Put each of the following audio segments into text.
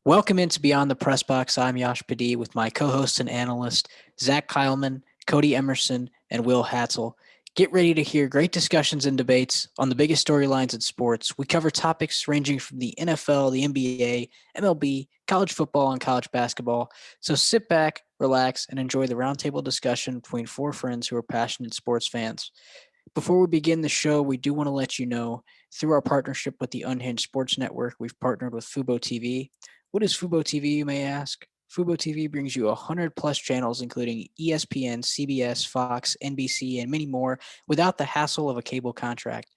Welcome into Beyond the Press Box. I'm Yash with my co-host and analyst, Zach Kyleman, Codey Emerson, and Will Hatzel. Get ready to hear great discussions and debates on the biggest storylines in sports. We cover topics ranging from the NFL, the NBA, MLB, college football, and college basketball. So sit back, relax, and enjoy the roundtable discussion between four friends who are passionate sports fans. Before we begin the show, we do want to let you know through our partnership with the Unhinged Sports Network, we've partnered with Fubo TV. What is Fubo TV, you may ask? Fubo TV brings you 100 plus channels, including ESPN, CBS, Fox, NBC, and many more, without the hassle of a cable contract.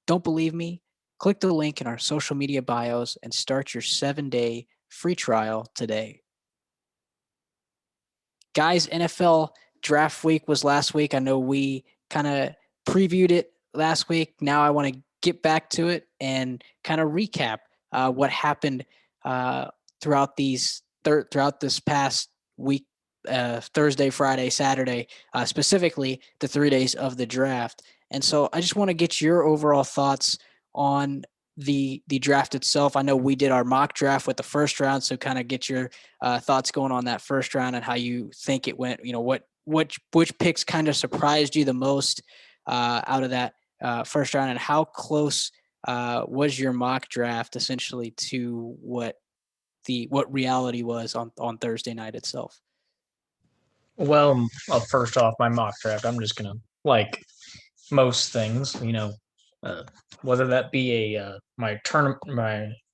Don't believe me? Click the link in our social media bios and start your 7-day free trial today. Guys, NFL draft week was last week. I know we kind of previewed it last week. Now I want to get back to it and kind of recap what happened throughout this past week, Thursday, Friday, Saturday, specifically the 3 days of the draft. And so I just want to get your overall thoughts on the draft itself. I know we did our mock draft with the first round, so kind of get your thoughts going on that first round and how you think it went. You know, which picks kind of surprised you the most out of that first round, and how close was your mock draft essentially to what reality was on Thursday night itself? Well, first off, my mock draft, I'm just gonna like most things, uh, whether that be my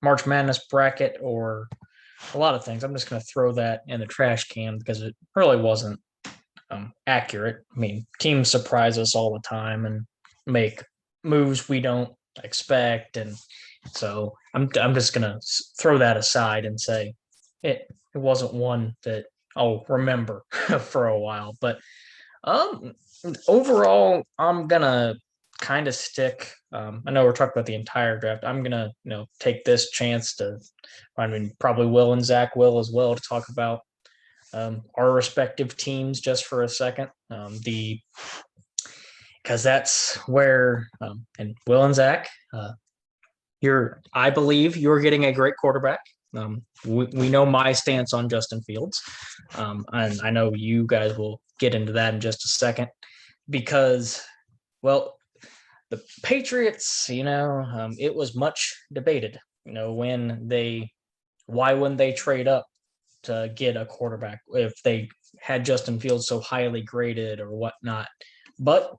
March Madness bracket or a lot of things. I'm just gonna throw that in the trash can because it really wasn't accurate. I mean, teams surprise us all the time and make moves we don't expect, and so I'm just gonna throw that aside and say it wasn't one that I'll remember for a while. But um, overall, I'm gonna kind of stick. I know we're talking about the entire draft. I'm gonna take this chance to, I mean, probably Will and Zach will as well, to talk about our respective teams just for a second. The Because that's where and Will and Zach, I believe you're getting a great quarterback. We know my stance on Justin Fields, and I know you guys will get into that in just a second because, well, the Patriots, it was much debated, why wouldn't they trade up to get a quarterback if they had Justin Fields so highly graded or whatnot. But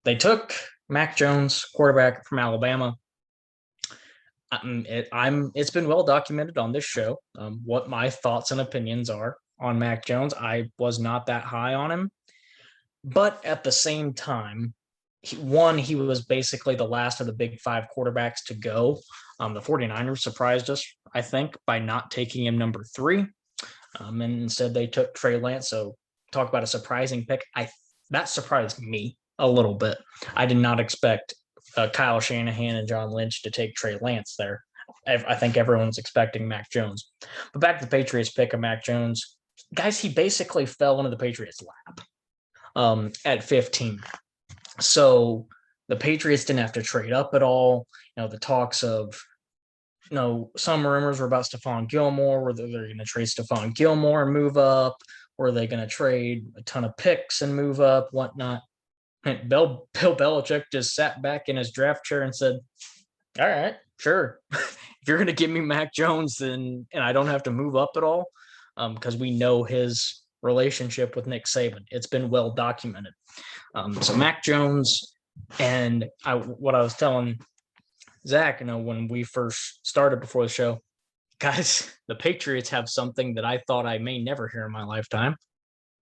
they took Mac Jones, quarterback from Alabama. It's been well documented on this show what my thoughts and opinions are on Mac Jones. I was not that high on him, but at the same time, he was basically the last of the big five quarterbacks to go. The 49ers surprised us, I think, by not taking him number 3. And instead they took Trey Lance. So talk about a surprising pick. That surprised me a little bit. I did not expect Kyle Shanahan and John Lynch to take Trey Lance there. I think everyone's expecting Mac Jones. But back to the Patriots pick of Mac Jones. Guys, he basically fell into the Patriots' lap at 15. So the Patriots didn't have to trade up at all. The talks of, some rumors were about Stephon Gilmore, whether they're going to trade Stephon Gilmore and move up, or are they going to trade a ton of picks and move up, whatnot. And Bill Belichick just sat back in his draft chair and said, all right, sure. If you're going to give me Mac Jones, then and I don't have to move up at all, because we know his relationship with Nick Saban. It's been well documented. So Mac Jones, and what I was telling Zach, when we first started before the show, guys, the Patriots have something that I thought I may never hear in my lifetime.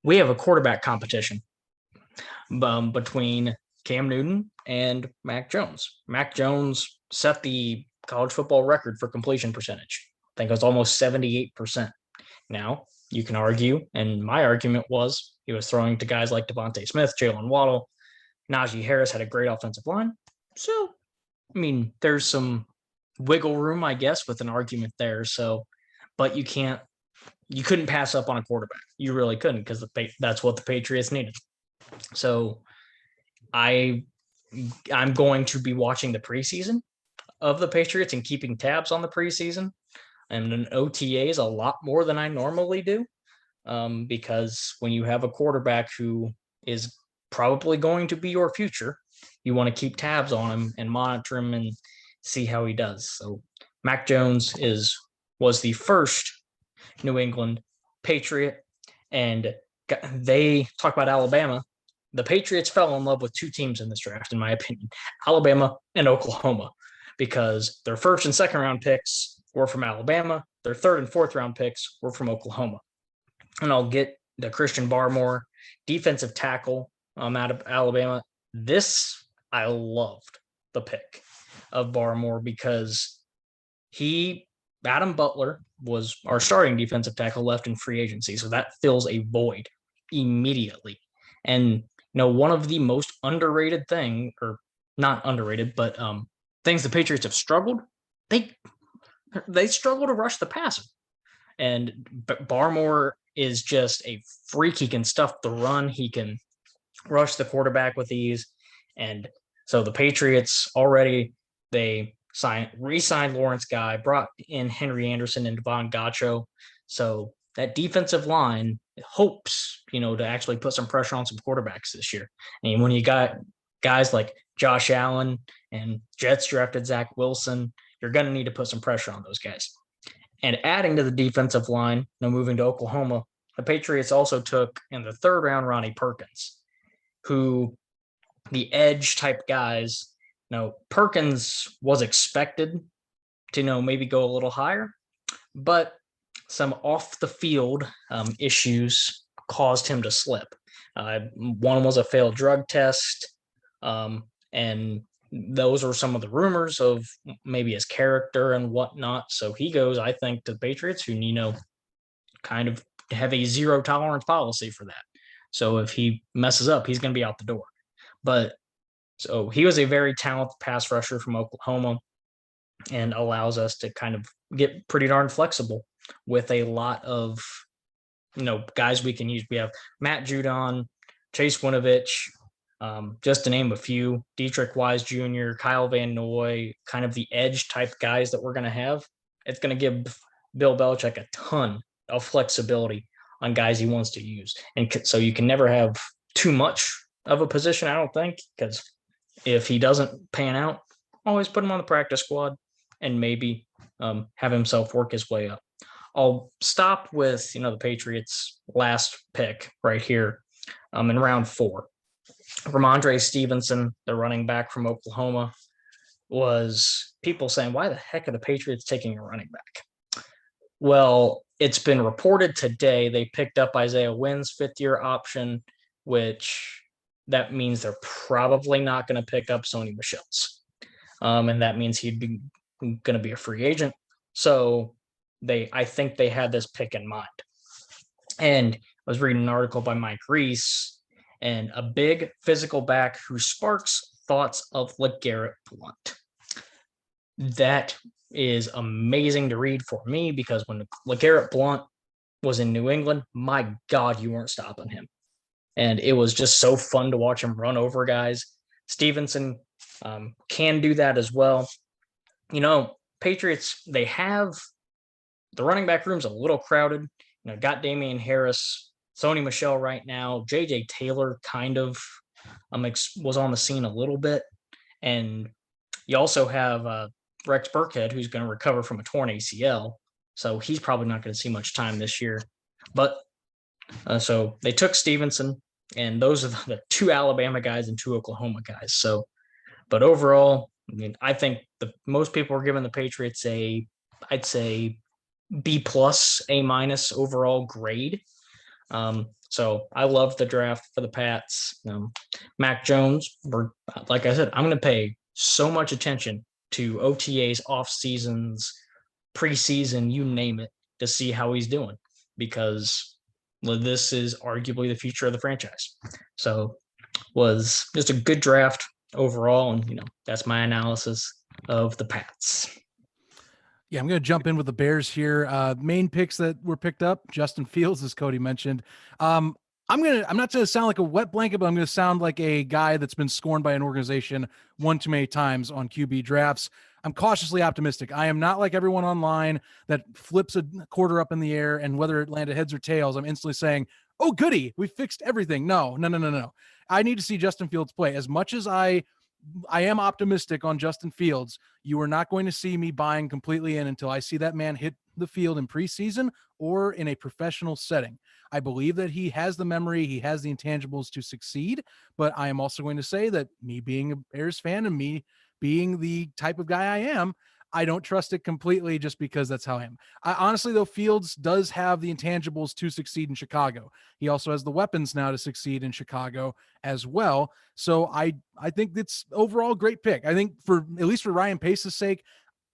We have a quarterback competition between Cam Newton and Mac Jones. Mac Jones set the college football record for completion percentage. I think it was almost 78%. Now, you can argue, and my argument was he was throwing to guys like Devontae Smith, Jalen Waddle. Najee Harris had a great offensive line. So, I mean, there's some wiggle room, I guess, with an argument there. So, but you couldn't pass up on a quarterback. You really couldn't, because that's what the Patriots needed. So I'm going to be watching the preseason of the Patriots and keeping tabs on the preseason and in OTAs a lot more than I normally do, because when you have a quarterback who is probably going to be your future, you want to keep tabs on him and monitor him and see how he does. So Mac Jones was the first New England Patriot, and they talk about Alabama. The Patriots fell in love with two teams in this draft, in my opinion, Alabama and Oklahoma, because their first and second round picks were from Alabama. Their third and fourth round picks were from Oklahoma. And I'll get to Christian Barmore, defensive tackle out of Alabama. This, I loved the pick of Barmore because Adam Butler was our starting defensive tackle, left in free agency. So that fills a void immediately. And one of the most underrated thing, or not underrated, but things the Patriots have struggled, they struggle to rush the passer. And Barmore is just a freak. He can stuff the run. He can rush the quarterback with ease. And so the Patriots already, they re-signed Lawrence Guy, brought in Henry Anderson and Devon Gaccio. So that defensive line hopes, to actually put some pressure on some quarterbacks this year. And when you got guys like Josh Allen and Jets drafted Zach Wilson, you're going to need to put some pressure on those guys. And adding to the defensive line, moving to Oklahoma, the Patriots also took in the third round Ronnie Perkins, who the edge type guys, Perkins was expected to maybe go a little higher, but some off the field issues caused him to slip. One was a failed drug test, and those were some of the rumors of maybe his character and whatnot. So he goes, I think, to the Patriots, who kind of have a zero tolerance policy for that. So if he messes up, he's going to be out the door. But so he was a very talented pass rusher from Oklahoma, and allows us to kind of get pretty darn flexible with a lot of guys we can use. We have Matt Judon, Chase Winovich, just to name a few, Dietrich Wise Jr., Kyle Van Noy, kind of the edge type guys that we're going to have. It's going to give Bill Belichick a ton of flexibility on guys he wants to use. And so you can never have too much of a position, I don't think, because if he doesn't pan out, always put him on the practice squad and maybe have himself work his way up. I'll stop with, the Patriots' last pick right here in round 4. Ramondre Stevenson, the running back from Oklahoma, was people saying, why the heck are the Patriots taking a running back? Well, it's been reported today they picked up Isaiah Wynn's 5th-year option, which that means they're probably not going to pick up Sony Michel's. And that means he'd be going to be a free agent. So I think they had this pick in mind. And I was reading an article by Mike Reese, and a big physical back who sparks thoughts of LeGarrette Blount. That is amazing to read for me, because when LeGarrette Blount was in New England, my God, you weren't stopping him. And it was just so fun to watch him run over guys. Stevenson can do that as well. Patriots, they have the running back room's a little crowded. Got Damian Harris, Sony Michel right now. J.J. Taylor kind of was on the scene a little bit. And you also have Rex Burkhead, who's going to recover from a torn ACL. So he's probably not going to see much time this year. But so they took Stevenson, and those are the 2 Alabama guys and 2 Oklahoma guys. So, but overall, I think most people are giving the Patriots I'd say B+, A- overall grade. So I love the draft for the Pats. Mac Jones, like I said, I'm going to pay so much attention to OTAs, off seasons, preseason, you name it, to see how he's doing, because this is arguably the future of the franchise. So was just a good draft overall. And, that's my analysis of the Pats. Yeah, I'm going to jump in with the Bears here. Main picks that were picked up, Justin Fields, as Cody mentioned. I'm not going to sound like a wet blanket, but I'm going to sound like a guy that's been scorned by an organization one too many times on QB drafts. I'm cautiously optimistic. I am not like everyone online that flips a quarter up in the air, and whether it landed heads or tails, I'm instantly saying, oh, goody, we fixed everything. No. I need to see Justin Fields play. As much as I am optimistic on Justin Fields, you are not going to see me buying completely in until I see that man hit the field in preseason or in a professional setting. I believe that he has the memory, he has the intangibles to succeed, but I am also going to say that me being a Bears fan and me being the type of guy I am, I don't trust it completely just because that's how I am. I honestly, though, Fields does have the intangibles to succeed in Chicago. He also has the weapons now to succeed in Chicago as well. So I think it's overall a great pick. I think for at least for Ryan Pace's sake,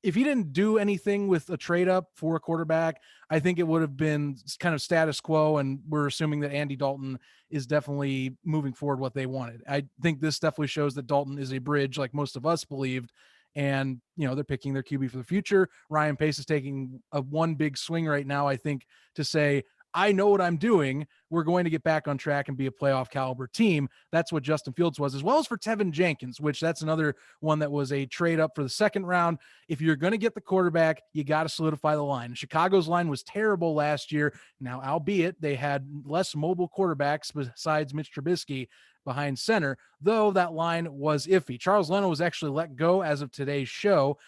if he didn't do anything with a trade up for a quarterback, I think it would have been kind of status quo. And we're assuming that Andy Dalton is definitely moving forward what they wanted. I think this definitely shows that Dalton is a bridge, like most of us believed. And, they're picking their QB for the future. Ryan Pace is taking a one big swing right now, I think, to say, I know what I'm doing. We're going to get back on track and be a playoff caliber team. That's what Justin Fields was, as well as for Tevin Jenkins, which that's another one that was a trade up for the second round. If you're going to get the quarterback, you got to solidify the line. Chicago's line was terrible last year. Now, albeit they had less mobile quarterbacks besides Mitch Trubisky behind center, though that line was iffy. Charles Leno was actually let go as of today's show.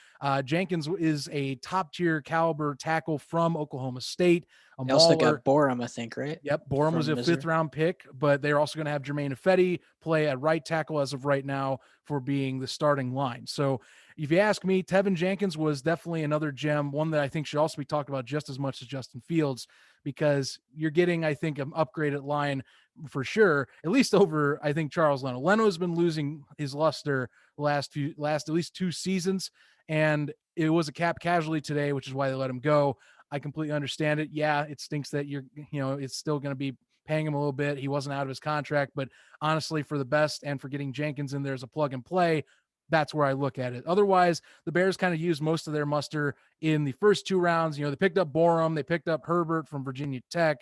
Jenkins is a top tier caliber tackle from Oklahoma State. They also got Borum, I think, right? Yep. Borum was a fifth round pick, but they're also going to have Jermaine Ifedi play at right tackle as of right now for being the starting line. So if you ask me, Tevin Jenkins was definitely another gem, one that I think should also be talked about just as much as Justin Fields, because you're getting, I think, an upgraded line for sure, at least over, I think, Charles Leno. Leno has been losing his luster last at least 2 seasons, and it was a cap casualty today, which is why they let him go. I completely understand it. Yeah, it stinks that it's still going to be paying him a little bit. He wasn't out of his contract, but honestly, for the best and for getting Jenkins in there as a plug and play, that's where I look at it. Otherwise, the Bears kind of used most of their muster in the first 2 rounds. They picked up Borum, they picked up Herbert from Virginia Tech,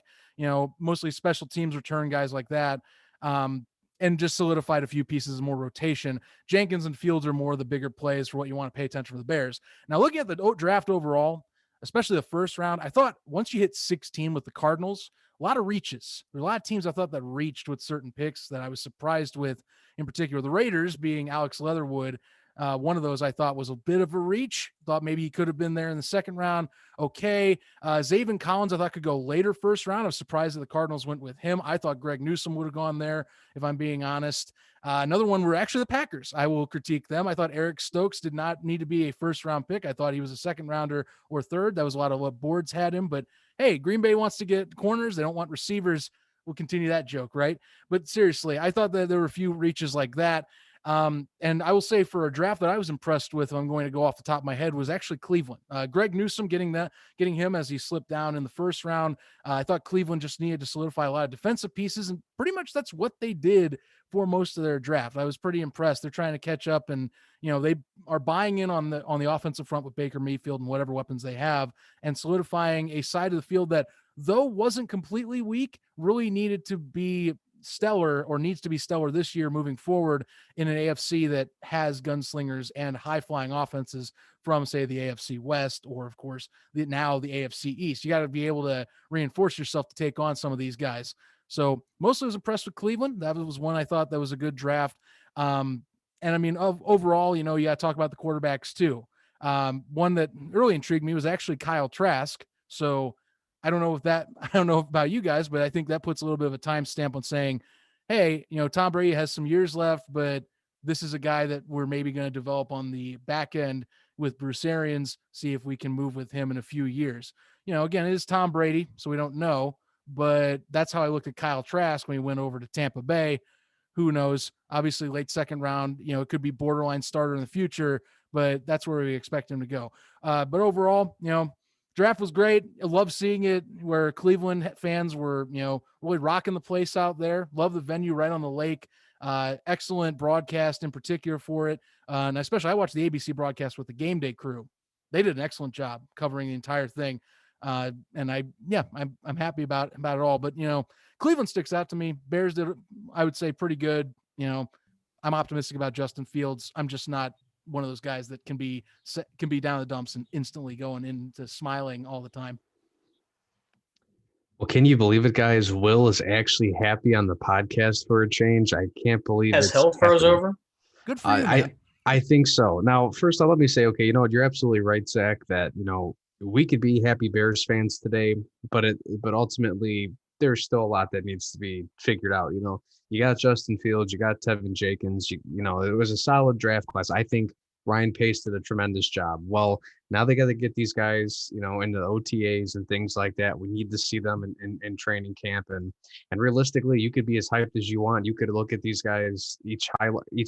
mostly special teams return guys like that. And just solidified a few pieces of more rotation. Jenkins and Fields are more the bigger plays for what you want to pay attention for the Bears. Now, looking at the draft overall, especially the first round, I thought once you hit 16 with the Cardinals, a lot of reaches. There are a lot of teams I thought that reached with certain picks that I was surprised with, in particular. The Raiders being Alex Leatherwood. One of those I thought was a bit of a reach. Thought maybe he could have been there in the second round. Okay. Zaven Collins, I thought could go later first round. I was surprised that the Cardinals went with him. I thought Greg Newsome would have gone there, if I'm being honest. Another one were actually the Packers. I will critique them. I thought Eric Stokes did not need to be a first round pick. I thought he was a second rounder or third. That was a lot of what boards had him. But hey, Green Bay wants to get corners. They don't want receivers. We'll continue that joke, right? But seriously, I thought that there were a few reaches like that. And I will say for a draft that I was impressed with, if I'm going to go off the top of my head, was actually Cleveland. Greg Newsome getting him as he slipped down in the first round. I thought Cleveland just needed to solidify a lot of defensive pieces, and pretty much that's what they did for most of their draft. I was pretty impressed. They're trying to catch up, and they are buying in on the offensive front with Baker Mayfield and whatever weapons they have, and solidifying a side of the field that, though wasn't completely weak, really needed to be stellar, or needs to be stellar this year moving forward, in an AFC that has gunslingers and high flying offenses from, say, the AFC West, or of course now the AFC East. You got to be able to reinforce yourself to take on some of these guys. So mostly I was impressed with Cleveland. That was one I thought that was a good draft. And I mean, overall, you got to talk about the quarterbacks too. One that really intrigued me was actually Kyle Trask. So I don't know about you guys, but I think that puts a little bit of a timestamp on saying, hey, Tom Brady has some years left, but this is a guy that we're maybe going to develop on the back end with Bruce Arians, see if we can move with him in a few years. Again, it is Tom Brady, so we don't know, but that's how I looked at Kyle Trask when he went over to Tampa Bay. Who knows? Obviously, late second round, it could be borderline starter in the future, but that's where we expect him to go. But overall, draft was great. I love seeing it where Cleveland fans were, really rocking the place out there. Love the venue right on the lake. Excellent broadcast in particular for it. And especially I watched the ABC broadcast with the game day crew. They did an excellent job covering the entire thing. And I'm happy about it all. But, Cleveland sticks out to me. Bears did, I would say, pretty good. I'm optimistic about Justin Fields. I'm just not one of those guys that can be down the dumps and instantly going into smiling all the time. Well, can you believe it, guys? Will is actually happy on the podcast for a change. I can't believe As it's hell froze happening. over. Good for you, I man. I think so. Now, first off, let me say, okay, you know what? You're absolutely right, Zach, that, we could be happy Bears fans today, but ultimately there's still a lot that needs to be figured out. You got Justin Fields, you got Tevin Jenkins, it was a solid draft class. I think Ryan Pace did a tremendous job. Well, now they got to get these guys, into the OTAs and things like that. We need to see them in training camp, and realistically, you could be as hyped as you want. You could look at these guys, each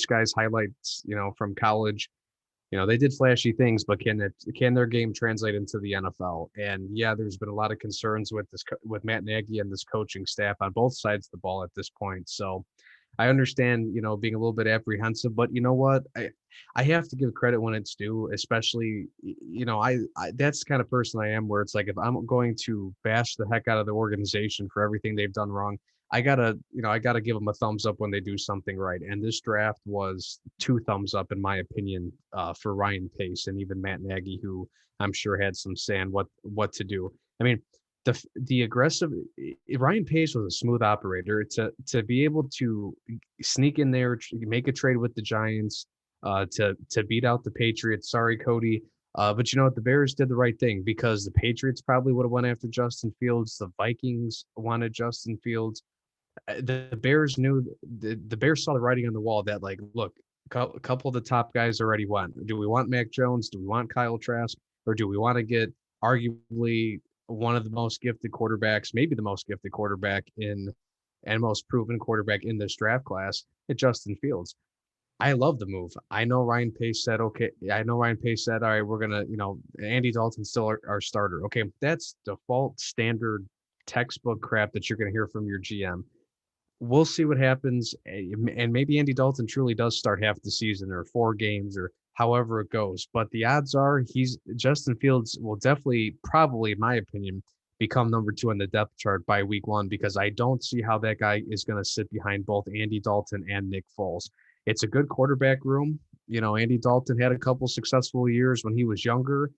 guy's highlights, from college. They did flashy things, but can their game translate into the NFL? And yeah, there's been a lot of concerns with Matt Nagy and this coaching staff on both sides of the ball at this point. So I understand, being a little bit apprehensive, but you know what? I have to give credit when it's due, especially, I that's the kind of person I am, where it's like, if I'm going to bash the heck out of the organization for everything they've done wrong, I gotta give them a thumbs up when they do something right. And this draft was 2 thumbs up, in my opinion, for Ryan Pace and even Matt Nagy, who I'm sure had some say on what to do. I mean, the aggressive Ryan Pace was a smooth operator to be able to sneak in there, make a trade with the Giants, to beat out the Patriots. Sorry, Cody. But you know what? The Bears did the right thing, because the Patriots probably would have went after Justin Fields. The Vikings wanted Justin Fields. The Bears knew the Bears saw the writing on the wall that, like, look, a couple of the top guys already went. Do we want Mac Jones? Do we want Kyle Trask? Or do we want to get arguably one of the most gifted quarterbacks, maybe the most gifted quarterback and most proven quarterback in this draft class, at Justin Fields? I love the move. I know Ryan Pace said, okay. I know Ryan Pace said, all right, we're going to, Andy Dalton's still our starter. Okay. That's default standard textbook crap that you're going to hear from your GM. We'll see what happens. And maybe Andy Dalton truly does start half the season, or 4 games, or however it goes. But the odds are Justin Fields will definitely, probably, in my opinion, become number 2 on the depth chart by week 1, because I don't see how that guy is going to sit behind both Andy Dalton and Nick Foles. It's a good quarterback room. Andy Dalton had a couple successful years when he was younger.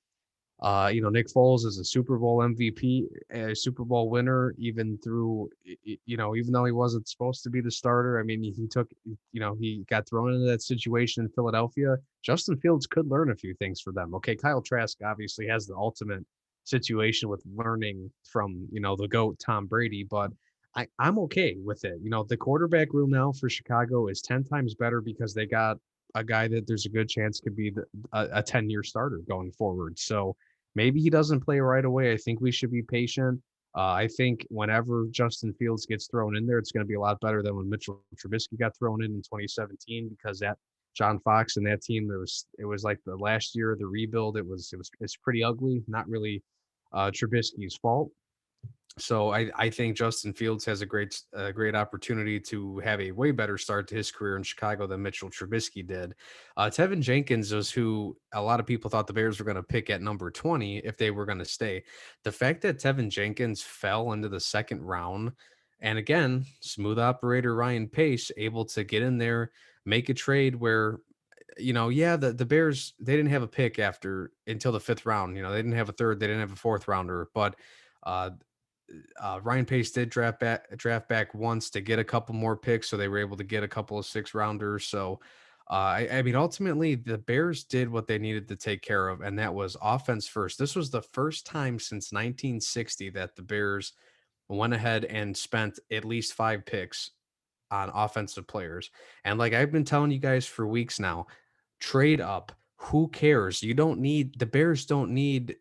Nick Foles is a Super Bowl MVP, a Super Bowl winner, even though he wasn't supposed to be the starter. I mean, he got thrown into that situation in Philadelphia. Justin Fields could learn a few things for them. Okay, Kyle Trask obviously has the ultimate situation with learning from, the GOAT Tom Brady, but I'm okay with it. The quarterback room now for Chicago is 10 times better, because they got a guy that there's a good chance could be a 10-year starter going forward. So maybe he doesn't play right away. I think we should be patient. I think whenever Justin Fields gets thrown in there, it's going to be a lot better than when Mitchell Trubisky got thrown in 2017, because that John Fox and that team, it was like the last year of the rebuild. It's pretty ugly. Not really Trubisky's fault. So I think Justin Fields has a great opportunity to have a way better start to his career in Chicago than Mitchell Trubisky did. Tevin Jenkins was who a lot of people thought the Bears were going to pick at number 20 if they were going to stay. The fact that Tevin Jenkins fell into the 2nd round, and again, smooth operator Ryan Pace able to get in there, make a trade where, the Bears, they didn't have a pick until the 5th round. They didn't have a 3rd, they didn't have a 4th rounder, but Ryan Pace did draft back once to get a couple more picks, so they were able to get a couple of 6th rounders. So, I mean, ultimately, the Bears did what they needed to take care of, and that was offense first. This was the first time since 1960 that the Bears went ahead and spent at least 5 picks on offensive players. And like I've been telling you guys for weeks now, trade up. Who cares? The Bears don't need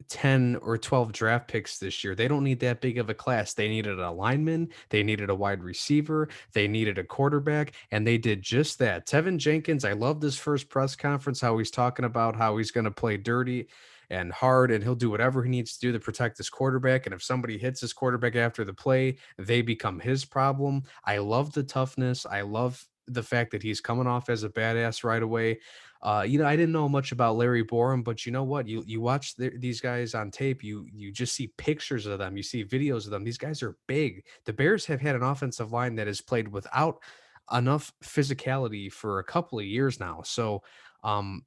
10 or 12 draft picks this year. They don't need that big of a class. They needed a lineman, they needed a wide receiver, they needed a quarterback, and they did just that. Tevin Jenkins, I love this first press conference, how he's talking about how he's going to play dirty and hard, and he'll do whatever he needs to do to protect his quarterback. And if somebody hits his quarterback after the play, they become his problem. I love the toughness. I love the fact that he's coming off as a badass right away. I didn't know much about Larry Borum, but you know what? You watch these guys on tape, you just see pictures of them, you see videos of them. These guys are big. The Bears have had an offensive line that has played without enough physicality for a couple of years now. So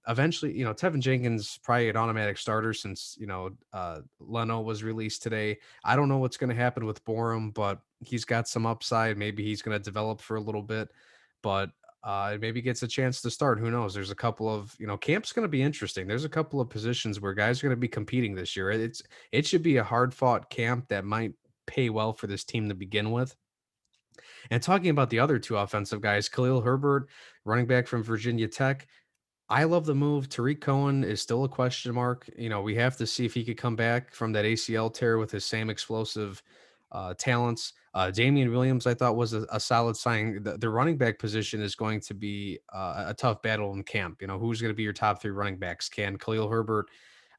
Eventually, Tevin Jenkins probably an automatic starter since, Leno was released today. I don't know what's going to happen with Borum, but he's got some upside. Maybe he's going to develop for a little bit, but maybe gets a chance to start. Who knows? There's a couple of, camp's going to be interesting. There's a couple of positions where guys are going to be competing this year. It should be a hard fought camp that might pay well for this team to begin with. And talking about the other two offensive guys, Khalil Herbert, running back from Virginia Tech, I love the move. Tariq Cohen is still a question mark. We have to see if he could come back from that ACL tear with his same explosive talents. Damian Williams, I thought, was a solid sign. The running back position is going to be a tough battle in camp. Who's going to be your top three running backs? Can Khalil Herbert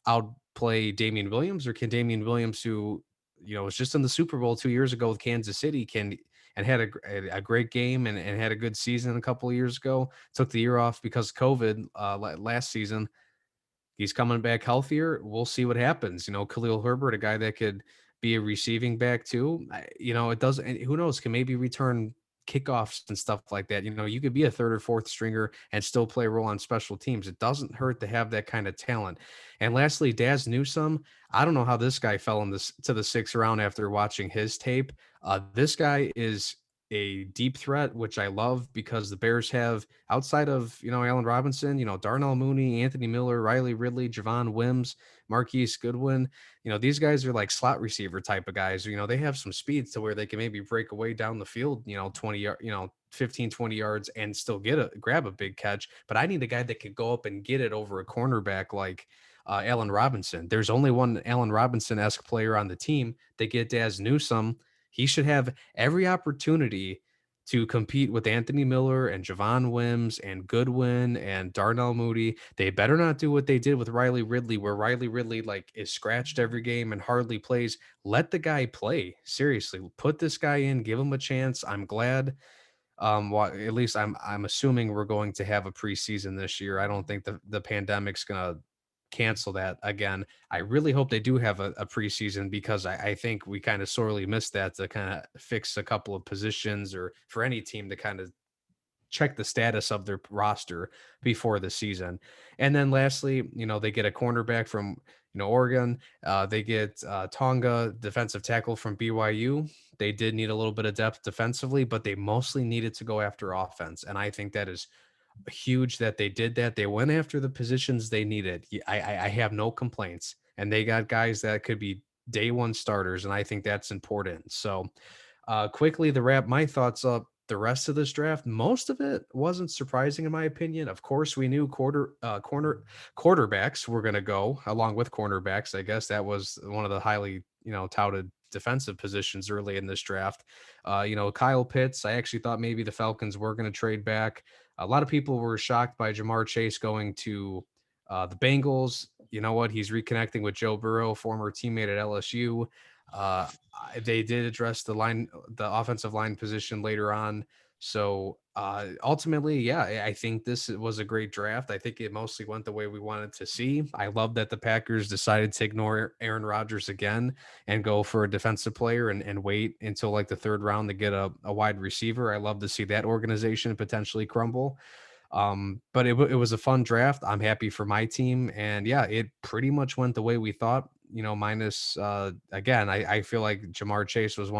outplay Damian Williams, or can Damian Williams, who was just in the Super Bowl 2 years ago with Kansas City, and had a great game and had a good season a couple of years ago, took the year off because of COVID last season. He's coming back healthier. We'll see what happens. Khalil Herbert, a guy that could be a receiving back too. It doesn't. Who knows? Can maybe return kickoffs and stuff like that. You could be a third or fourth stringer and still play a role on special teams. It doesn't hurt to have that kind of talent. And lastly, Daz Newsome. I don't know how this guy fell in to the sixth round after watching his tape. This guy is a deep threat, which I love because the Bears have, outside of, Allen Robinson, Darnell Mooney, Anthony Miller, Riley Ridley, Javon Wims, Marquise Goodwin. These guys are like slot receiver type of guys. They have some speed to where they can maybe break away down the field, 20, 15, 20 yards and still grab a big catch. But I need a guy that could go up and get it over a cornerback like Allen Robinson. There's only one Allen Robinson-esque player on the team. They get Daz Newsome. He should have every opportunity to compete with Anthony Miller and Javon Wims and Goodwin and Darnell Mooney. They better not do what they did with Riley Ridley, where Riley Ridley is scratched every game and hardly plays. Let the guy play. Seriously, put this guy in, give him a chance. I'm glad. At least I'm assuming we're going to have a preseason this year. I don't think the pandemic's gonna cancel that again. I really hope they do have a preseason because I think we kind of sorely missed that to kind of fix a couple of positions, or for any team to kind of check the status of their roster before the season. And then lastly, they get a cornerback from, Oregon. They get Tonga, defensive tackle from BYU. They did need a little bit of depth defensively, but they mostly needed to go after offense. And I think that is huge that they did that. They went after the positions they needed. I have no complaints. And they got guys that could be day one starters. And I think that's important. So quickly to wrap my thoughts up, the rest of this draft, most of it wasn't surprising in my opinion. Of course, we knew quarterbacks were going to go along with cornerbacks. I guess that was one of the highly, touted defensive positions early in this draft. Kyle Pitts, I actually thought maybe the Falcons were going to trade back. A lot of people were shocked by Jamar Chase going to the Bengals. You know what? He's reconnecting with Joe Burrow, former teammate at LSU. They did address the offensive line position later on. So ultimately, yeah, I think this was a great draft. I think it mostly went the way we wanted to see. I love that the Packers decided to ignore Aaron Rodgers again and go for a defensive player and wait until like the third round to get a wide receiver. I love to see that organization potentially crumble. But it was a fun draft. I'm happy for my team. And yeah, it pretty much went the way we thought, minus, again, I feel like Jamar Chase was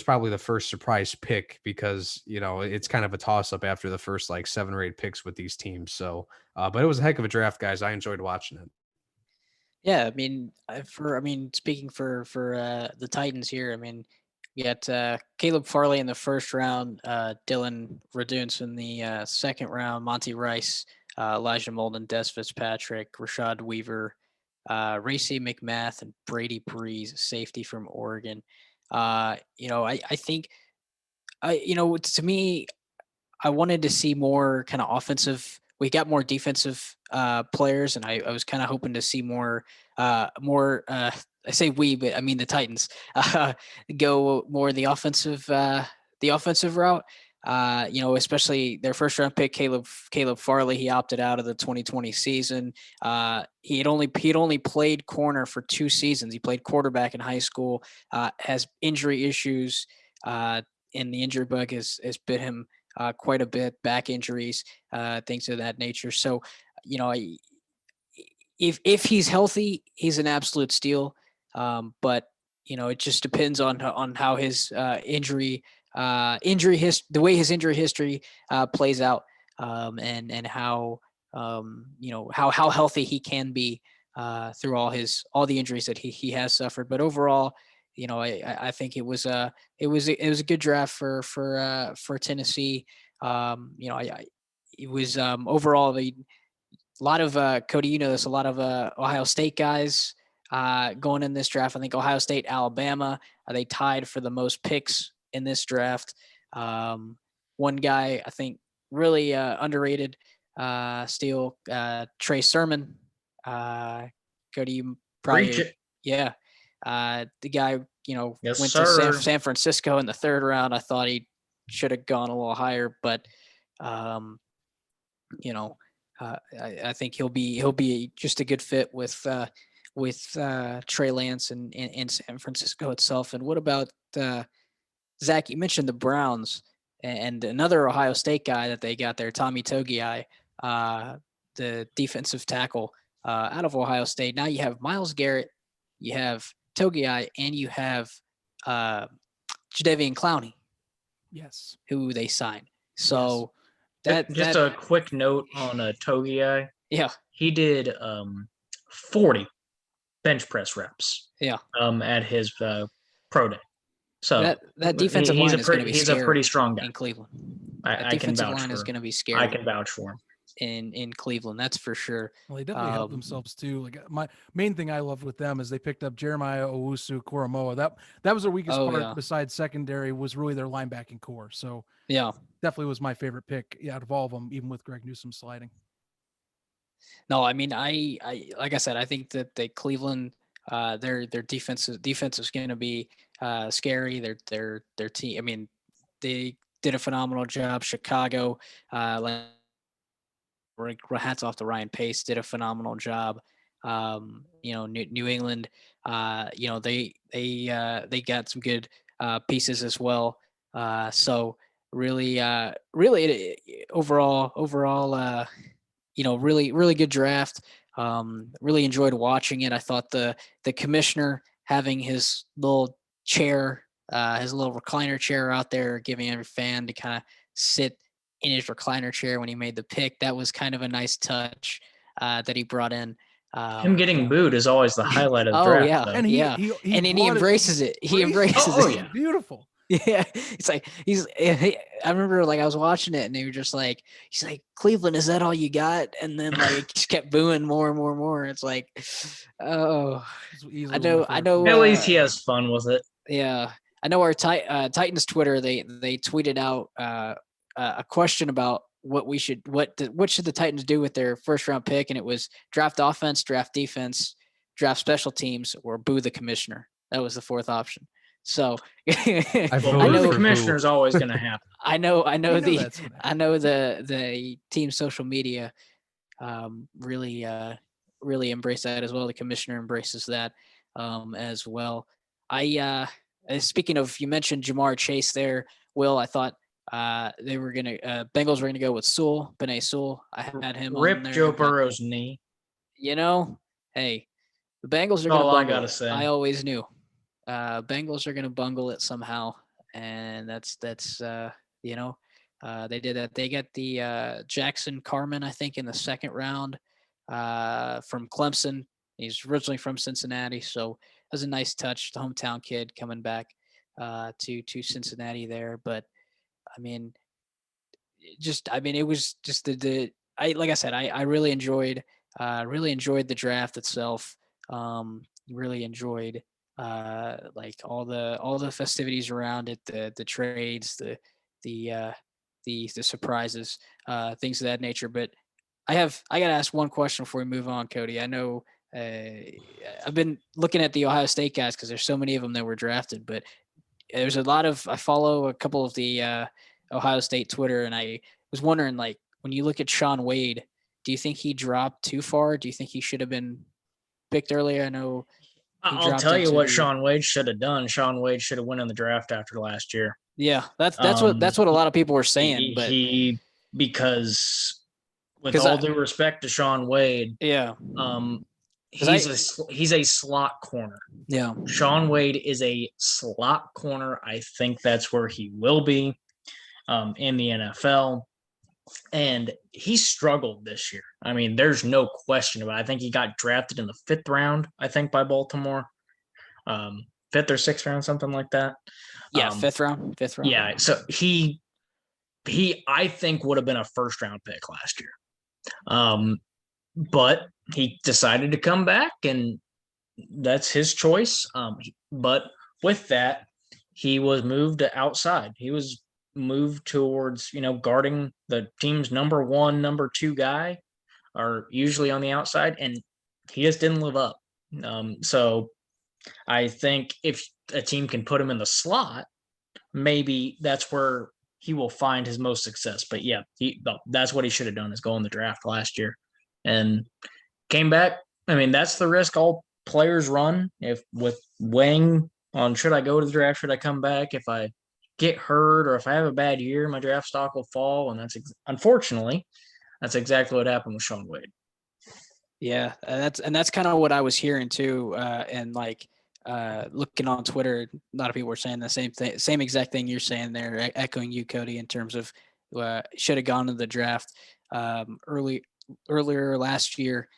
probably the first surprise pick because, it's kind of a toss up after the first like 7 or 8 picks with these teams. So, but it was a heck of a draft, guys. I enjoyed watching it. Yeah, speaking for the Titans here, we got Caleb Farley in the first round, Dylan Raduns in the second round, Monty Rice, Elijah Molden, Des Fitzpatrick, Rashad Weaver, Racy McMath, and Brady Breeze, safety from Oregon. I think, to me, I wanted to see more kind of offensive. We got more defensive players, and I was kind of hoping to see more. I say we, but I mean the Titans go more the offensive route. Especially their first round pick, Caleb Farley. He opted out of the 2020 season. He had only played corner for 2 seasons. He played quarterback in high school. Has injury issues, and the injury bug has bit him quite a bit, back injuries, things of that nature. So, if he's healthy, he's an absolute steal. But it just depends on how his the way his injury history plays out, and how how healthy he can be through all the injuries that he has suffered. But overall, I think it was a good draft for Tennessee. It was overall a lot of Cody, this, a lot of Ohio State guys going in this draft. I think Ohio State, Alabama, they tied for the most picks in this draft. One guy I think really underrated, still Trey Sermon. Cody, you Preach probably, it. yeah. The guy, Yes, went sir. to San Francisco in the third round. I thought he should have gone a little higher, but I think he'll be just a good fit with Trey Lance and San Francisco itself. And what about Zach? You mentioned the Browns and another Ohio State guy that they got there, Tommy Togiai, the defensive tackle out of Ohio State. Now you have Myles Garrett, you have Togiai, and you have Jadeveon Clowney. Yes. Who they signed. So just a quick note on Togiai. Yeah. He did 40 bench press reps. Yeah. At his pro day. So that defensive line is going to be scary. He's a pretty strong guy in Cleveland. I can vouch line for is going to be scary. I can vouch for him. In Cleveland, that's for sure. Well, they definitely helped themselves too. Like, my main thing I loved with them is they picked up Jeremiah Owusu-Koramoah. That was their weakest part besides secondary, was really their linebacking core. So yeah, definitely was my favorite pick out of all of them, even with Greg Newsome sliding. No, I mean, I like I said, I think that the Cleveland, their defense is going to be scary. Their team. I mean, they did a phenomenal job. Chicago, hats off to Ryan Pace, did a phenomenal job. New England, they got some good pieces as well. So really overall, really good draft. Really enjoyed watching it. I thought the commissioner having his little chair, his little recliner chair out there, giving every fan to kind of sit in his recliner chair when he made the pick, that was kind of a nice touch that he brought in. Him getting booed is always the highlight of the draft. Yeah, though. and he embraces it. He embraces it. Yeah, beautiful. Yeah, it's like I remember I was watching it and they were just like, he's like, Cleveland, is that all you got? And then just kept booing more and more and more. It's like, oh, I know. At least he has fun with it. Yeah, I know our Titans Twitter, they tweeted out a question about what should the Titans do with their first round pick, and it was draft offense, draft defense, draft special teams, or boo the commissioner. That was the fourth option. So I know the commissioner is always going to happen. I know the team's social media really embrace that as well. The commissioner embraces that as well. Speaking of, you mentioned Jamar Chase there, Will. I thought they were gonna Bengals were gonna go with Penei Sewell. I had him rip on there, Joe Burrow's knee. Hey, the Bengals are gonna bungle. I gotta say, I always knew. Bengals are gonna bungle it somehow, and that's they did that. They got the Jackson Carman, I think, in the second round from Clemson. He's originally from Cincinnati, so it was a nice touch. The hometown kid coming back to Cincinnati there, but I mean, it was just like I said, I really enjoyed the draft itself. Really enjoyed all the festivities around it, the trades, the surprises, things of that nature. But I got to ask one question before we move on, Cody. I know I've been looking at the Ohio State guys because there's so many of them that were drafted, but there's a lot of, I follow a couple of the Ohio State Twitter, and I was wondering, when you look at Shaun Wade, do you think he dropped too far? Do you think he should have been picked earlier? I know. I'll tell you what Shaun Wade should have done. Shaun Wade should have went in the draft after last year. Yeah, that's what a lot of people were saying, but because with 'Cause all I- due respect to Sean Wade, yeah, he's a slot corner. yeah, Sean Wade is a slot corner. I think that's where he will be in the NFL. And he struggled this year. I mean, there's no question about it. I think he got drafted in the 5th round, I think, by Baltimore. 5th or 6th round, something like that. yeah. Fifth round. Yeah. So he I think would have been a 1st round pick last year. But he decided to come back, and that's his choice. But with that, he was moved to outside. He was moved towards, guarding the team's number 1, number 2 guy, are usually on the outside, and he just didn't live up. So I think if a team can put him in the slot, maybe that's where he will find his most success. But yeah, that's what he should have done, is go in the draft last year and came back. I mean, that's the risk all players run, if with weighing on, should I go to the draft, should I come back? If I get hurt or if I have a bad year, my draft stock will fall. And unfortunately, that's exactly what happened with Sean Wade. Yeah, that's kind of what I was hearing too, and like looking on Twitter, a lot of people were saying the same thing, same exact thing you're saying there, echoing you, Cody, in terms of should have gone to the draft earlier last year,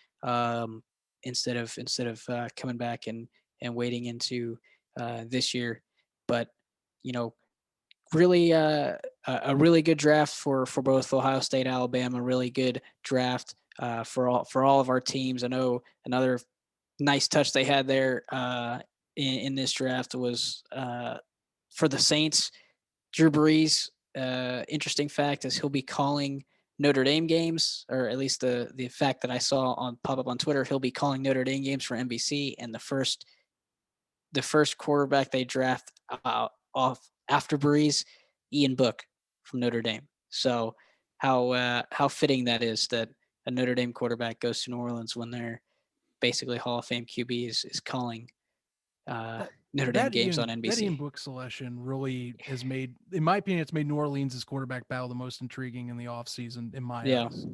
instead of coming back and waiting into this year. But really a really good draft for both Ohio State, Alabama. Really good draft for all of our teams. I know another nice touch they had there in this draft was for the Saints. Drew Brees. Interesting fact is he'll be calling Notre Dame games, or at least the fact that I saw on pop up on Twitter. He'll be calling Notre Dame games for NBC, and the first quarterback they draft off after Brees, Ian Book from Notre Dame. So how fitting that is that a Notre Dame quarterback goes to New Orleans when they're basically Hall of Fame QB is calling Notre Dame games on NBC. That Ian Book selection really has made, in my opinion, it's made New Orleans' quarterback battle the most intriguing in the offseason in my eyes.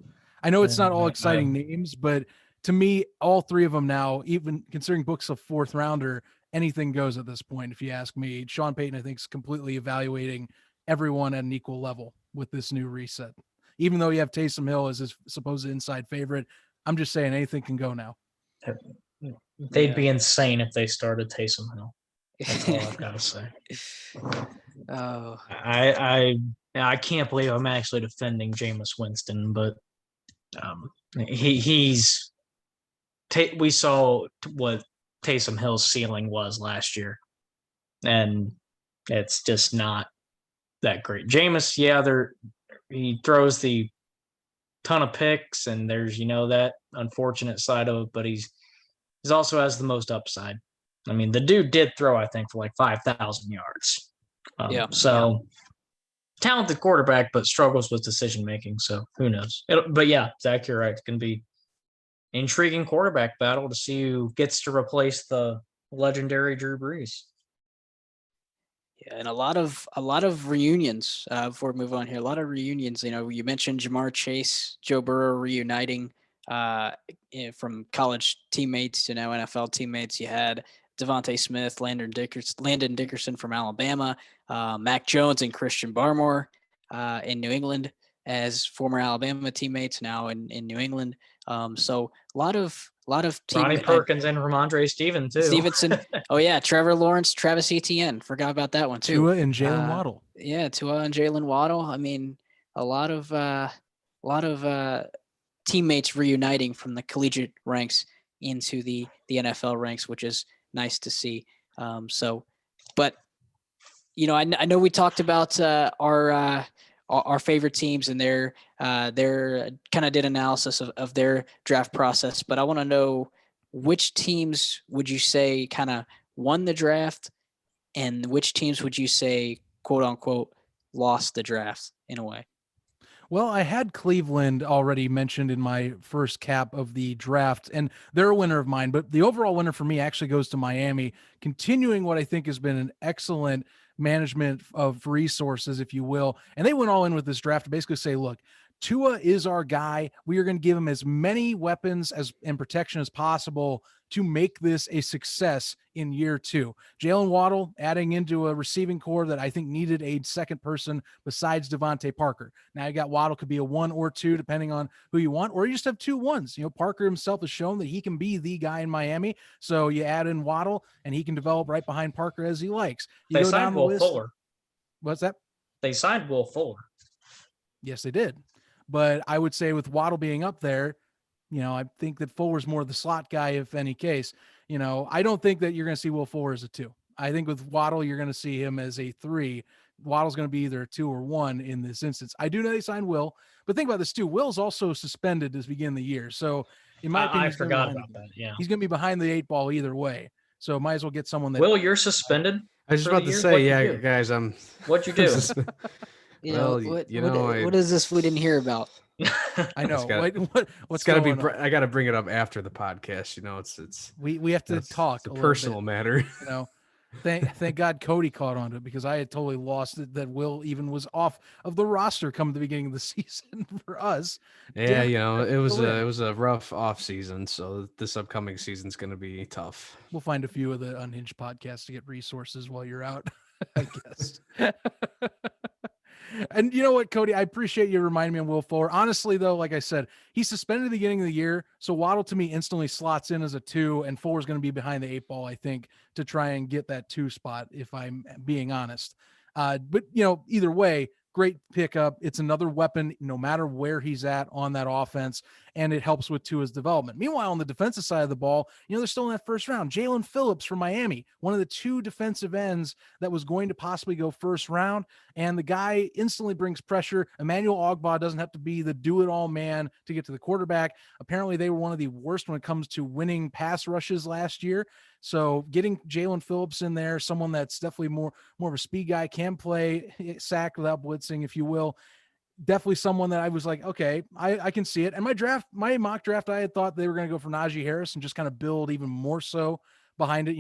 I know it's not all exciting names, but to me, all 3 of them now, even considering Book's a 4th rounder, anything goes at this point, if you ask me. Sean Payton, I think, is completely evaluating everyone at an equal level with this new reset. Even though you have Taysom Hill as his supposed inside favorite, I'm just saying anything can go now. They'd be insane if they started Taysom Hill. That's all I've got to say. Oh, I can't believe I'm actually defending Jameis Winston, but we saw what Taysom Hill's ceiling was last year, and it's just not that great. Jameis, he throws the ton of picks, and there's that unfortunate side of it, but he's also has the most upside. I mean, the dude did throw, I think, for like 5,000 yards. Talented quarterback, but struggles with decision making. So who knows? But yeah, Zach, you're right. It's going to be intriguing quarterback battle to see who gets to replace the legendary Drew Brees. Yeah, and a lot of reunions before we move on here. A lot of reunions. You mentioned Jamar Chase, Joe Burrow reuniting from college teammates to now NFL teammates. You had Devontae Smith, Landon Dickerson from Alabama, Mac Jones and Christian Barmore in New England as former Alabama teammates, now in New England. So a lot of team. Ronnie Perkins and Ramondre Stevenson. Oh yeah, Trevor Lawrence, Travis Etienne. Forgot about that one too. Tua and Jalen Waddle. Yeah, Tua and Jalen Waddle. I mean, a lot of teammates reuniting from the collegiate ranks into the NFL ranks, which is nice to see. But I know we talked about our favorite teams and their kind of did analysis of their draft process, but I want to know which teams would you say kind of won the draft, and which teams would you say, quote unquote, lost the draft in a way? Well, I had Cleveland already mentioned in my first cap of the draft, and they're a winner of mine. But the overall winner for me actually goes to Miami, continuing what I think has been an excellent management of resources, if you will. And they went all in with this draft to basically say, look, Tua is our guy. We are going to give him as many weapons as and protection as possible to make this a success in year 2. Jalen Waddle adding into a receiving core that I think needed a second person besides Devontae Parker. Now you got Waddle, could be a 1 or 2 depending on who you want, or you just have 2 1s. Parker himself has shown that he can be the guy in Miami. So you add in Waddle and he can develop right behind Parker as he likes. You They go down signed the Will list. Fuller. What's that? They signed Will Fuller. Yes, they did. But I would say with Waddle being up there, I think that Fuller's more the slot guy, if any case. I don't think that you're going to see Will Fuller as a 2. I think with Waddle, you're going to see him as a 3. Waddle's going to be either a 2 or 1 in this instance. I do know they signed Will, but think about this too. Will's also suspended to begin the year. So in my opinion, I forgot about that. Yeah. He's going to be behind the 8 ball either way. So might as well get someone that. Will, you're suspended. I was just for about the to year? say, What'd you yeah, do? guys, What'd you do? Well, I- what is this we didn't hear about? I know. What's got to going be. on? I got to bring it up after the podcast. It's We have to talk. It's a little personal bit, matter. Thank God Codey caught on to it, because I had totally lost it that Will even was off of the roster come the beginning of the season for us. Yeah, it was win. a rough off season, so this upcoming season's going to be tough. We'll find a few of the Unhinged podcasts to get resources while you're out, I guess. And you know what, Codey, I appreciate you reminding me of Will Fuller. Honestly, though, like I said, he's suspended at the beginning of the year, so Waddle to me instantly slots in as a 2, and Fuller's going to be behind the 8 ball, I think, to try and get that 2 spot, if I'm being honest. But either way, great pickup. It's another weapon, no matter where he's at on that offense, and it helps with Tua's development. Meanwhile, on the defensive side of the ball, they're still in that first round. Jalen Phillips from Miami, one of the 2 defensive ends that was going to possibly go first round, and the guy instantly brings pressure. Emmanuel Ogbah doesn't have to be the do-it-all man to get to the quarterback. Apparently, they were one of the worst when it comes to winning pass rushes last year. So getting Jalen Phillips in there, someone that's definitely more of a speed guy, can play sack without blitzing, if you will. Definitely someone that I was like, okay, I can see it. And my mock draft, I had thought they were going to go for Najee Harris and just kind of build even more so behind it,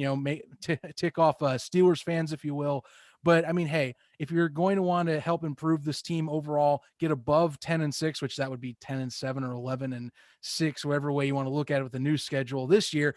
tick off Steelers fans, if you will. But I mean, hey, if you're going to want to help improve this team overall, get above 10-6, which that would be 10-7 or 11-6, whatever way you want to look at it with the new schedule this year,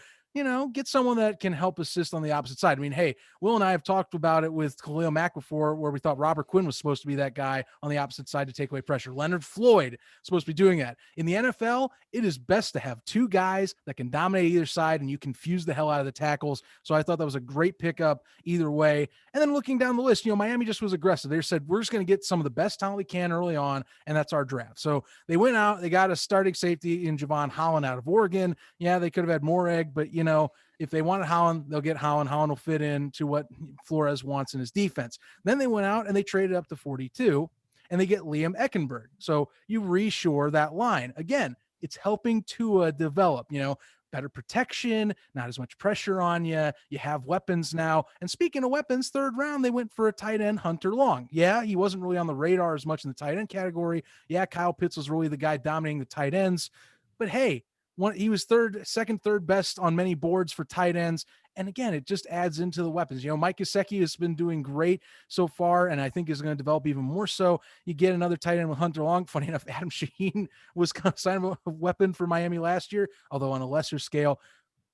get someone that can help assist on the opposite side. I mean, hey, Will and I have talked about it with Khalil Mack before, where we thought Robert Quinn was supposed to be that guy on the opposite side to take away pressure. Leonard Floyd supposed to be doing that. In the NFL, it is best to have 2 guys that can dominate either side, and you confuse the hell out of the tackles. So I thought that was a great pickup either way. And then looking down the list, Miami just was aggressive. They said, we're just going to get some of the best talent we can early on, and that's our draft. So they went out, they got a starting safety in Javon Holland out of Oregon. Yeah, they could have had more egg, but if they wanted Holland, they'll get Holland. Holland will fit into what Flores wants in his defense. Then they went out and they traded up to 42, and they get Liam Eckenberg. So you reshore that line. Again, it's helping Tua develop, better protection, not as much pressure on you. You have weapons now. And speaking of weapons, 3rd round, they went for a tight end, Hunter Long. Yeah, he wasn't really on the radar as much in the tight end category. Yeah, Kyle Pitts was really the guy dominating the tight ends. But hey, he was second, third best on many boards for tight ends. And again, it just adds into the weapons. Mike Gesicki has been doing great so far, and I think is going to develop even more so. You get another tight end with Hunter Long. Funny enough, Adam Shaheen was kind of a weapon for Miami last year, although on a lesser scale.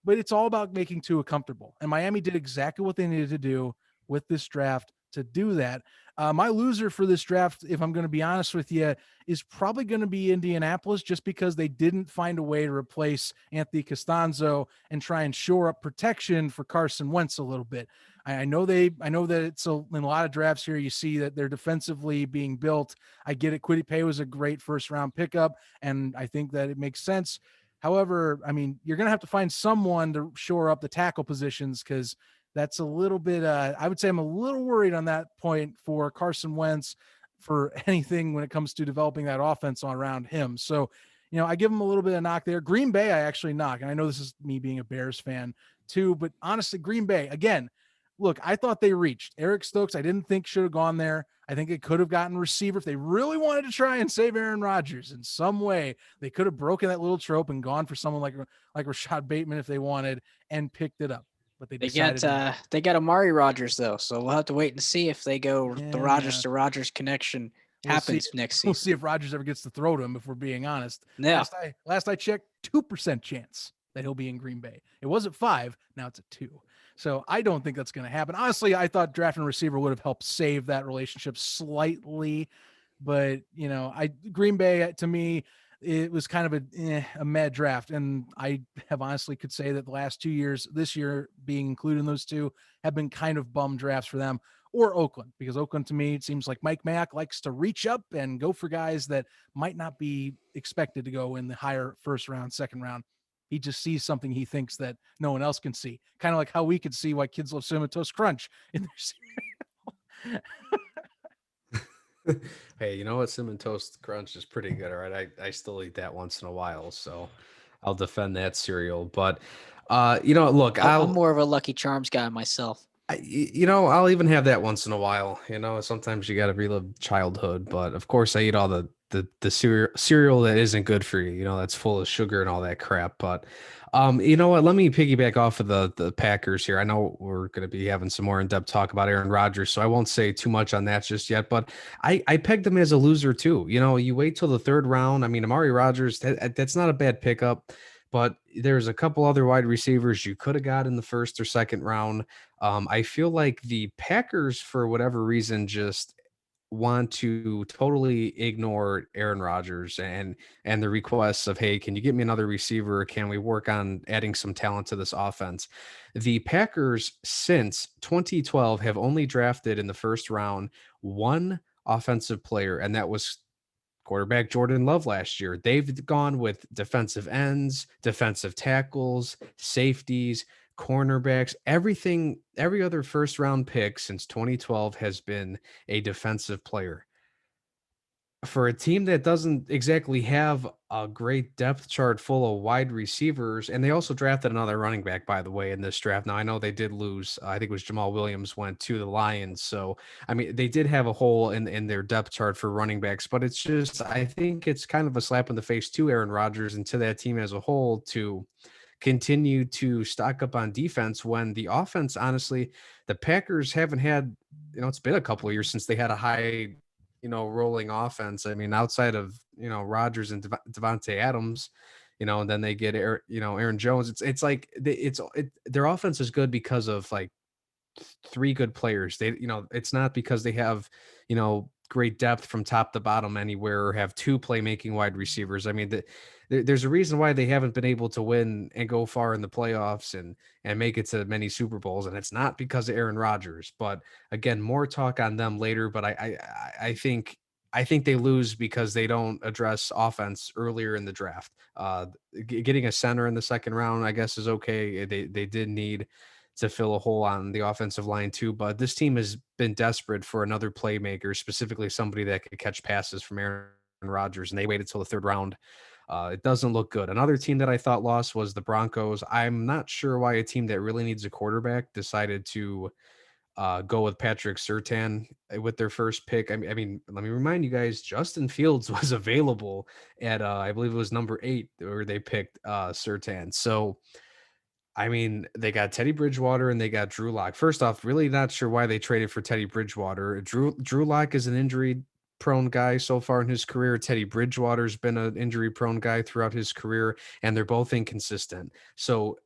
But it's all about making Tua comfortable. And Miami did exactly what they needed to do with this draft to do that. My loser for this draft, if I'm going to be honest with you, is probably going to be Indianapolis, just because they didn't find a way to replace Anthony Costanzo and try and shore up protection for Carson Wentz a little bit. I know that it's in a lot of drafts here, you see that they're defensively being built. I get it. Kwity Paye was a great 1st round pickup, and I think that it makes sense. However, I mean, you're going to have to find someone to shore up the tackle positions, because that's a little bit, I would say I'm a little worried on that point for Carson Wentz for anything when it comes to developing that offense around him. So, I give him a little bit of knock there. Green Bay, I actually knock. And I know this is me being a Bears fan too, but honestly, Green Bay, again, look, I thought they reached Eric Stokes. I didn't think should have gone there. I think it could have gotten receiver if they really wanted to try and save Aaron Rodgers in some way. They could have broken that little trope and gone for someone like Rashad Bateman if they wanted and picked it up. But they decided they got Amari Rodgers though, so we'll have to wait and see if they go the Rodgers Yeah. to Rodgers connection We'll happens see. next We'll season. see if Rodgers ever gets to throw to him, if we're being honest. Yeah. Last I checked, 2% chance that he'll be in Green Bay. It was at 5, now it's at 2. So I don't think that's going to happen. Honestly, I thought drafting a receiver would have helped save that relationship slightly, but Green Bay, to me, it was kind of a mad draft. And I have honestly could say that the last 2 years, this year being included in those two, have been kind of bum drafts for them. Or Oakland, because Oakland, to me, it seems like Mike Mack likes to reach up and go for guys that might not be expected to go in the higher first round, second round. He just sees something he thinks that no one else can see. Kind of like how we could see why kids love Cinnamon Toast Crunch in their cereal. Hey, you know what? Cinnamon Toast Crunch is pretty good. All right. I still eat that once in a while, so I'll defend that cereal. But look, I'm more of a Lucky Charms guy myself. I'll even have that once in a while. Sometimes you got to relive childhood, but of course I eat all the cereal that isn't good for you. That's full of sugar and all that crap. But you know what? Let me piggyback off of the Packers here. I know we're going to be having some more in-depth talk about Aaron Rodgers, so I won't say too much on that just yet. But I pegged him as a loser too. You wait till the third round. I mean, Amari Rodgers, that's not a bad pickup. But there's a couple other wide receivers you could have got in the first or second round. I feel like the Packers, for whatever reason, just want to totally ignore Aaron Rodgers and the requests of, hey, can you get me another receiver? Can we work on adding some talent to this offense? The Packers since 2012 have only drafted in the first round one offensive player, and that was quarterback Jordan Love last year. They've gone with defensive ends, defensive tackles, safeties, cornerbacks, everything. Every other first round pick since 2012 has been a defensive player. For a team that doesn't exactly have a great depth chart full of wide receivers, and they also drafted another running back, by the way, in this draft. Now, I know they did lose. I think it was Jamal Williams went to the Lions. So, I mean, they did have a hole in their depth chart for running backs, but it's just, I think it's kind of a slap in the face to Aaron Rodgers and to that team as a whole to continue to stock up on defense when the offense, honestly, the Packers haven't had, it's been a couple of years since they had a high rolling offense. I mean, outside of, Rodgers and Devontae Adams, and then they get, Aaron Jones. It's like their offense is good because of like three good players. It's not because they have, great depth from top to bottom anywhere or have two playmaking wide receivers. I mean, there's a reason why they haven't been able to win and go far in the playoffs and make it to many Super Bowls. And it's not because of Aaron Rodgers, but again, more talk on them later. But I think they lose because they don't address offense earlier in the draft. Getting a center in the second round, I guess, is okay. They did need to fill a hole on the offensive line too, but this team has been desperate for another playmaker, specifically somebody that could catch passes from Aaron Rodgers, and they waited till the third round. It doesn't look good. Another team that I thought lost was the Broncos. I'm not sure why a team that really needs a quarterback decided to go with Patrick Surtain with their first pick. I mean, let me remind you guys, Justin Fields was available at, I believe it was number 8 where they picked Surtain. So, I mean, they got Teddy Bridgewater and they got Drew Lock. First off, really not sure why they traded for Teddy Bridgewater. Drew Lock is an injury-prone guy so far in his career. Teddy Bridgewater's been an injury-prone guy throughout his career, and they're both inconsistent. So,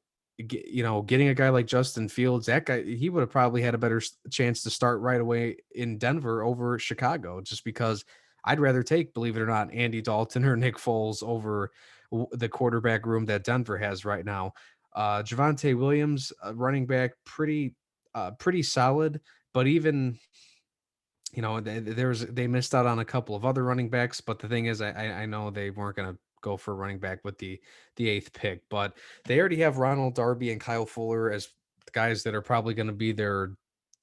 getting a guy like Justin Fields, that guy, he would have probably had a better chance to start right away in Denver over Chicago, just because I'd rather take, believe it or not, Andy Dalton or Nick Foles over the quarterback room that Denver has right now. Javonte Williams, running back, pretty solid, but even, they missed out on a couple of other running backs. But the thing is, I know they weren't going to go for a running back with the 8th pick, but they already have Ronald Darby and Kyle Fuller as guys that are probably going to be their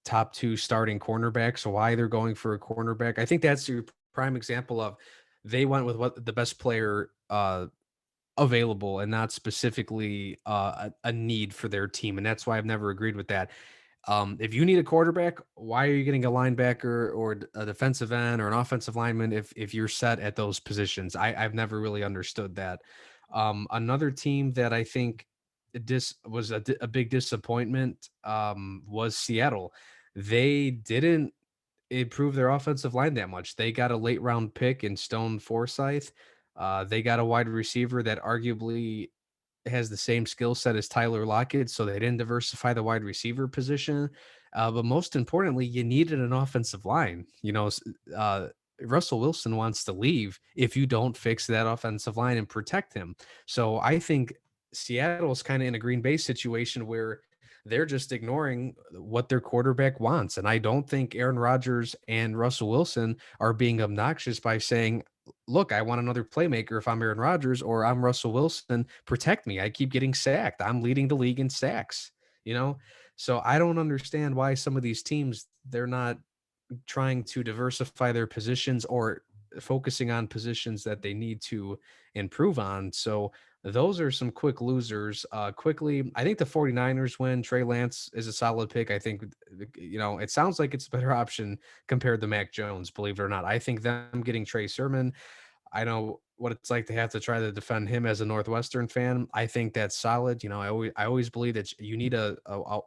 top 2 starting cornerbacks. So why they're going for a cornerback? I think that's your prime example of they went with what the best player available and not specifically a need for their team. And that's why I've never agreed with that. If you need a quarterback, why are you getting a linebacker or a defensive end or an offensive lineman if you're set at those positions? I've never really understood that. Another team that I think was a big disappointment was Seattle. They didn't improve their offensive line that much. They got a late round pick in Stone Forsythe. They got a wide receiver that arguably has the same skill set as Tyler Lockett, so they didn't diversify the wide receiver position. But most importantly, you needed an offensive line. Russell Wilson wants to leave if you don't fix that offensive line and protect him. So I think Seattle's kind of in a Green Bay situation where they're just ignoring what their quarterback wants. And I don't think Aaron Rodgers and Russell Wilson are being obnoxious by saying, look, I want another playmaker if I'm Aaron Rodgers or I'm Russell Wilson. Protect me. I keep getting sacked. I'm leading the league in sacks, you know? So I don't understand why some of these teams, they're not trying to diversify their positions or focusing on positions that they need to improve on. So those are some quick losers. Quickly, I think the 49ers win. Trey Lance is a solid pick. I think, it sounds like it's a better option compared to Mac Jones, believe it or not. I think them getting Trey Sermon, I know what it's like to have to try to defend him as a Northwestern fan. I think that's solid. I always believe that you need a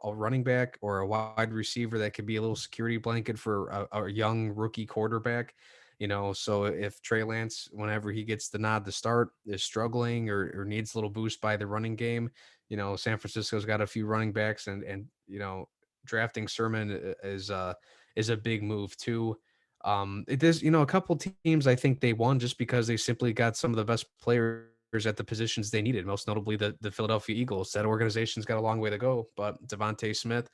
running back or a wide receiver that could be a little security blanket for a young rookie quarterback. So if Trey Lance, whenever he gets the nod to start, is struggling or needs a little boost by the running game, San Francisco's got a few running backs and drafting Sermon is a big move too. It is, a couple teams, I think they won just because they simply got some of the best players at the positions they needed, most notably the Philadelphia Eagles. That organization's got a long way to go, but Devontae Smith,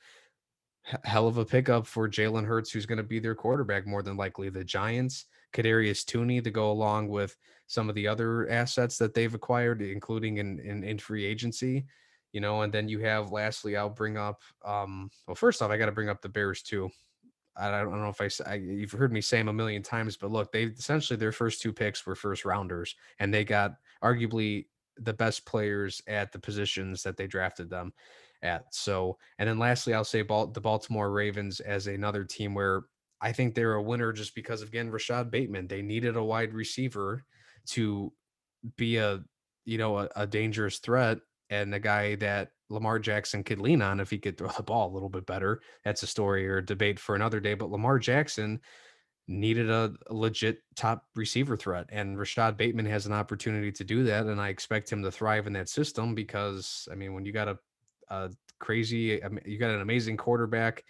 hell of a pickup for Jalen Hurts, who's going to be their quarterback more than likely. The Giants, Kadarius Toney to go along with some of the other assets that they've acquired, including in free agency. And then you have, lastly, I'll bring up, well, first off, I got to bring up the Bears too. I don't know if you've heard me say them a million times, but look, they essentially their first two picks were first rounders, and they got arguably the best players at the positions that they drafted them at. So, and then lastly, I'll say the Baltimore Ravens as another team where I think they're a winner just because, again, Rashad Bateman. They needed a wide receiver to be a dangerous threat and a guy that Lamar Jackson could lean on if he could throw the ball a little bit better. That's a story or a debate for another day. But Lamar Jackson needed a legit top receiver threat, and Rashad Bateman has an opportunity to do that. And I expect him to thrive in that system because, when you got you got an amazing quarterback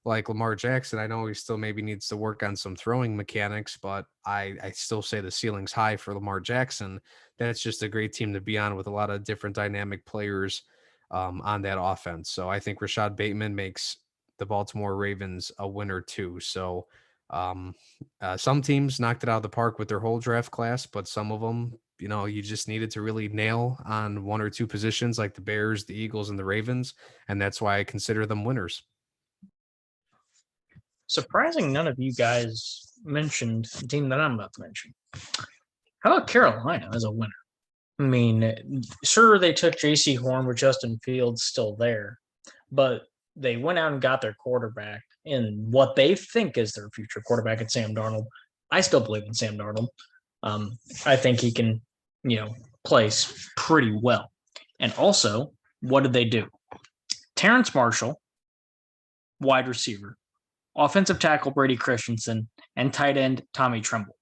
like Lamar Jackson, I know he still maybe needs to work on some throwing mechanics, but I still say the ceiling's high for Lamar Jackson. That's just a great team to be on with a lot of different dynamic players on that offense. So I think Rashad Bateman makes the Baltimore Ravens a winner too. So some teams knocked it out of the park with their whole draft class, but some of them, you just needed to really nail on one or two positions like the Bears, the Eagles, and the Ravens. And that's why I consider them winners. Surprising none of you guys mentioned the team that I'm about to mention. How about Carolina as a winner? Sure, they took J.C. Horn with Justin Fields still there, but they went out and got their quarterback in what they think is their future quarterback in Sam Darnold. I still believe in Sam Darnold. I think he can, place pretty well. And also, what did they do? Terrence Marshall, wide receiver, offensive tackle Brady Christensen, and tight end Tommy Tremble.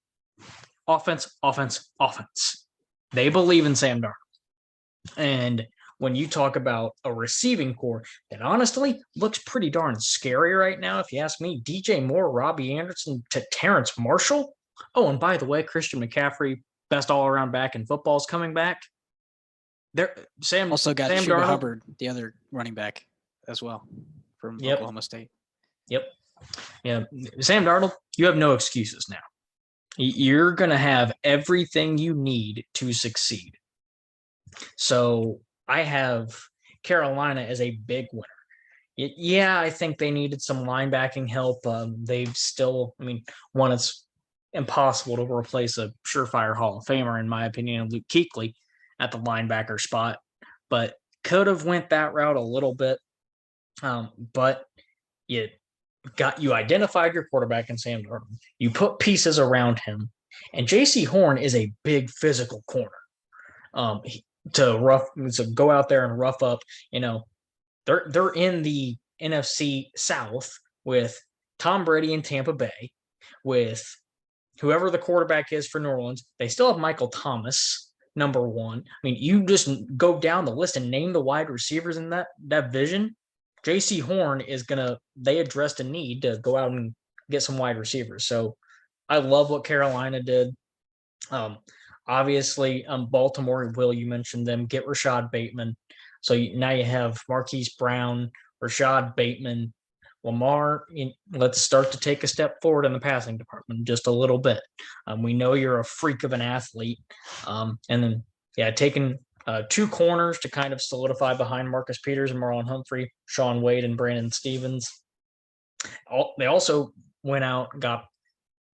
Offense, offense, offense. They believe in Sam Darnold. And when you talk about a receiving core that honestly looks pretty darn scary right now, if you ask me, DJ Moore, Robbie Anderson to Terrence Marshall. Oh, and by the way, Christian McCaffrey, best all-around back in football, is coming back. Sam also got Sam Chuba Darnold, Hubbard, the other running back as well from Oklahoma State. Yep. Yeah, Sam Darnold, you have no excuses now. You're going to have everything you need to succeed. So I have Carolina as a big winner. Yeah, I think they needed some linebacking help. They've still, one, it's impossible to replace a surefire Hall of Famer, in my opinion, Luke Kuechly at the linebacker spot, but could have went that route a little bit. But you identified your quarterback in Sam Darnold. You put pieces around him, and J.C. Horn is a big physical corner. To go out there and rough up. They're in the NFC South with Tom Brady in Tampa Bay, with whoever the quarterback is for New Orleans. They still have Michael Thomas, number one. I mean, you just go down the list and name the wide receivers in that division. J.C. Horn they addressed a need to go out and get some wide receivers. So I love what Carolina did. Obviously, Baltimore, Will, you mentioned them, get Rashad Bateman. So now you have Marquise Brown, Rashad Bateman, Lamar. Let's start to take a step forward in the passing department just a little bit. We know you're a freak of an athlete. And then, taking two corners to kind of solidify behind Marcus Peters and Marlon Humphrey, Sean Wade and Brandon Stevens. They also went out and got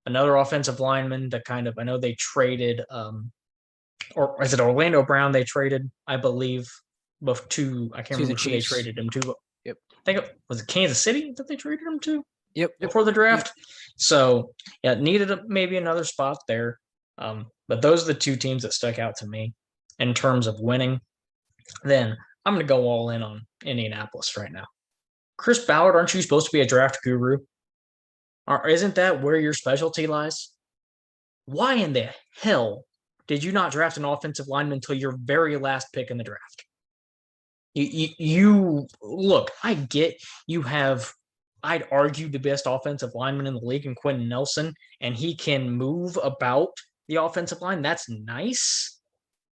another offensive lineman to kind of, I know they traded, or is it Orlando Brown they traded, I believe, I can't remember who they traded him to. Yep. I think was it Kansas City that they traded him to? Yep. Before the draft. Yep. So, needed maybe another spot there. But those are the two teams that stuck out to me in terms of winning. Then I'm going to go all in on Indianapolis right now. Chris Ballard, aren't you supposed to be a draft guru? Or isn't that where your specialty lies? Why in the hell did you not draft an offensive lineman until your very last pick in the draft? You look, I get you have, I'd argue, the best offensive lineman in the league in Quentin Nelson, and he can move about the offensive line. That's nice.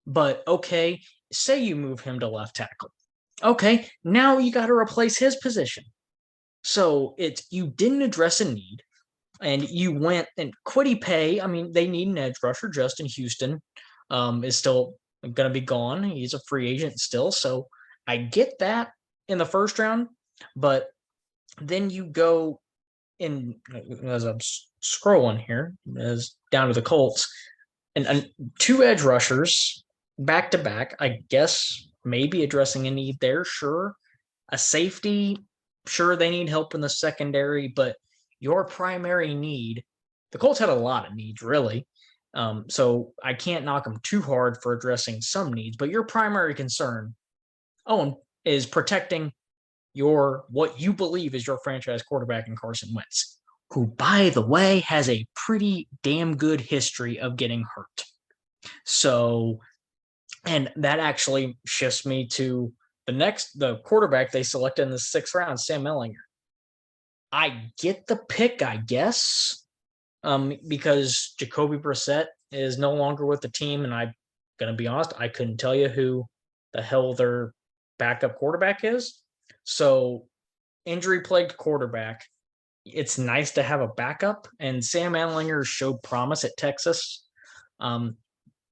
But okay, say you move him to left tackle. Okay, now you got to replace his position. So you didn't address a need, and you went and Codey Pay. I mean, they need an edge rusher. Justin Houston is still going to be gone. He's a free agent still. So I get that in the first round, but then you go in, as I'm scrolling here, as down to the Colts, and two edge rushers back to back. I guess maybe addressing a need there. Sure. A safety. Sure, they need help in the secondary, but your primary need, the Colts had a lot of needs, really. So I can't knock them too hard for addressing some needs, but your primary concern, is protecting what you believe is your franchise quarterback in Carson Wentz, who, by the way, has a pretty damn good history of getting hurt. So, and that actually shifts me to the quarterback they selected in the 6th round, Sam Ehlinger. I get the pick, I guess, because Jacoby Brissett is no longer with the team, and I'm going to be honest, I couldn't tell you who the hell their backup quarterback is. So, injury-plagued quarterback, it's nice to have a backup, and Sam Ehlinger showed promise at Texas.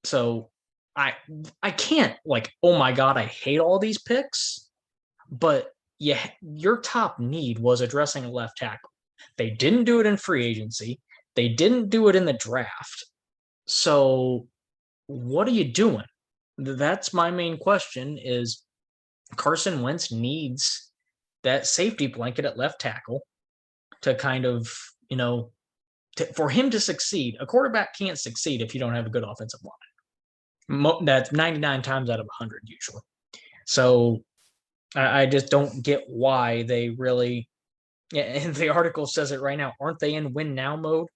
So I can't, oh my God, I hate all these picks, but your top need was addressing a left tackle. They didn't do it in free agency. They didn't do it in the draft. So what are you doing? That's my main question. Is Carson Wentz needs that safety blanket at left tackle to kind of, for him to succeed. A quarterback can't succeed if you don't have a good offensive line. That's 99 times out of 100 usually. So I just don't get why they really, and the article says it right now, aren't they in win now mode?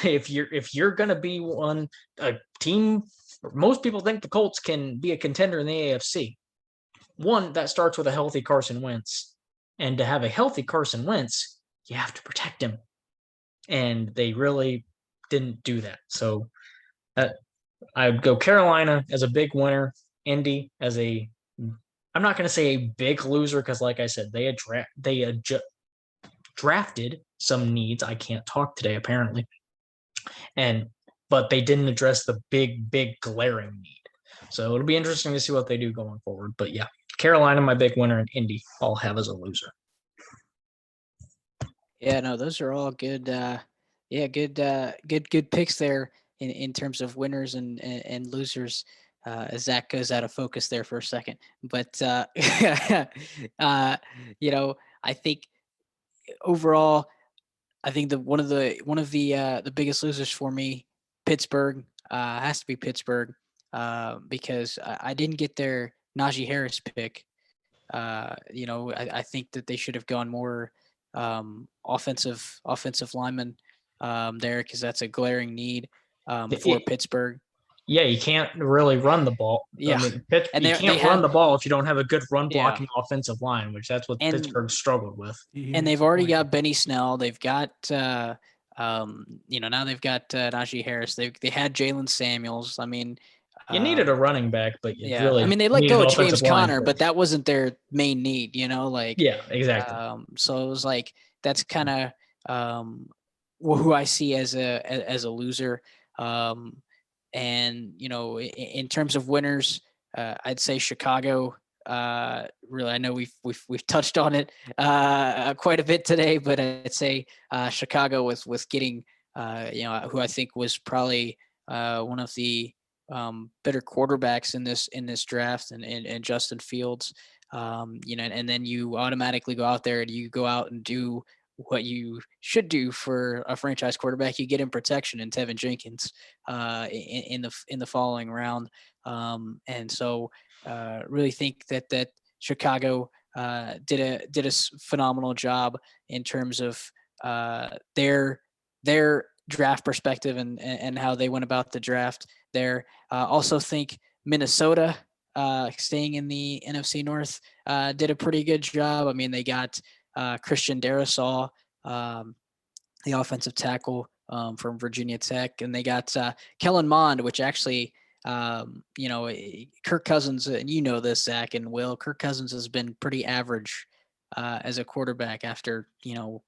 If you're going to be a team, most people think the Colts can be a contender in the AFC. One, that starts with a healthy Carson Wentz. And to have a healthy Carson Wentz, you have to protect him. And they really didn't do that. So I'd go Carolina as a big winner, Indy as I'm not going to say a big loser, because like I said, they had drafted some needs. I can't talk today, apparently. But they didn't address the big glaring need. So it'll be interesting to see what they do going forward. But yeah, Carolina, my big winner, and Indy I'll have as a loser. Yeah, no, those are all good. Good picks there in terms of winners and losers. As Zach goes out of focus there for a second, but I think overall, I think the biggest losers for me, Pittsburgh, has to be Pittsburgh, because I didn't get their Najee Harris pick. I think that they should have gone more offensive lineman there, because that's a glaring need for It- Pittsburgh. yeah, you can't really run the ball. I Yeah, mean, and you they can't run have the ball if you don't have a good run yeah, blocking offensive line, which that's what and Pittsburgh struggled with. and they've already got Benny Snell. They've got now they've got Najee Harris. They had Jalen Samuels. I mean, You needed a running back, but you yeah. really I mean, they let needed go of offensive James line Conner, but first. that wasn't their main need. Like Yeah, exactly. so it was like that's kind of who I see as a loser. And in terms of winners, I'd say Chicago. Really, I know we've touched on it quite a bit today, but I'd say Chicago with getting who I think was probably one of the better quarterbacks in this draft, and Justin Fields. And then you automatically go out there and you go out and do what you should do for a franchise quarterback. You get in protection in Tevin Jenkins in the following round, and so really think that Chicago did a phenomenal job in terms of their draft perspective and how they went about the draft there. Also think Minnesota, staying in the NFC North, did a pretty good job. I mean, they got Christian Darrisaw, the offensive tackle from Virginia Tech, and they got Kellen Mond, which actually, Kirk Cousins, and this, Zach and Will, Kirk Cousins has been pretty average as a quarterback after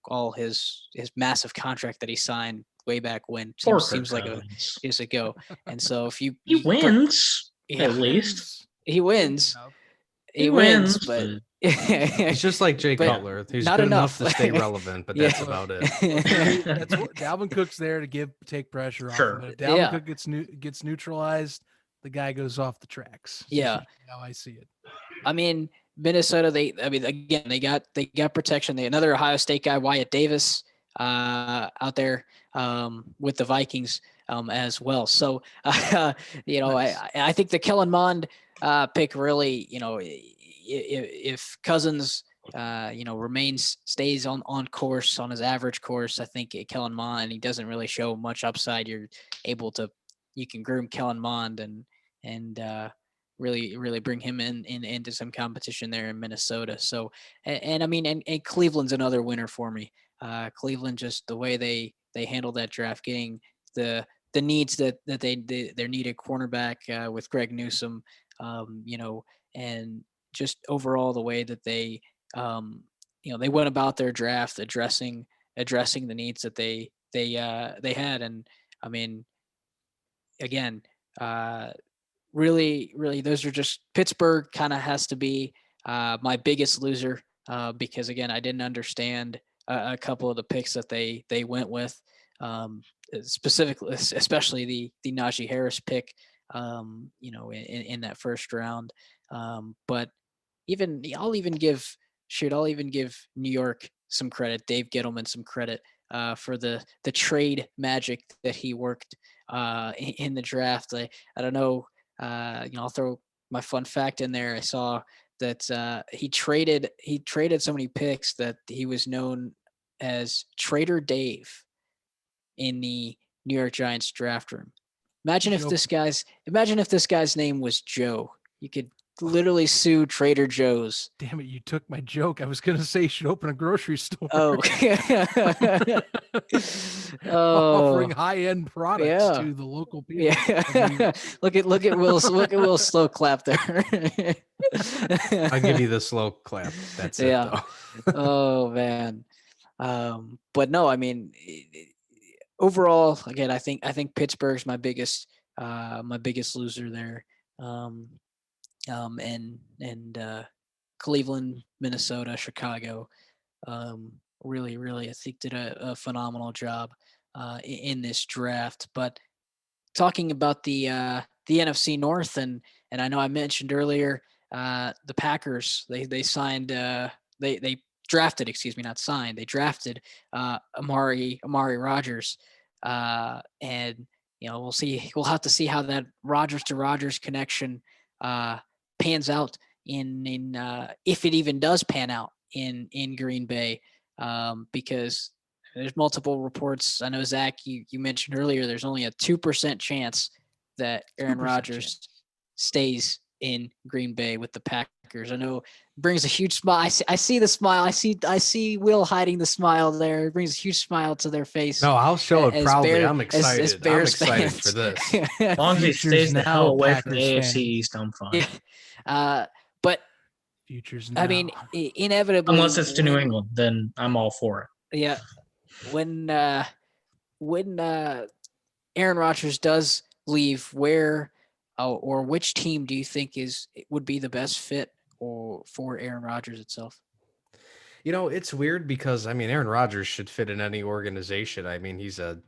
all his massive contract that he signed way back when. Poor Seems Kirk like a Cousins. years ago. And so if you He wins yeah, at least. he wins. He He wins, wins, but He's just like Jay But Cutler. He's not good enough. enough to stay relevant, but Yeah. that's about it. That's what Dalvin Cook's there to take pressure off. Sure. But if Dalvin Yeah. Cook gets neutralized, the guy goes off the tracks. Yeah. How I see it. I mean, Minnesota, again, they got protection. Another Ohio State guy, Wyatt Davis, out there with the Vikings as well. So, Nice. I think the Kellen Mond pick really, if Cousins, stays on course, on his average course, I think Kellen Mond, he doesn't really show much upside. You can groom Kellen Mond and really bring him into some competition there in Minnesota. So, and I mean, and Cleveland's another winner for me. Cleveland, just the way they handled that draft, getting the needs that they needed cornerback with Greg Newsome, and just overall the way that they went about their draft, addressing the needs that they had. And I mean, again, really, those are just Pittsburgh kind of has to be my biggest loser because again, I didn't understand a couple of the picks that they went with, specifically, especially the Najee Harris pick, in that first round. But I'll even give New York some credit, Dave Gettleman some credit for the trade magic that he worked in the draft. I don't know. I'll throw my fun fact in there. I saw that he traded so many picks that he was known as Trader Dave in the New York Giants draft room. Imagine if this guy's name was Joe. You could literally sue Trader Joe's. Damn it, you took my joke. I was going to say you should open a grocery store. Oh. Offering high-end products Yeah. to the local people. Yeah. look at Will's slow clap there. I'll give you the slow clap. That's it, Yeah. though. Oh man. But no, I mean, overall, again, I think Pittsburgh's my biggest loser there. And Cleveland, Minnesota, Chicago, really, I think did a phenomenal job in this draft. But talking about the NFC North, and I know I mentioned earlier the Packers, they signed they drafted, excuse me, not signed. They drafted Amari Rodgers, and we'll see. We'll have to see how that Rodgers to Rodgers connection pans out in if it even does pan out in Green Bay, because there's multiple reports. I know, Zach, you mentioned earlier there's only a 2% chance that Aaron Rodgers stays in Green Bay with the Packers. I know it brings a huge smile. I see the smile. I see Will hiding the smile there. It brings a huge smile to their face. No, I'll show it proudly. I'm excited. I'm excited for this. As long as he stays the hell away from the AFC East, I'm fine. But futures now. I mean, inevitably, unless it's to New England, then I'm all for it. Yeah. When Aaron Rodgers does leave, where or which team do you think would be the best fit for Aaron Rodgers itself? It's weird because Aaron Rodgers should fit in any organization. He's a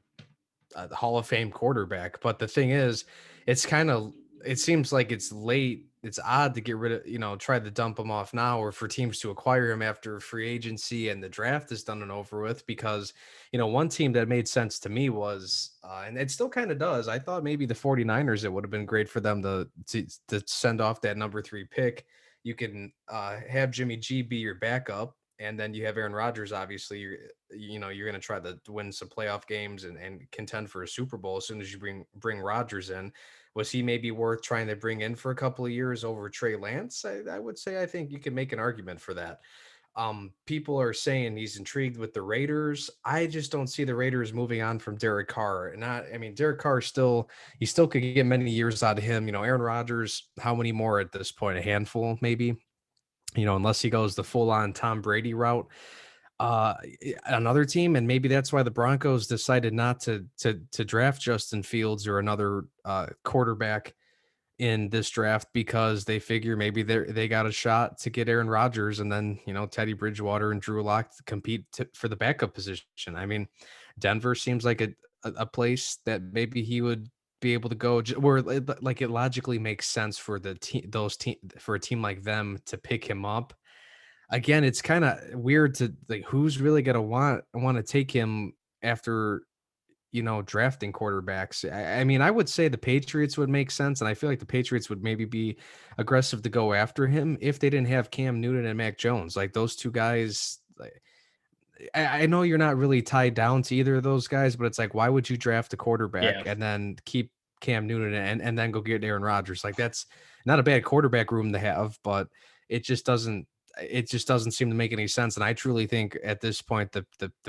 Hall of Fame quarterback, but the thing is, it seems like it's late. It's odd to get rid of, try to dump him off now, or for teams to acquire him after free agency and the draft is done and over with. Because, one team that made sense to me was, and it still kind of does, I thought maybe the 49ers, it would have been great for them to send off that number 3 pick. You can have Jimmy G be your backup, and then you have Aaron Rodgers. Obviously, you're going to try to win some playoff games and contend for a Super Bowl as soon as you bring Rodgers in. Was he maybe worth trying to bring in for a couple of years over Trey Lance? I would say I think you can make an argument for that. People are saying he's intrigued with the Raiders. I just don't see the Raiders moving on from Derek Carr. Derek Carr still could get many years out of him. Aaron Rodgers, how many more at this point? A handful, maybe. Unless he goes the full-on Tom Brady route. Another team, and maybe that's why the Broncos decided not to draft Justin Fields or another quarterback in this draft, because they figure maybe they got a shot to get Aaron Rodgers, and then Teddy Bridgewater and Drew Lock to compete for the backup position. Denver seems like a place that maybe he would be able to go, where it logically makes sense for for a team like them to pick him up. Again, it's kind of weird to who's really going to want to take him after, drafting quarterbacks. I would say the Patriots would make sense. And I feel like the Patriots would maybe be aggressive to go after him if they didn't have Cam Newton and Mac Jones. Like those two guys, I know you're not really tied down to either of those guys, but it's like, why would you draft a quarterback and then keep Cam Newton and then go get Aaron Rodgers? Like that's not a bad quarterback room to have, but it just doesn't seem to make any sense. And I truly think at this point the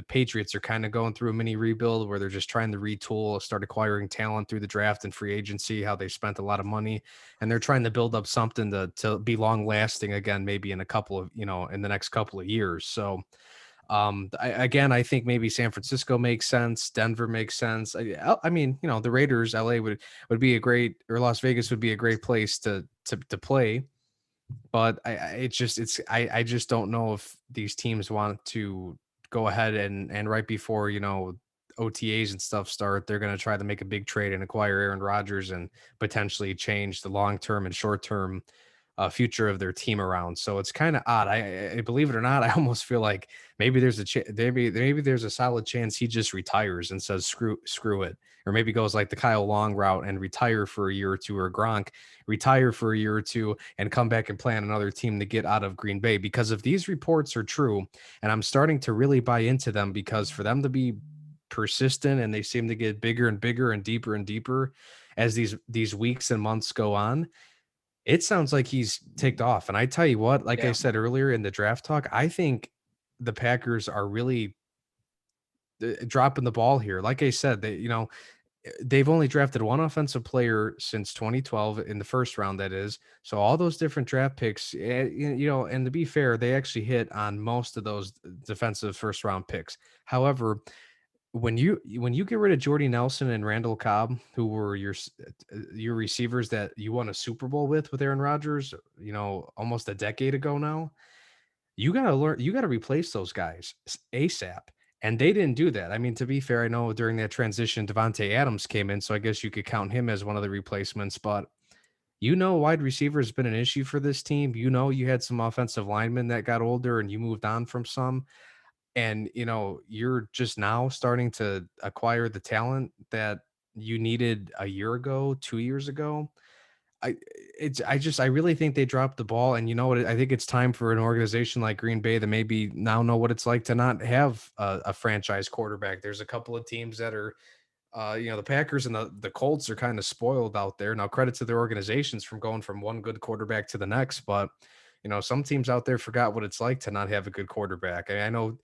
Patriots are kind of going through a mini rebuild where they're just trying to retool, start acquiring talent through the draft and free agency, how they spent a lot of money, and they're trying to build up something to be long lasting again, maybe in a couple of, in the next couple of years. So I think maybe San Francisco makes sense. Denver makes sense. The Raiders, LA would be a great, or Las Vegas would be a great place to play. But I just don't know if these teams want to go ahead and right before, OTAs and stuff start, they're going to try to make a big trade and acquire Aaron Rodgers and potentially change the long-term and short-term future of their team around. So it's kind of odd. I believe it or not, I almost feel like maybe there's maybe there's a solid chance he just retires and says screw it, or maybe goes like the Kyle Long route and retire for a year or two, or Gronk retire for a year or two and come back and play on another team to get out of Green Bay. Because if these reports are true, and I'm starting to really buy into them, because for them to be persistent and they seem to get bigger and bigger and deeper as these weeks and months go on, it sounds like he's ticked off. And I tell you what, I said earlier in the draft talk, I think the Packers are really dropping the ball here. Like I said, they've only drafted one offensive player since 2012 in the first round, that is. So all those different draft picks, and to be fair, they actually hit on most of those defensive first round picks. However, when you get rid of Jordy Nelson and Randall Cobb, who were your receivers that you won a Super Bowl with Aaron Rodgers, almost a decade ago now, you got to replace those guys ASAP. And they didn't do that. To be fair, I know during that transition, Devontae Adams came in, so I guess you could count him as one of the replacements, but wide receiver has been an issue for this team. You had some offensive linemen that got older and you moved on from some. And, you're just now starting to acquire the talent that you needed a year ago, 2 years ago. I really think they dropped the ball. And you know what? I think it's time for an organization like Green Bay to maybe now know what it's like to not have a franchise quarterback. There's a couple of teams that are, the Packers and the Colts are kind of spoiled out there. Now, credit to their organizations from going from one good quarterback to the next, but some teams out there forgot what it's like to not have a good quarterback. I know,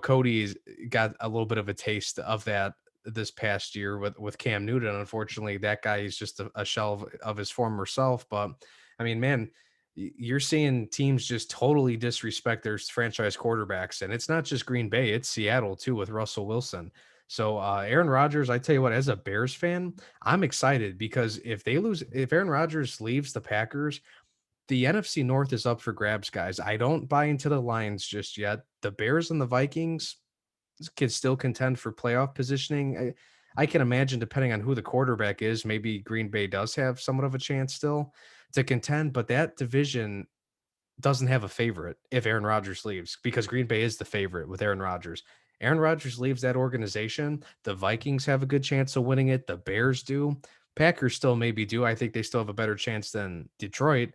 Cody's got a little bit of a taste of that this past year with Cam Newton. Unfortunately, that guy is just a shell of his former self. But I mean, man, you're seeing teams just totally disrespect their franchise quarterbacks, and it's not just Green Bay; it's Seattle too with Russell Wilson. So Aaron Rodgers, I tell you what, as a Bears fan, I'm excited because if Aaron Rodgers leaves the Packers, the NFC North is up for grabs, guys. I don't buy into the Lions just yet. The Bears and the Vikings can still contend for playoff positioning. I can imagine, depending on who the quarterback is, maybe Green Bay does have somewhat of a chance still to contend, but that division doesn't have a favorite if Aaron Rodgers leaves because Green Bay is the favorite with Aaron Rodgers. Aaron Rodgers leaves that organization. The Vikings have a good chance of winning it. The Bears do. Packers still maybe do. I think they still have a better chance than Detroit.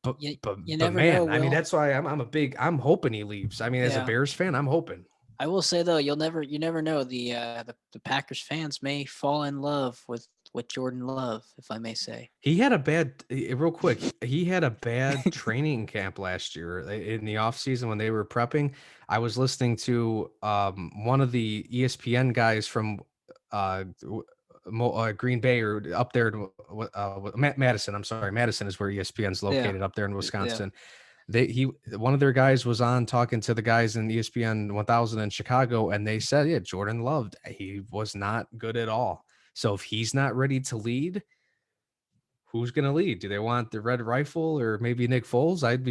But You but never know, man, I mean, Will. that's why I'm hoping he leaves. I mean, as a Yeah. Bears fan, I'm hoping. I will say though, you never know. The Packers fans may fall in love with Jordan Love, if I may say. He had a bad real quick. He had a bad training camp last year in the off season when they were prepping. I was listening to one of the ESPN guys from Green Bay or up there in Madison. I'm sorry, Madison is where ESPN is Yeah. located up there in Yeah. Wisconsin. One of their guys was on talking to the guys in ESPN 1000 in Chicago, and they said, yeah, Jordan Love, he was not good at all. So if he's not ready to lead, who's going to lead? Do they want the Red Rifle or maybe Nick Foles? I'd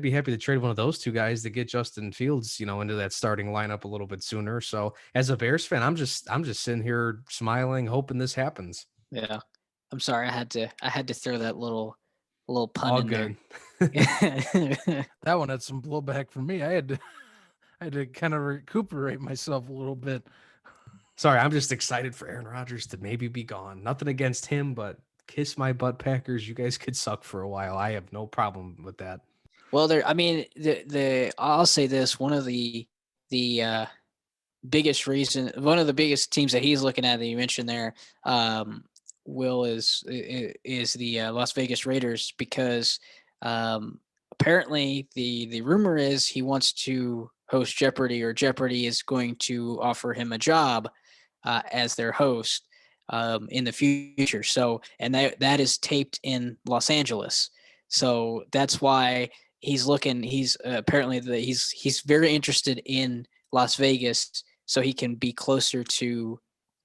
be happy to trade one of those two guys to get Justin Fields, into that starting lineup a little bit sooner. So as a Bears fan, I'm just sitting here smiling, hoping this happens. Yeah. I'm sorry, I had to throw that little pun All in good. there. That one had some blowback from me. I had to kind of recuperate myself a little bit. Sorry, I'm just excited for Aaron Rodgers to maybe be gone. Nothing against him, but kiss my butt, Packers. You guys could suck for a while. I have no problem with that. Well, I mean, I'll say this: one of the biggest reason, one of the biggest teams that he's looking at that you mentioned there, Will, is the Las Vegas Raiders, because apparently the rumor is he wants to host Jeopardy, or Jeopardy is going to offer him a job as their host in the future. So, and that is taped in Los Angeles. So that's why he's looking. He's apparently he's very interested in Las Vegas, so he can be closer to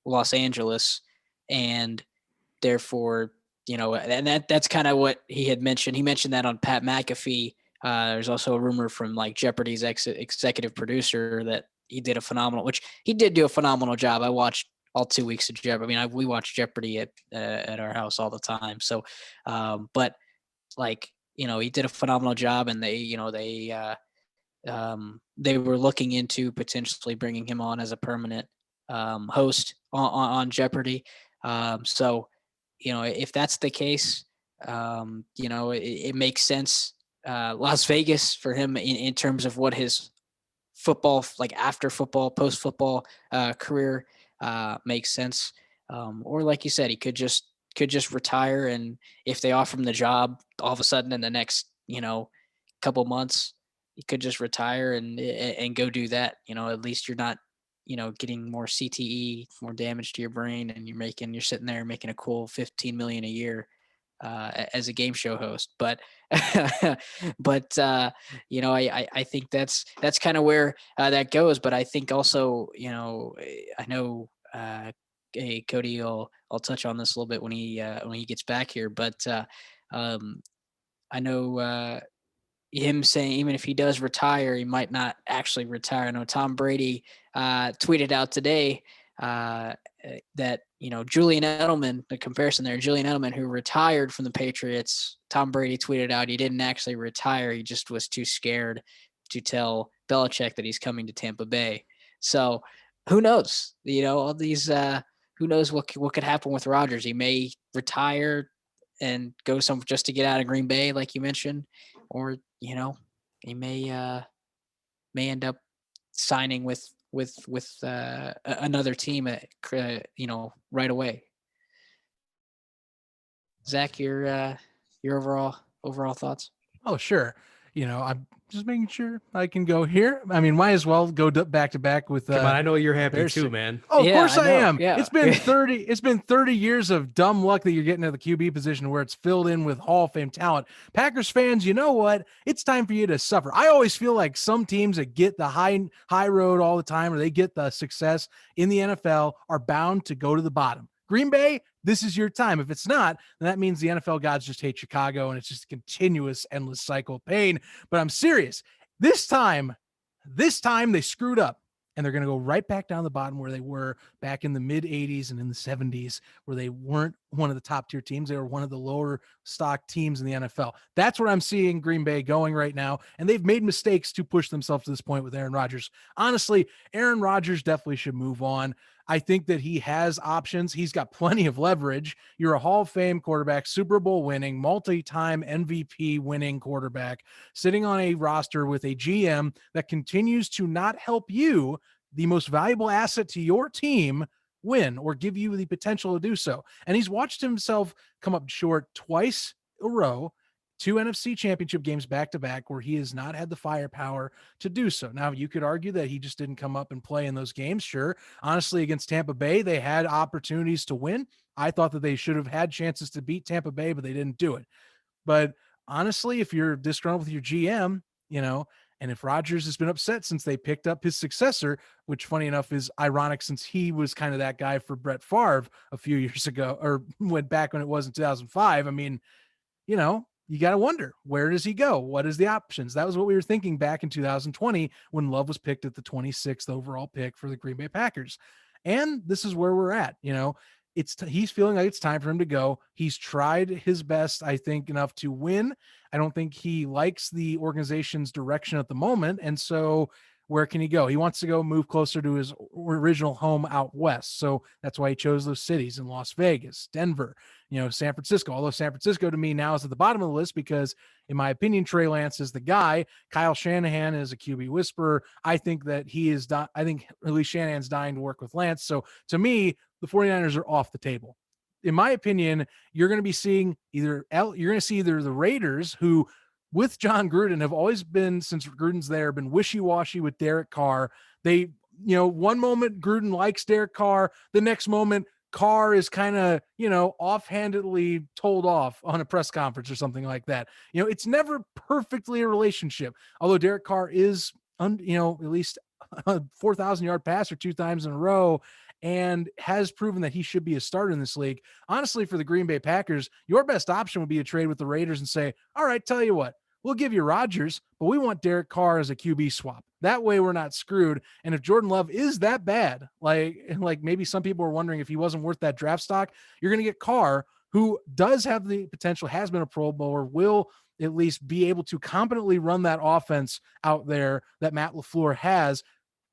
Los Angeles, and therefore, and that's kind of what he had mentioned. He mentioned that on Pat McAfee. There's also a rumor from like Jeopardy's executive producer that he did a phenomenal job. I watched all 2 weeks of Jeopardy. I mean, we watch Jeopardy at our house all the time. So, but like, he did a phenomenal job, and they were looking into potentially bringing him on as a permanent host on Jeopardy. So, if that's the case, it makes sense. Las Vegas for him in terms of what his football, like after football, post football career makes sense. Or like you said, he could just retire, and if they offer him the job all of a sudden in the next couple months, he could just retire and go do that. At least you're not getting more CTE, more damage to your brain, and you're sitting there making a cool 15 million a year as a game show host. But I think that's kind of where that goes. But I think also, I know Cody, I'll touch on this a little bit when he gets back here, but I know him saying even if he does retire, he might not actually retire. I know Tom Brady tweeted out today that Julian Edelman, the comparison there, Julian Edelman, who retired from the Patriots, Tom Brady tweeted out he didn't actually retire. He just was too scared to tell Belichick that he's coming to Tampa Bay. So who knows? All these, who knows what could happen with Rodgers? He may retire and go just to get out of Green Bay, like you mentioned, or, he may end up signing with another team, right away. Zach, your overall thoughts? Oh, sure. I'm just making sure I can go here. I mean, might as well go back to back with. Come on, I know you're happy Bears too, man. Oh, of Yeah, course I am. Yeah. It's been 30 years of dumb luck that you're getting to the QB position where it's filled in with Hall of Fame talent. Packers fans, you know what? It's time for you to suffer. I always feel like some teams that get the high road all the time, or they get the success in the NFL, are bound to go to the bottom. Green Bay, this is your time. If it's not, then that means the NFL gods just hate Chicago, and it's just a continuous, endless cycle of pain. But I'm serious. This time they screwed up, and they're going to go right back down the bottom where they were back in the mid 80s and in the 70s, where they weren't one of the top tier teams. They were one of the lower stock teams in the NFL. That's where I'm seeing Green Bay going right now. And they've made mistakes to push themselves to this point with Aaron Rodgers. Honestly, Aaron Rodgers definitely should move on. I think that he has options. He's got plenty of leverage. You're a Hall of Fame quarterback, Super Bowl winning, multi-time MVP winning quarterback, sitting on a roster with a GM that continues to not help you, the most valuable asset to your team, win or give you the potential to do so. And he's watched himself come up short twice in a row, 2 NFC championship games back to back, where he has not had the firepower to do so. Now, you could argue that he just didn't come up and play in those games. Sure. Honestly, against Tampa Bay, they had opportunities to win. I thought that they should have had chances to beat Tampa Bay, but they didn't do it. But honestly, if you're disgruntled with your GM, and if Rodgers has been upset since they picked up his successor, which funny enough is ironic since he was kind of that guy for Brett Favre a few years ago, or went back when it was in 2005. I mean, you got to wonder, where does he go? What is the options? That was what we were thinking back in 2020 when Love was picked at the 26th overall pick for the Green Bay Packers. And this is where we're at. He's feeling like it's time for him to go. He's tried his best, I think, enough to win. I don't think he likes the organization's direction at the moment. And so where can he go? He wants to go move closer to his original home out west. So that's why he chose those cities in Las Vegas, Denver, San Francisco. Although San Francisco to me now is at the bottom of the list because, in my opinion, Trey Lance is the guy. Kyle Shanahan is a QB whisperer. I think that I think at least Shanahan's dying to work with Lance. So to me, the 49ers are off the table. In my opinion, you're going to be seeing either the Raiders, who with John Gruden have always been, since Gruden's there, been wishy-washy with Derek Carr. They, one moment Gruden likes Derek Carr, the next moment Carr is kind of, offhandedly told off on a press conference or something like that. It's never perfectly a relationship. Although Derek Carr is, at least a 4,000-yard passer 2 times in a row, and has proven that he should be a starter in this league. Honestly, for the Green Bay Packers, your best option would be to trade with the Raiders and say, all right, tell you what, we'll give you Rodgers, but we want Derek Carr as a QB swap. That way we're not screwed. And if Jordan Love is that bad, like maybe some people are wondering if he wasn't worth that draft stock, you're going to get Carr, who does have the potential, has been a Pro Bowler, will at least be able to competently run that offense out there that Matt LaFleur has.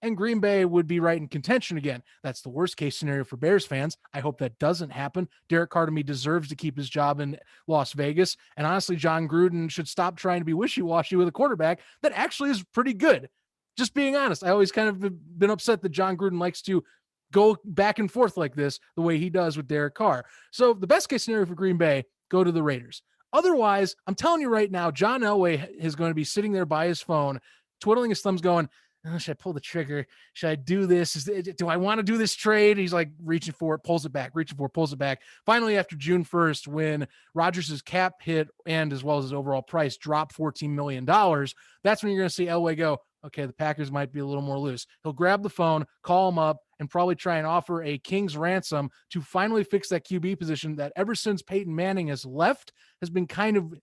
And Green Bay would be right in contention again. That's the worst case scenario for Bears fans. I hope that doesn't happen. Derek Carr to me deserves to keep his job in Las Vegas. And honestly, John Gruden should stop trying to be wishy-washy with a quarterback that actually is pretty good. Just being honest, I always kind of been upset that John Gruden likes to go back and forth like this the way he does with Derek Carr. So the best case scenario for Green Bay, go to the Raiders. Otherwise, I'm telling you right now, John Elway is going to be sitting there by his phone, twiddling his thumbs going, oh, should I pull the trigger? Should I do this? Do I want to do this trade? He's like reaching for it, pulls it back, reaching for it, pulls it back. Finally, after June 1st, when Rodgers' cap hit and as well as his overall price dropped $14 million, that's when you're going to see Elway go, okay, the Packers might be a little more loose. He'll grab the phone, call him up, and probably try and offer a king's ransom to finally fix that QB position that ever since Peyton Manning has left has been kind of,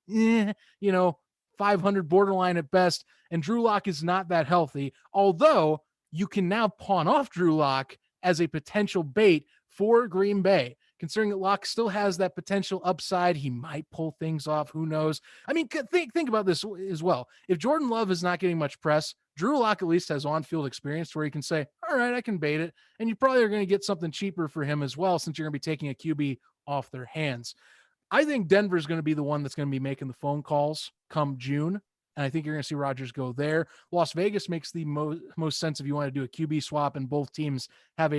500 borderline at best. And Drew Lock is not that healthy, although you can now pawn off Drew Lock as a potential bait for Green Bay, considering that Locke still has that potential upside. He might pull things off. Who knows? I mean, think about this as well. If Jordan Love is not getting much press, Drew Lock at least has on-field experience where he can say, all right, I can bait it. And you probably are going to get something cheaper for him as well, since you're going to be taking a QB off their hands. I think Denver's going to be the one that's going to be making the phone calls come June. And I think you're going to see Rodgers go there. Las Vegas makes the most sense if you want to do a QB swap and both teams have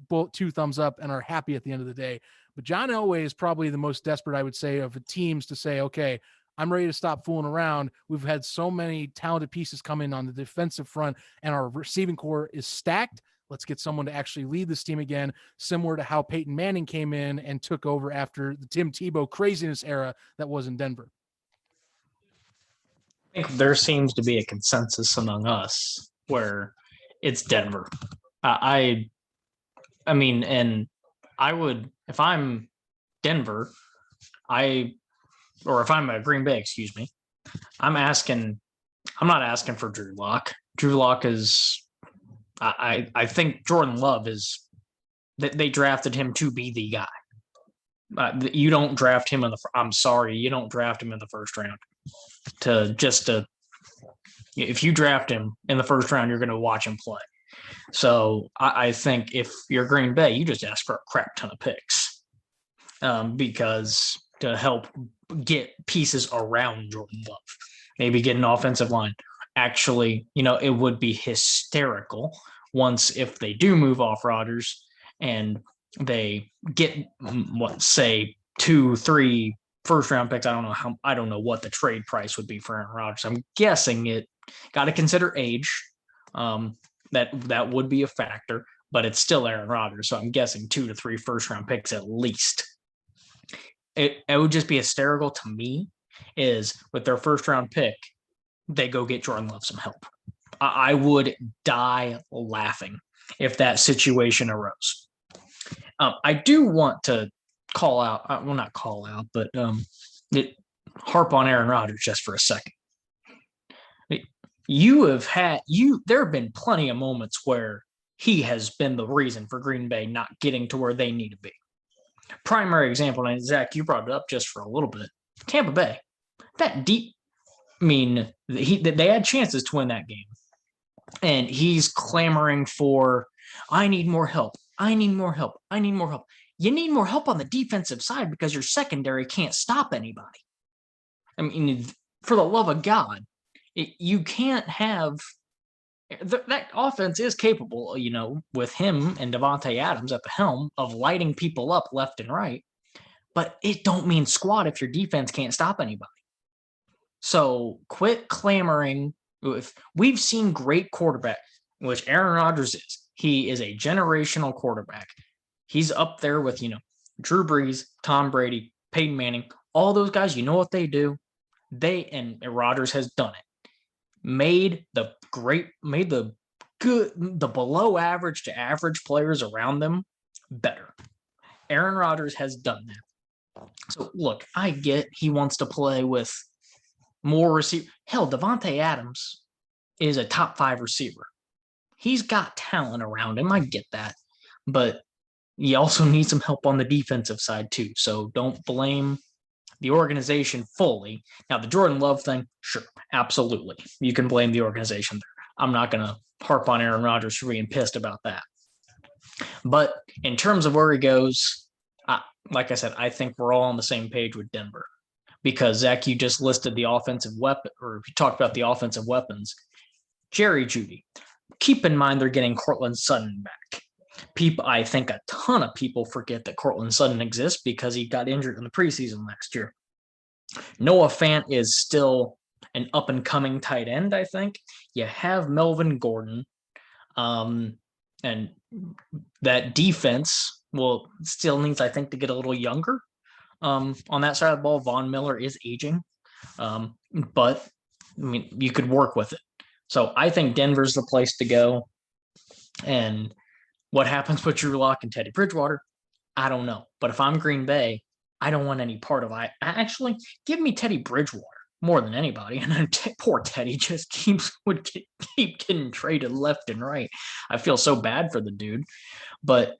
both 2 thumbs up and are happy at the end of the day. But John Elway is probably the most desperate, I would say, of teams to say, okay, I'm ready to stop fooling around. We've had so many talented pieces come in on the defensive front, and our receiving core is stacked. Let's get someone to actually lead this team again, similar to how Peyton Manning came in and took over after the Tim Tebow craziness era that was in Denver. I think there seems to be a consensus among us where it's Denver. I mean, and I would, if I'm Denver, or if I'm a Green Bay, excuse me, I'm not asking for Drew Lock. Drew Lock is, I think Jordan Love is, they drafted him to be the guy. You don't draft him you don't draft him in the first round. If you draft him in the first round, you're going to watch him play. So I think if you're Green Bay, you just ask for a crap ton of picks, because to help get pieces around Jordan Love, maybe get an offensive line. Actually, it would be hysterical if they do move off Rodgers and they get, say 2-3 first round picks. I don't know what the trade price would be for Aaron Rodgers. I'm guessing it got to consider age. That would be a factor, but it's still Aaron Rodgers. So I'm guessing 2 to 3 first round picks at least. It would just be hysterical to me is with their first round pick, they go get Jordan Love some help. I would die laughing if that situation arose. I do want to call out, not call out, but harp on Aaron Rodgers just for a second. There have been plenty of moments where he has been the reason for Green Bay not getting to where they need to be. Primary example, and Zach, you brought it up just for a little bit. Tampa Bay, that deep, they had chances to win that game. And he's clamoring for, I need more help. I need more help. I need more help. You need more help on the defensive side because your secondary can't stop anybody. I mean, for the love of God, you can't have that offense is capable, with him and Davante Adams at the helm of lighting people up left and right. But it don't mean squat if your defense can't stop anybody. So quit clamoring. If we've seen great quarterback, which Aaron Rodgers is. He is a generational quarterback. He's up there with, Drew Brees, Tom Brady, Peyton Manning, all those guys. You know what they do? And Rodgers has done it. Made the below average to average players around them better. Aaron Rodgers has done that. So look, I get he wants to play with more receiver. Hell, Davante Adams is a top 5 receiver. He's got talent around him. I get that. But you also need some help on the defensive side too. So don't blame the organization fully. Now, the Jordan Love thing, sure, absolutely. You can blame the organization there. I'm not going to harp on Aaron Rodgers for being pissed about that. But in terms of where he goes, like I said, I think we're all on the same page with Denver. Because, Zach, you just listed the offensive weapon, or you talked about the offensive weapons. Jerry Jeudy. Keep in mind they're getting Courtland Sutton back. I think a ton of people forget that Courtland Sutton exists because he got injured in the preseason last year. Noah Fant is still an up-and-coming tight end, I think. You have Melvin Gordon. And that defense still needs, I think, to get a little younger. On that side of the ball, Von Miller is aging. But, you could work with it. So I think Denver's the place to go. And what happens with Drew Lock and Teddy Bridgewater, I don't know. But if I'm Green Bay, I don't want any part of it. Actually, give me Teddy Bridgewater more than anybody. And then poor Teddy just keep getting traded left and right. I feel so bad for the dude. But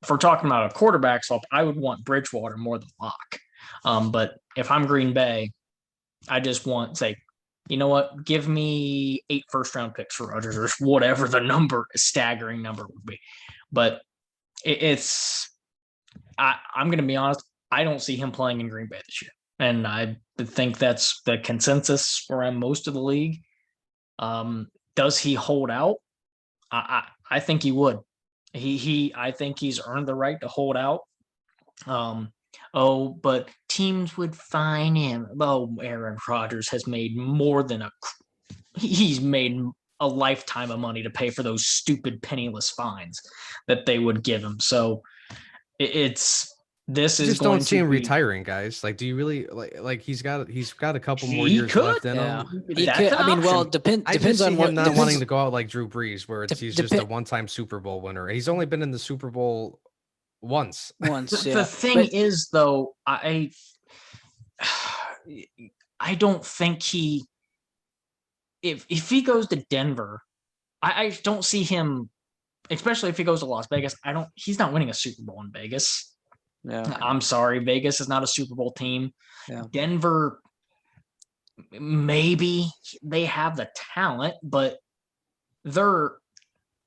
if we're talking about a quarterback swap, I would want Bridgewater more than Locke. But if I'm Green Bay, I just want, say, you know what? Give me 8 first-round picks for Rodgers or whatever the staggering number would be. But I'm going to be honest, I don't see him playing in Green Bay this year. And I think that's the consensus around most of the league. Does he hold out? I think he would. I think he's earned the right to hold out. But teams would fine him. Aaron Rodgers has made he's made a lifetime of money to pay for those stupid penniless fines that they would give him. So this I is just going don't see to him be, retiring, guys. Like, do you really like he's got a couple more He years could. left in Yeah. him? He That's could, an I mean, well, option. I depends just see on what him not depends- wanting to go out like Drew Brees, where he's just a Dep- one-time Super Bowl winner. He's only been in the Super Bowl once. once. The Yeah. thing But- is, though, I don't think if he goes to Denver, I don't see him, especially if he goes to Las Vegas. He's not winning a Super Bowl in Vegas. yeah. I'm sorry, Vegas is not a Super Bowl team. Yeah. Denver, maybe they have the talent, but they're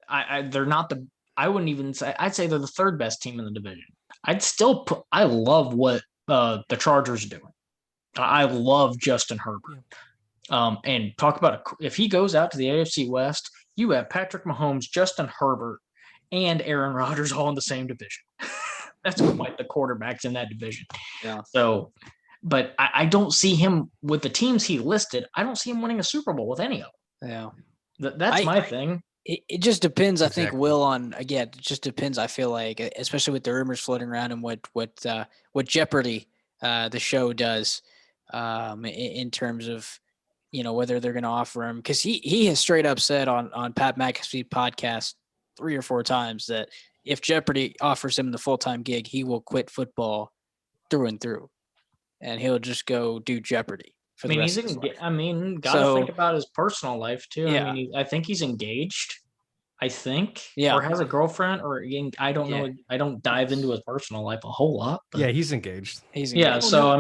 not the. I wouldn't even say. I'd say they're the third best team in the division. I love what the Chargers are doing. I love Justin Herbert. And talk about if he goes out to the AFC West, you have Patrick Mahomes, Justin Herbert, and Aaron Rodgers all in the same division. That's quite the quarterbacks in that division. Yeah. So, but I don't see him with the teams he listed. I don't see him winning a Super Bowl with any of them. Yeah. That's my thing. It just depends, I think, Exactly. Will, on again, it just depends, I feel like, especially with the rumors floating around and what Jeopardy the show does in terms of, whether they're going to offer him, because he has straight up said on Pat McAfee podcast 3 or 4 times that if Jeopardy offers him the full-time gig, he will quit football through and through, and he'll just go do Jeopardy for the rest of his life. Gotta think about his personal life too. Yeah. I think he's engaged. I think, Yeah. or has a girlfriend, or I don't know. I don't dive into his personal life a whole lot. But Yeah, he's engaged. He's yeah. engaged. So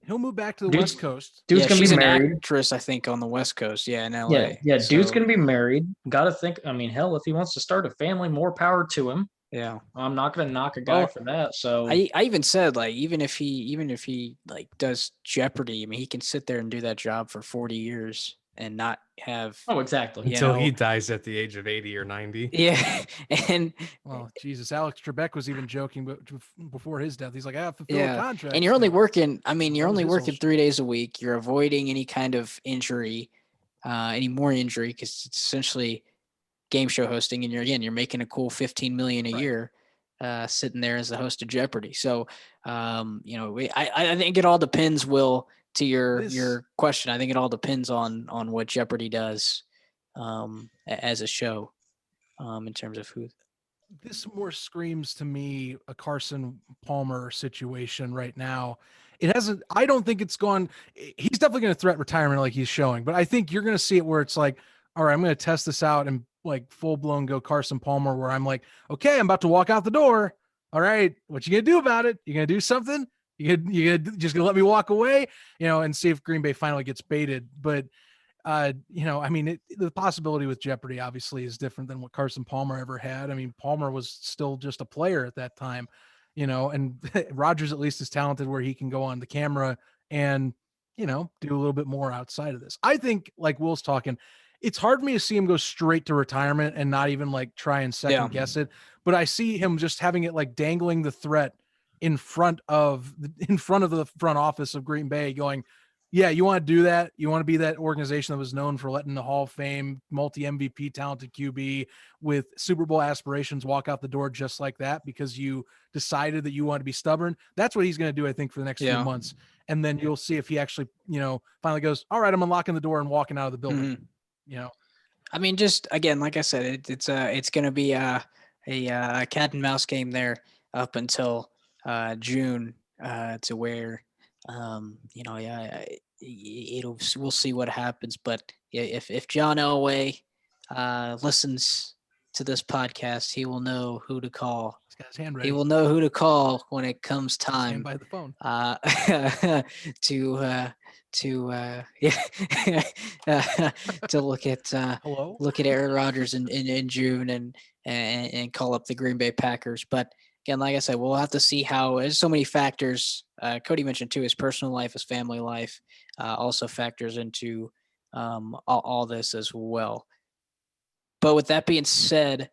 He'll move back to the Dude's- West Coast. dude's gonna she's be an married. actress, I think, on the West Coast. Yeah, in LA. Yeah, dude's So, gonna be married. Gotta think. Hell, if he wants to start a family, more power to him. Yeah. I'm not gonna knock a guy Oh, for that. So I even said, like, even if he like does Jeopardy, I mean, he can sit there and do that job for 40 years and not have exactly. Yeah. Until he know- dies at the age of 80 or 90. yeah. And Well, Jesus, Alex Trebek was even joking before his death. He's like, I have to fulfill Yeah, a contract. and you're only working, you're That was only his whole working sh- 3 days a week. You're avoiding any kind of injury, any more injury, because it's essentially game show hosting, and you're making a cool 15 million a Right. year, sitting there as the host of Jeopardy. So, I think it all depends, Will, to your question. I think it all depends on what Jeopardy does, as a show, in terms of who. This more screams to me a Carson Palmer situation right now. It hasn't, I don't think it's gone. He's definitely going to threat retirement like he's showing, but I think you're going to see it where it's like, all right, I'm going to test this out and like full blown go Carson Palmer, where I'm like, okay, I'm about to walk out the door. All right, what you going to do about it? You going to do something? You just going to let me walk away, and see if Green Bay finally gets baited. But the possibility with Jeopardy obviously is different than what Carson Palmer ever had. I mean, Palmer was still just a player at that time, and Rodgers at least is talented where he can go on the camera and, do a little bit more outside of this. I think, like Will's talking, it's hard for me to see him go straight to retirement and not even like try and second guess it. But I see him just having it like dangling the threat in front of the front office of Green Bay going, yeah, you want to do that? You want to be that organization that was known for letting the Hall of Fame, multi-MVP talented QB with Super Bowl aspirations walk out the door just like that because you decided that you want to be stubborn? That's what he's going to do, I think, for the next few months. And then you'll see if he actually, finally goes, all right, I'm unlocking the door and walking out of the building. I mean, just again, like I said, it's going to be a cat and mouse game there up until June, to where we'll see what happens. But if John Elway listens to this podcast, he will know who to call. He's got his hand ready. He will know who to call when it comes time Stand by the phone. to look at Hello. Aaron Rodgers in June and call up the Green Bay Packers. But again, like I said, we'll have to see how. There's so many factors. Codey mentioned too, his personal life, his family life, also factors into all this as well. But with that being said,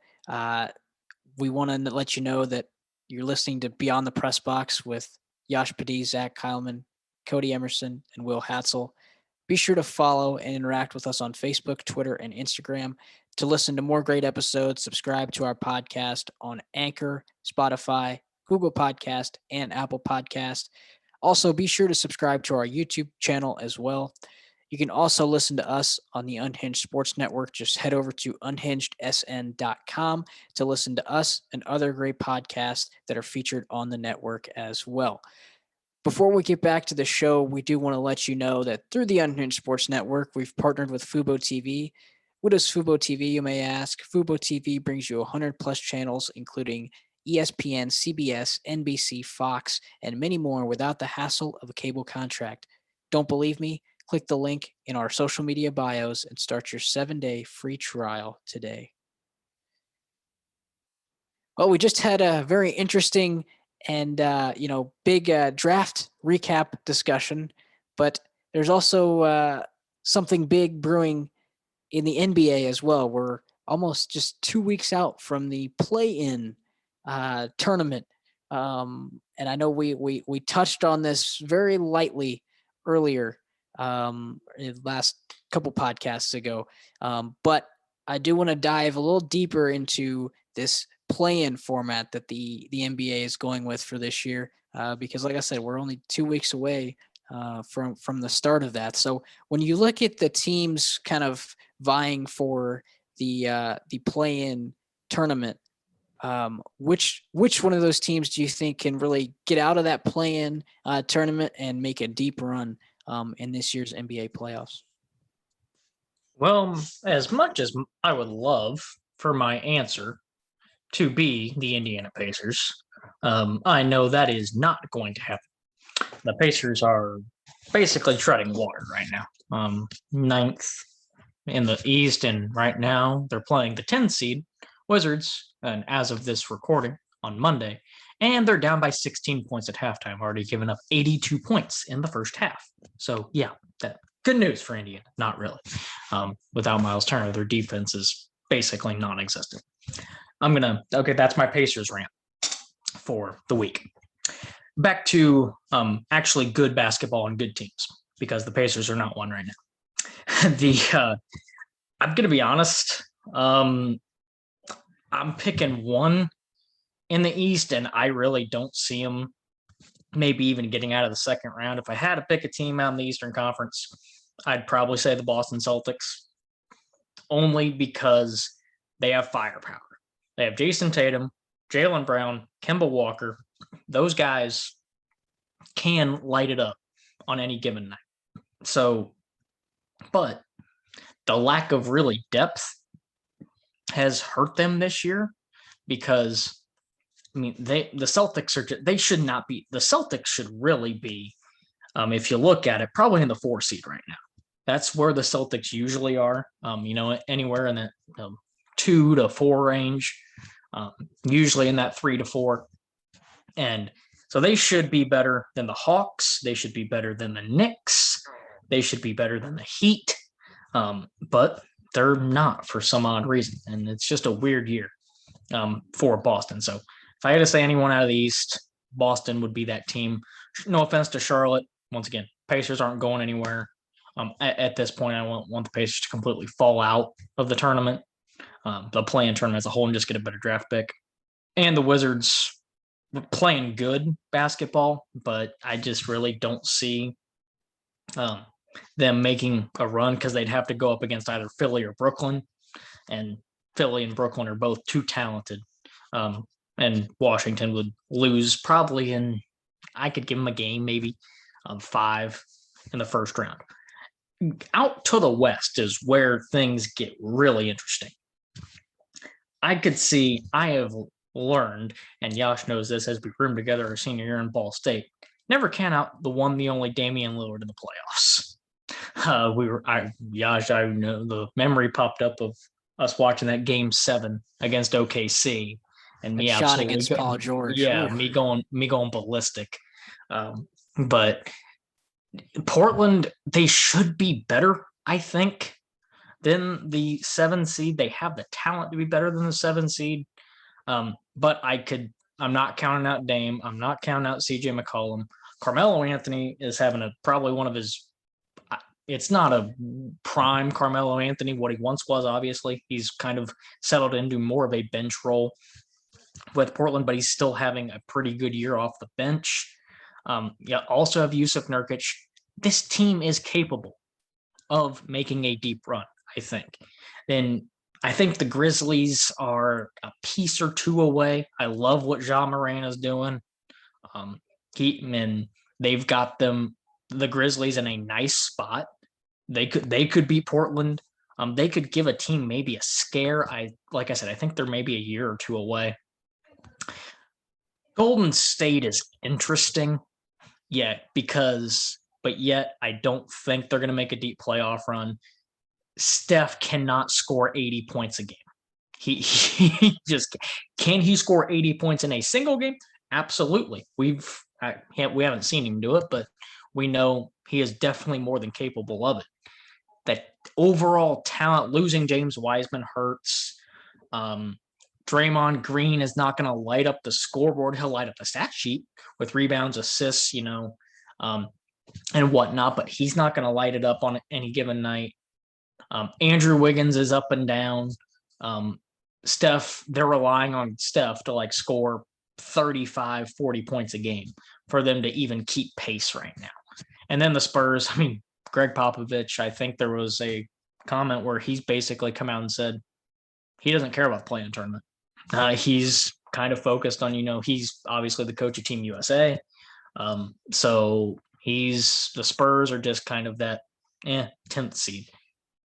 we want to let you know that you're listening to Beyond the Press Box with Yash Paddy, Zach Kyleman, Codey Emerson, and Will Hatzel. Be sure to follow and interact with us on Facebook, Twitter, and Instagram. To listen to more great episodes, subscribe to our podcast on Anchor, Spotify, Google Podcast, and Apple Podcast. Also, be sure to subscribe to our YouTube channel as well. You can also listen to us on the Unhinged Sports Network. Just head over to unhingedsn.com to listen to us and other great podcasts that are featured on the network as well. Before we get back to the show, we do want to let you know that through the Unhinged Sports Network, we've partnered with Fubo TV. What is Fubo TV, you may ask? Fubo TV brings you 100-plus channels, including ESPN, CBS, NBC, Fox, and many more without the hassle of a cable contract. Don't believe me? Click the link in our social media bios and start your 7-day free trial today. Well, we just had a very interesting and big draft recap discussion, but there's also something big brewing in the NBA as well. We're almost just 2 weeks out from the play-in tournament, and I know we touched on this very lightly earlier last couple podcasts ago, but I do want to dive a little deeper into this play-in format that the NBA is going with for this year, because like I said, we're only 2 weeks away from the start of that. So when you look at the teams kind of vying for the play-in tournament, which one of those teams do you think can really get out of that play-in tournament and make a deep run in this year's NBA playoffs? Well, as much as I would love for my answer to be the Indiana Pacers, I know that is not going to happen. The Pacers are basically treading water right now. Ninth in the East, and right now they're playing the 10 seed Wizards, and as of this recording on Monday, and they're down by 16 points at halftime, already given up 82 points in the first half. So yeah, that good news for Indiana. Not really. Without Miles Turner, their defense is basically non-existent. That's my Pacers rant for the week. Back to actually good basketball and good teams, because the Pacers are not one right now. I'm going to be honest. I'm picking one in the East, and I really don't see them maybe even getting out of the second round. If I had to pick a team out in the Eastern Conference, I'd probably say the Boston Celtics, only because they have firepower. They have Jason Tatum, Jaylen Brown, Kemba Walker. Those guys can light it up on any given night. So, but the lack of really depth has hurt them this year, because the Celtics should not be. The Celtics should really be, if you look at it, probably in the 4 seed right now. That's where the Celtics usually are. Anywhere in that 2 to 4 range, usually in that 3 to 4, and so they should be better than the Hawks. They should be better than the Knicks. They should be better than the Heat, but they're not for some odd reason, and it's just a weird year for Boston. So if I had to say anyone out of the East, Boston would be that team. No offense to Charlotte. Once again, Pacers aren't going anywhere. At this point, I want the Pacers to completely fall out of the tournament, the play-in tournament as a whole, and just get a better draft pick. And the Wizards playing good basketball, but I just really don't see them making a run, because they'd have to go up against either Philly or Brooklyn, and Philly and Brooklyn are both too talented. And Washington would lose probably I could give them a game, maybe 5 in the first round. Out to the West is where things get really interesting. I could see, I have learned, and Yash knows this as we roomed together our senior year in Ball State, never count out the one, the only Damian Lillard in the playoffs. Yash, I know the memory popped up of us watching that game 7 against OKC and That me shot absolutely, against Paul George. yeah, Ooh. me going ballistic. But Portland, they should be better, I think, than the 7 seed. They have the talent to be better than the 7 seed. But I'm not counting out Dame. I'm not counting out CJ McCollum. Carmelo Anthony is having probably one of his, it's not a prime Carmelo Anthony, what he once was, obviously. He's kind of settled into more of a bench role with Portland, but he's still having a pretty good year off the bench. Also have Yusuf Nurkic. This team is capable of making a deep run, I think. Then I think the Grizzlies are a piece or two away. I love what Ja Morant is doing. They've got the Grizzlies in a nice spot. They could beat Portland. They could give a team maybe a scare. Like I said, I think they're maybe a year or two away. Golden State is interesting, but yet I don't think they're going to make a deep playoff run. Steph cannot score 80 points a game. He just can. He score 80 points in a single game? Absolutely. We haven't seen him do it, but we know he is definitely more than capable of it. That overall talent, losing James Wiseman hurts. Draymond Green is not going to light up the scoreboard. He'll light up the stat sheet with rebounds, assists, and whatnot, but he's not going to light it up on any given night. Andrew Wiggins is up and down. Steph, they're relying on Steph to score 35, 40 points a game for them to even keep pace right now. And then the Spurs, Greg Popovich, I think there was a comment where he's basically come out and said he doesn't care about playing a tournament. He's kind of focused on, he's obviously the coach of Team USA. So the Spurs are just kind of that 10th seed.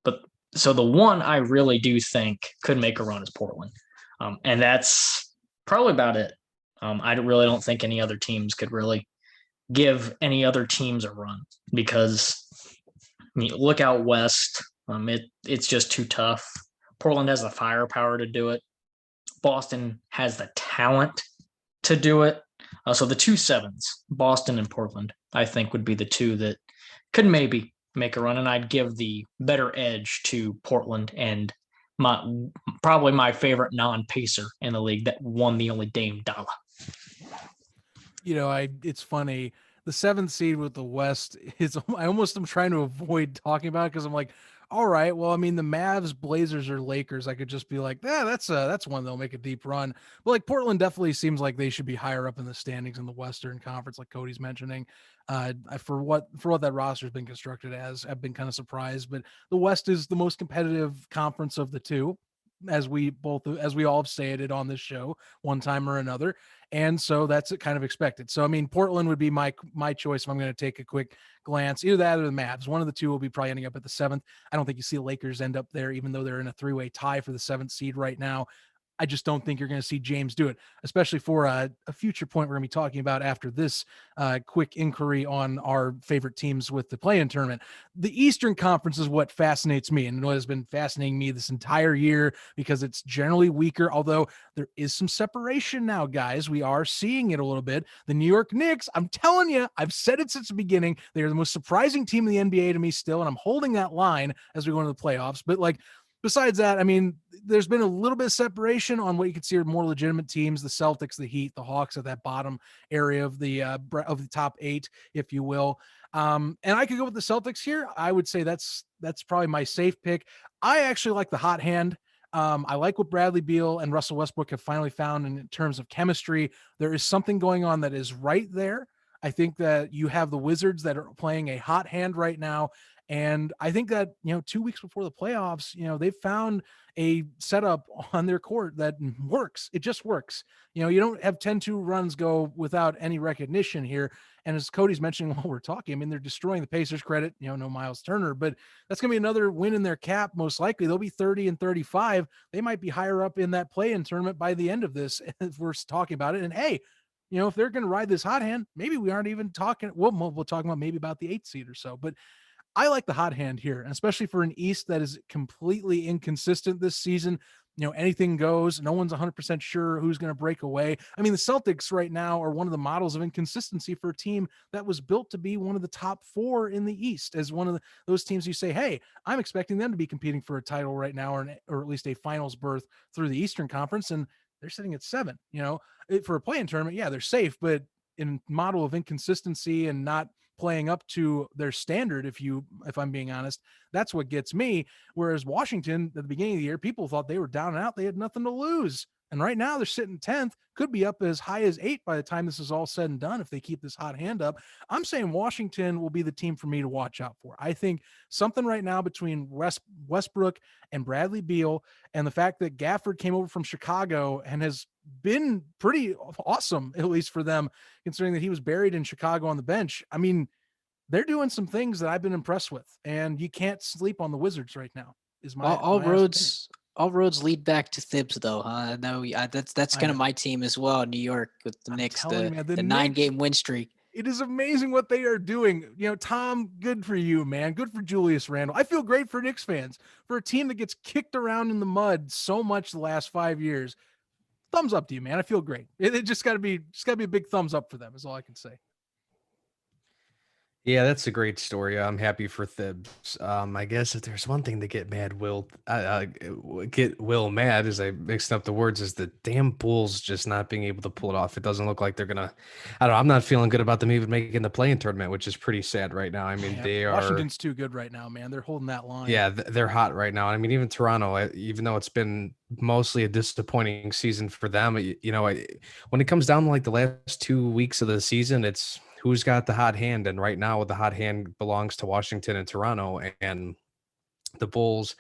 But so the one I really do think could make a run is Portland. And that's probably about it. I really don't think any other teams could really give any other teams a run because look out west. It's just too tough. Portland has the firepower to do it. Boston has the talent to do it. So the 2 sevens, Boston and Portland, I think would be the two that could maybe make a run. And I'd give the better edge to Portland and probably my favorite non-pacer in the league that won the only Dame Dollar. It's funny. The 7th seed with the West is, I almost am trying to avoid talking about it because I'm like, all right, well, the Mavs, Blazers, or Lakers, I could just be like, that's one they'll make a deep run. But Portland definitely seems like they should be higher up in the standings in the Western Conference, like Codey's mentioning. For what that roster has been constructed as, I've been kind of surprised. But the West is the most competitive conference of the two, as we all have stated on this show one time or another. And so that's kind of expected. So, Portland would be my choice if I'm going to take a quick glance. Either that or the Mavs. One of the two will be probably ending up at the 7th. I don't think you see the Lakers end up there, even though they're in a 3-way tie for the 7th seed right now. I just don't think you're going to see James do it, especially for a future point we're going to be talking about after this quick inquiry on our favorite teams with the play-in tournament. The Eastern Conference is what fascinates me, and what has been fascinating me this entire year because it's generally weaker, although there is some separation now, guys. We are seeing it a little bit. The New York Knicks, I'm telling you, I've said it since the beginning, they are the most surprising team in the NBA to me still, and I'm holding that line as we go into the playoffs. But besides that, there's been a little bit of separation on what you could see are more legitimate teams: the Celtics, the Heat, the Hawks at that bottom area of the top 8, if you will. And I could go with the Celtics here. I would say that's probably my safe pick. I actually like the hot hand. I like what Bradley Beal and Russell Westbrook have finally found in terms of chemistry. There is something going on that is right there. I think that you have the Wizards that are playing a hot hand right now. And I think that, 2 weeks before the playoffs, they've found a setup on their court that works. It just works. You don't have 10-2 runs go without any recognition here. And as Cody's mentioning while we're talking, I mean, they're destroying the Pacers. Credit, no Miles Turner, but that's going to be another win in their cap. Most likely they'll be 30-35. They might be higher up in that play-in tournament by the end of this if we're talking about it. And hey, if they're going to ride this hot hand, maybe we aren't even talking. We'll talk about maybe about the 8th seed or so, but I like the hot hand here, and especially for an East that is completely inconsistent this season. Anything goes. No one's 100% sure who's going to break away. I mean, the Celtics right now are one of the models of inconsistency for a team that was built to be one of the top 4 in the East, as one of those teams you say, hey, I'm expecting them to be competing for a title right now, or at least a finals berth through the Eastern Conference, and they're sitting at 7. For a play-in tournament, yeah, they're safe, but in model of inconsistency and not playing up to their standard, if I'm being honest, that's what gets me. Whereas Washington at the beginning of the year, people thought they were down and out, they had nothing to lose. And right now they're sitting 10th, could be up as high as 8 by the time this is all said and done if they keep this hot hand up. I'm saying Washington will be the team for me to watch out for. I think something right now between Westbrook and Bradley Beal, and the fact that Gafford came over from Chicago and has been pretty awesome, at least for them, considering that he was buried in Chicago on the bench. I mean, they're doing some things that I've been impressed with, and you can't sleep on the Wizards right now. Is my all my roads all roads lead back to Thibs, though, huh? No, that's I kind of know. my team as well. New York with the I'm Knicks, telling you, man, the the Knicks, 9-game win streak. it is amazing what they are doing. Tom, good for you, man. Good for Julius Randle. I feel great for Knicks fans, for a team that gets kicked around in the mud so much the last 5 years. Thumbs up to you, man. I feel great. It just got to be a big thumbs up for them is all I can say. Yeah, that's a great story. I'm happy for Thibs. I guess if there's one thing to get Will mad, as I mixed up the words, is the damn Bulls just not being able to pull it off. It doesn't look like they're gonna. I don't know. I'm not feeling good about them even making the play-in tournament, which is pretty sad right now. I mean, they are. Washington's too good right now, man. They're holding that line. Yeah, they're hot right now. I mean, even Toronto, even though it's been mostly a disappointing season for them, when it comes down to like the last 2 weeks of the season, it's who's got the hot hand. And right now, the hot hand belongs to Washington and Toronto, and the Bulls.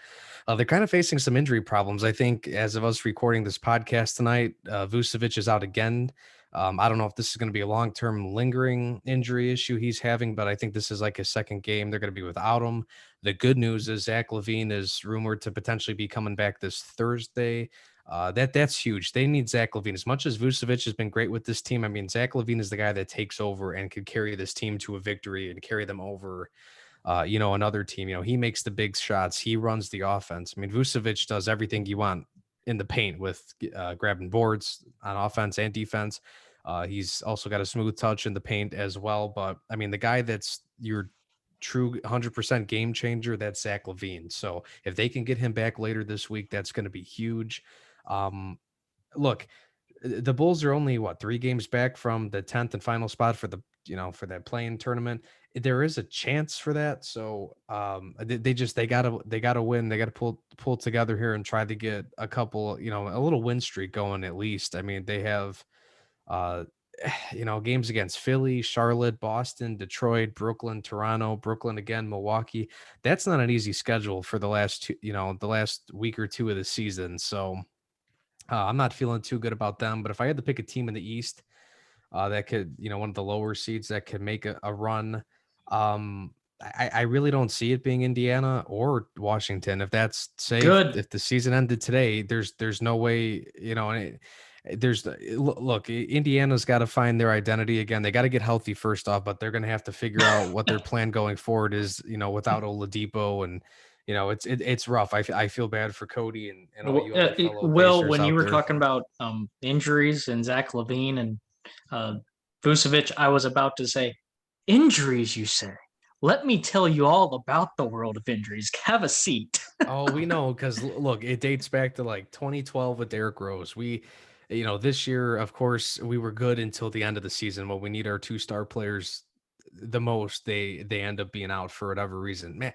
They're kind of facing some injury problems. I think as of us recording this podcast tonight, Vucevic is out again. I don't know if this is going to be a long-term lingering injury issue he's having, but I think this is like his second game. They're going to be without him. The good news is Zach LaVine is rumored to potentially be coming back this Thursday. That's huge. They need Zach LaVine. As much as Vucevic has been great with this team, I mean, Zach LaVine is the guy that takes over and could carry this team to a victory and carry them over another team. He makes the big shots. He runs the offense. I mean, Vucevic does everything you want in the paint with grabbing boards on offense and defense. He's also got a smooth touch in the paint as well. But I mean, the guy that's your true 100% game changer, that's Zach LaVine. So if they can get him back later this week, that's going to be huge. Look, the Bulls are only 3 games back from the 10th and final spot for for that play-in tournament. There is a chance for that. So they gotta win. They gotta pull together here and try to get a couple, a little win streak going at least. I mean, they have games against Philly, Charlotte, Boston, Detroit, Brooklyn, Toronto, Brooklyn again, Milwaukee. That's not an easy schedule for the last the last week or two of the season. So I'm not feeling too good about them. But if I had to pick a team in the East that could, one of the lower seeds that could make a run, I really don't see it being Indiana or Washington. If that's Good. if the season ended today, there's no way, look, Indiana's got to find their identity again. They got to get healthy first off, but they're going to have to figure out what their plan going forward is, without Oladipo, and it's rough. I feel bad for Cody and all you other fellow Will, Pacers when you out were there. talking about injuries and Zach LaVine and Vucevic, I was about to say, injuries, you say? Let me tell you all about the world of injuries. Have a seat. Oh, we know, because look, it dates back to like 2012 with Derrick Rose. This year, of course, we were good until the end of the season. When we need our 2-star players the most, they end up being out for whatever reason. Man,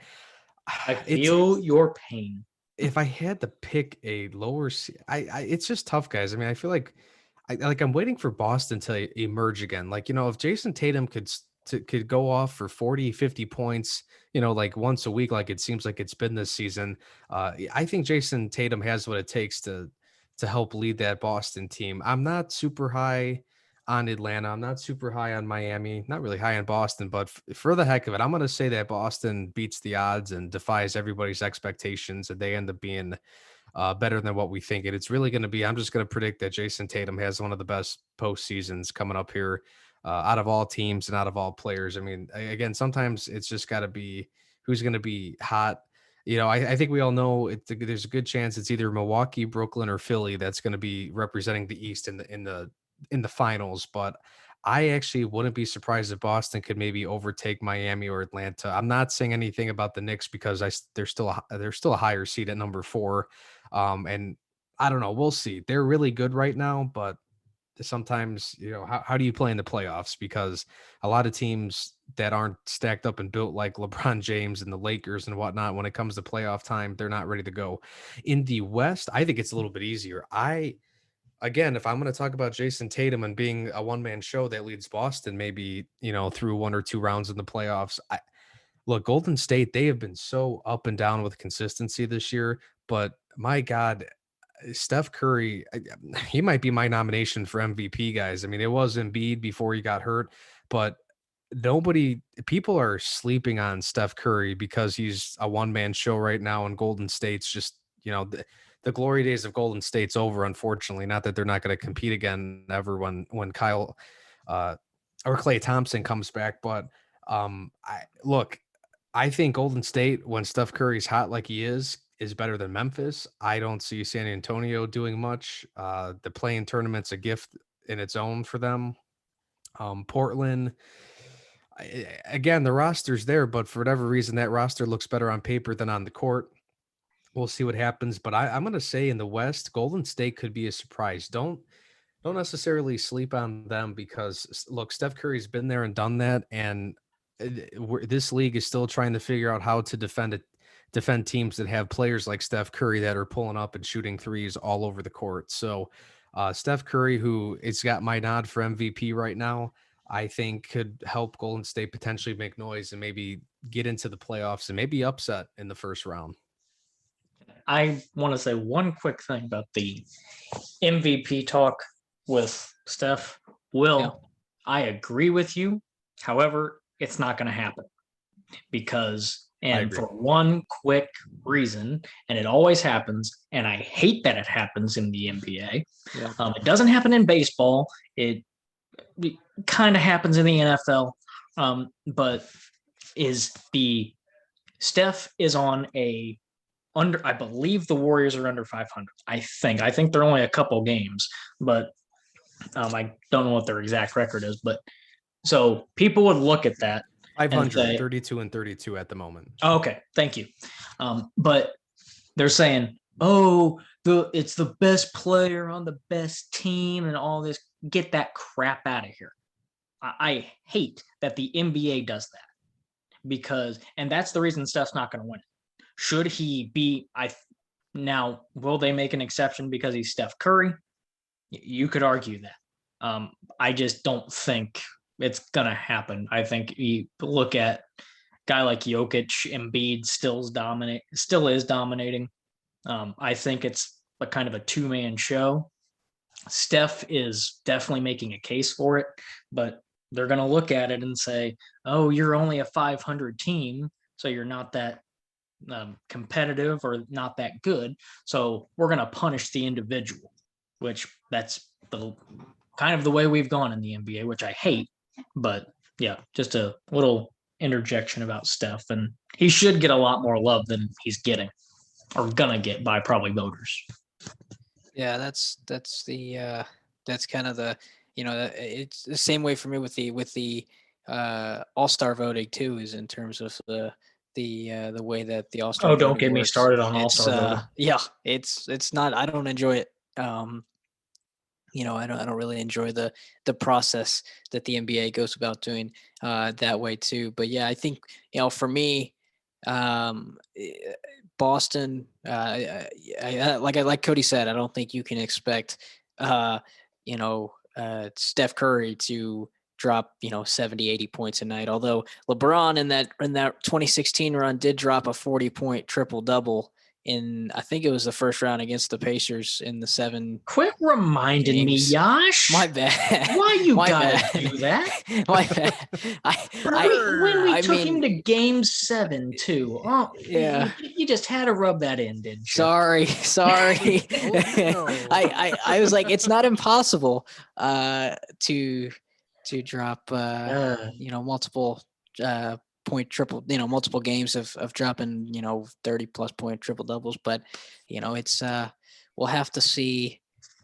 I feel your pain. If I had to pick a lower, it's just tough, guys. I mean, I feel like I'm waiting for Boston to emerge again. Like, if Jason Tatum could could go off for 40, 50 points, like once a week, like it seems like it's been this season. I think Jason Tatum has what it takes to help lead that Boston team. I'm not super high on Atlanta. I'm not super high on Miami, not really high on Boston, but for the heck of it, I'm going to say that Boston beats the odds and defies everybody's expectations, and they end up being better than what we think. And it's really going to be, I'm just going to predict that Jason Tatum has one of the best postseasons coming up here out of all teams and out of all players. I mean, again, sometimes it's just got to be who's going to be hot. I think we all know there's a good chance it's either Milwaukee, Brooklyn, or Philly that's going to be representing the East in the finals. But I actually wouldn't be surprised if Boston could maybe overtake Miami or Atlanta. I'm not saying anything about the Knicks because they're still a higher seed at number 4. And I don't know. We'll see. They're really good right now, but sometimes, how do you play in the playoffs? Because a lot of teams that aren't stacked up and built like LeBron James and the Lakers and whatnot, when it comes to playoff time, they're not ready to go. In the West, I think it's a little bit easier. Again, if I'm going to talk about Jason Tatum and being a one-man show that leads Boston, maybe, through 1 or 2 rounds in the playoffs, look, Golden State, they have been so up and down with consistency this year, but my God, Steph Curry, he might be my nomination for MVP, guys. I mean, it was Embiid before he got hurt, but people are sleeping on Steph Curry because he's a one-man show right now, and Golden State's just, the glory days of Golden State's over, unfortunately. Not that they're not going to compete again ever when Kyle or Klay Thompson comes back, but I think Golden State, when Steph Curry's hot like he is better than Memphis. I don't see San Antonio doing much. The play-in tournament's a gift in its own for them. Portland, again, the roster's there, but for whatever reason, that roster looks better on paper than on the court. We'll see what happens, but I'm going to say in the West, Golden State could be a surprise. Don't necessarily sleep on them because, look, Steph Curry's been there and done that, and this league is still trying to figure out how to defend teams that have players like Steph Curry that are pulling up and shooting threes all over the court. So Steph Curry, who it's got my nod for MVP right now, I think could help Golden State potentially make noise and maybe get into the playoffs and maybe upset in the first round. I want to say one quick thing about the MVP talk with Steph. Will, Yeah. I agree with you. However, it's not going to happen because, and for one quick reason, and it always happens, and I hate that it happens in the NBA. Yeah. It doesn't happen in baseball. It kind of happens in the NFL, but Steph is on I believe the Warriors are under 500. I think they're only a couple games, but I don't know what their exact record is. But so people would look at that 500, 32 and 32 at the moment. Okay, thank you. But they're saying, oh, it's the best player on the best team and all this. Get that crap out of here. I hate that the NBA does that and that's the reason Steph's not going to win it. Should he be? Now, will they make an exception because he's Steph Curry? You could argue that. I just don't think it's gonna happen. I think you look at a guy like Jokic, Embiid still is dominating. I think it's a kind of a 2-man show. Steph is definitely making a case for it, but they're gonna look at it and say, "Oh, you're only a 500 team, so you're not that competitive or not that good. So we're going to punish the individual," which that's the kind of the way we've gone in the NBA, which I hate. But yeah, just a little interjection about Steph, and he should get a lot more love than he's getting or gonna get by probably voters. Yeah, that's kind of the, it's the same way for me with the all-star voting too, is in terms of the way that the all-star. Oh, don't get me started on all-star voting. Yeah, it's not. I don't enjoy it. I don't really enjoy the process that the NBA goes about doing that way too. But yeah, I think for me, Boston. Like Cody said, I don't think you can expect Steph Curry to drop 70, 80 points a night. Although LeBron in that 2016 run did drop a 40-point triple double in, I think it was the first round against the Pacers in the 7. Quit reminding me, Games. Yash. My bad. Why you My gotta bad. do that? My bad. When we I took mean, him to Game 7 too. Oh, yeah. You just had to rub that in, didn't you? Sorry. Oh, no. I was like, it's not impossible to drop multiple point triple, multiple games of dropping 30 plus point triple doubles, but it's we'll have to see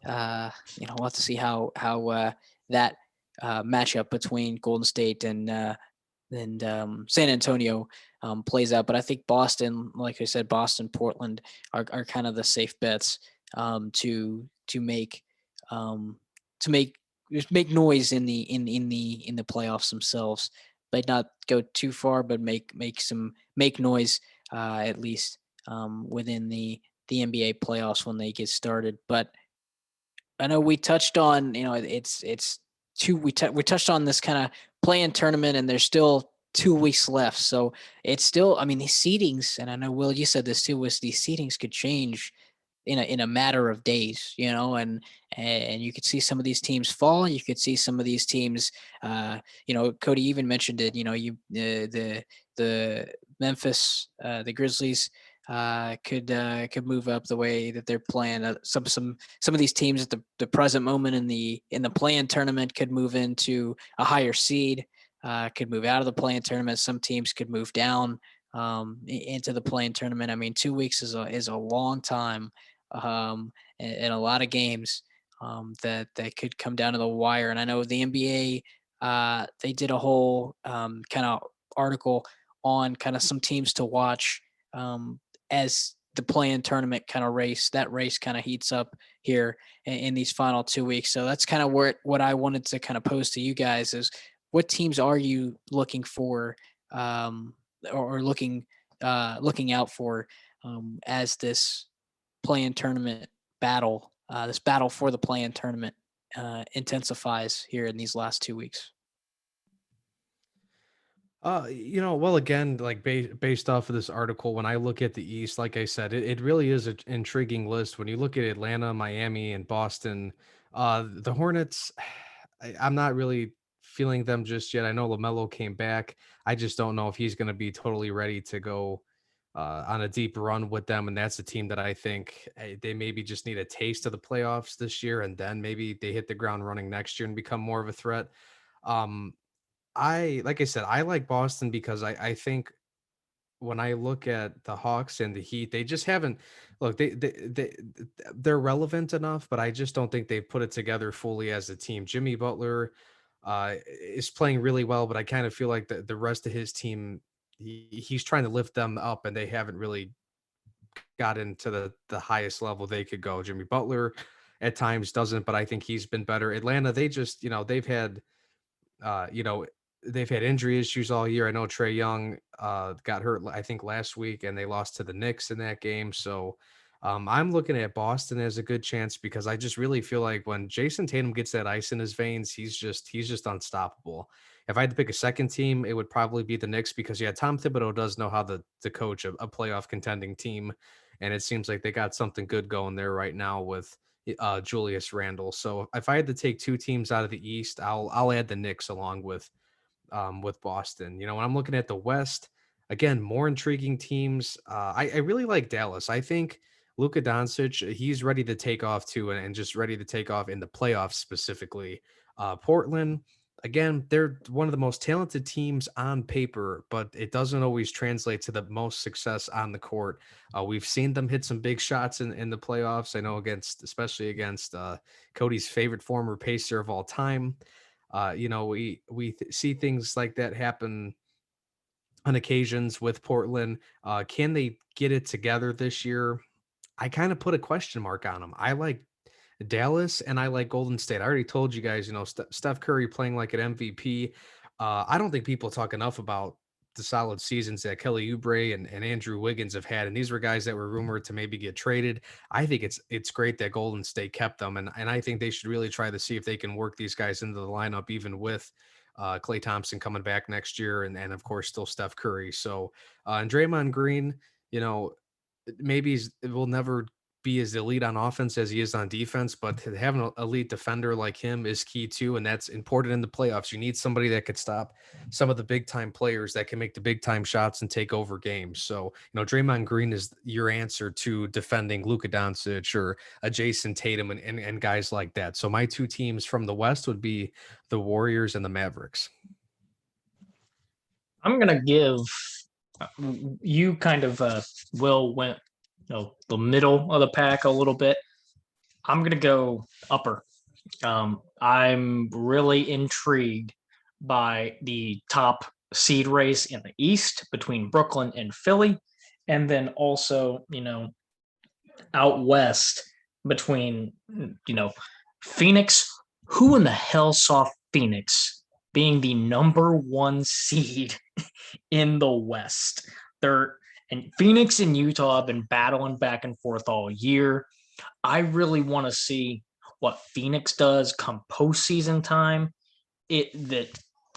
we'll have to see how that matchup between Golden State and San Antonio plays out. But I think Boston, like I said, Boston, Portland are kind of the safe bets to make make noise in the playoffs themselves, but not go too far, but make noise at least within the NBA playoffs when they get started. But I know we touched on, it's we touched on this kind of play-in tournament, and there's still 2 weeks left. So it's still, I mean, these seedings, and I know Will, you said this too, was these seedings could change in a matter of days, and you could see some of these teams fall. You could see some of these teams, Codey even mentioned it. The Memphis, the Grizzlies could move up the way that they're playing. Some of these teams at the present moment in the play-in tournament could move into a higher seed. Could move out of the play-in tournament. Some teams could move down into the play-in tournament. I mean, 2 weeks is a long time, and a lot of games that could come down to the wire. And I know the NBA they did a whole kind of article on kind of some teams to watch as the play-in tournament kind of race kind of heats up here in these final 2 weeks. So that's kind of what I wanted to kind of pose to you guys is, what teams are you looking for or looking out for as this play-in tournament battle, this battle for the play-in tournament intensifies here in these last 2 weeks? Well, again, like based off of this article, when I look at the East, like I said, it really is an intriguing list. When you look at Atlanta, Miami, and Boston, the Hornets, I'm not really feeling them just yet. I know LaMelo came back. I just don't know if he's going to be totally ready to go on a deep run with them. And that's a team that I think they maybe just need a taste of the playoffs this year, and then maybe they hit the ground running next year and become more of a threat. Like I said, I like Boston because I think when I look at the Hawks and the Heat, they just haven't look, they're relevant enough, but I just don't think they've put it together fully as a team. Jimmy Butler is playing really well, but I kind of feel like the rest of his team, he's trying to lift them up, and they haven't really gotten to the highest level they could go. Jimmy Butler at times doesn't, but I think he's been better. Atlanta, they just, they've had uh, you know, they've had injury issues all year. I know Trae Young got hurt, I think, last week, and they lost to the Knicks in that game. So I'm looking at Boston as a good chance because I just really feel like when Jason Tatum gets that ice in his veins, he's just unstoppable. If I had to pick a second team, it would probably be the Knicks because Tom Thibodeau does know how to coach a playoff contending team, and it seems like they got something good going there right now with Julius Randle. So if I had to take two teams out of the East, I'll add the Knicks along with Boston. When I'm looking at the West, again, more intriguing teams. I really like Dallas. I think Luka Doncic, he's ready to take off too, and just ready to take off in the playoffs specifically. Portland, again, they're one of the most talented teams on paper, but it doesn't always translate to the most success on the court. We've seen them hit some big shots in the playoffs. I know especially against Cody's favorite former Pacer of all time. We see things like that happen on occasions with Portland. Can they get it together this year? I kind of put a question mark on them. I like Dallas and I like Golden State. I already told you guys, Steph Curry playing like an MVP. I don't think people talk enough about the solid seasons that Kelly Oubre and Andrew Wiggins have had. And these were guys that were rumored to maybe get traded. I think it's great that Golden State kept them. And I think they should really try to see if they can work these guys into the lineup, even with Klay Thompson coming back next year, and of course still Steph Curry. So and Draymond Green, you know, maybe it will never be as elite on offense as he is on defense, but having an elite defender like him is key too, and that's important in the playoffs. You need somebody that could stop some of the big time players that can make the big time shots and take over games. So, Draymond Green is your answer to defending Luka Doncic or a Jason Tatum and guys like that. So my two teams from the West would be the Warriors and the Mavericks. I'm gonna give you kind of Will went the middle of the pack a little bit. I'm gonna go upper. I'm really intrigued by the top seed race in the East between Brooklyn and Philly, and then also out west between Phoenix. Who in the hell saw Phoenix being the number one seed in the West? And Phoenix and Utah have been battling back and forth all year. I really want to see what Phoenix does come postseason time. That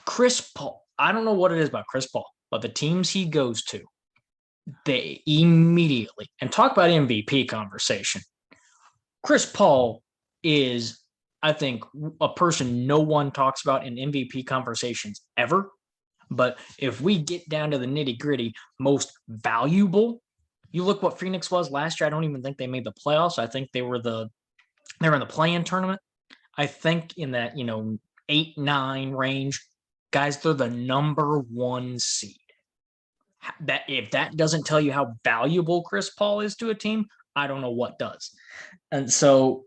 Chris Paul, I don't know what it is about Chris Paul, but the teams he goes to, they immediately, and talk about MVP conversation. Chris Paul is, I think, a person no one talks about in MVP conversations ever. But if we get down to the nitty gritty, most valuable, you look what Phoenix was last year. I don't even think they made the playoffs. I think they were in the play-in tournament. I think in that 8-9 range, guys, they're the number one seed. That if that doesn't tell you how valuable Chris Paul is to a team, I don't know what does. And so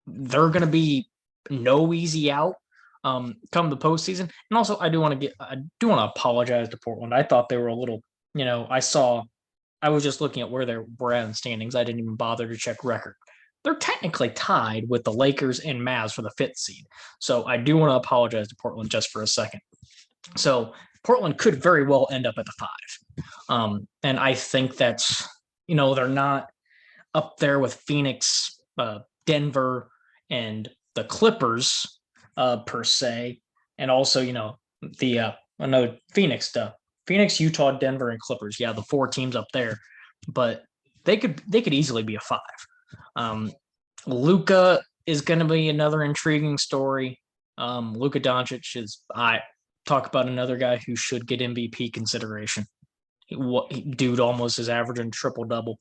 they're going to be no easy out come the postseason. And also, I do want to apologize to Portland. I thought they were a little, I was just looking at where they were at in standings. I didn't even bother to check record. They're technically tied with the Lakers and Mavs for the 5th seed. So I do want to apologize to Portland just for a second. So Portland could very well end up at the 5. And I think that's, they're not up there with Phoenix, Denver, and the Clippers per se. And also, the another Phoenix stuff. Phoenix, Utah, Denver, and Clippers. Yeah, the 4 teams up there. But they could easily be a 5. Luka is going to be another intriguing story. Luka Doncic is, I talk about another guy who should get MVP consideration. Dude almost is averaging triple-double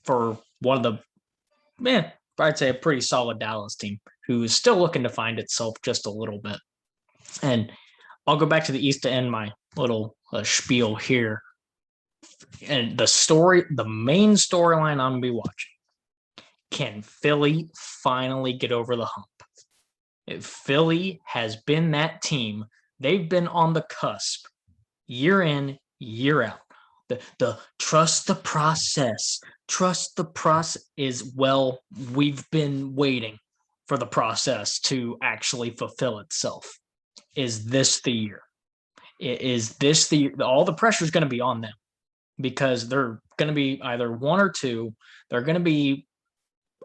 for one of the, I'd say a pretty solid Dallas team who is still looking to find itself just a little bit. And I'll go back to the East to end my little spiel here. And the main storyline I'm going to be watching. Can Philly finally get over the hump? If Philly has been that team, they've been on the cusp year in, year out. The trust the process. Trust the process is, we've been waiting for the process to actually fulfill itself. Is this the year? Is this the year? All the pressure is going to be on them because they're going to be either one or two. They're going to be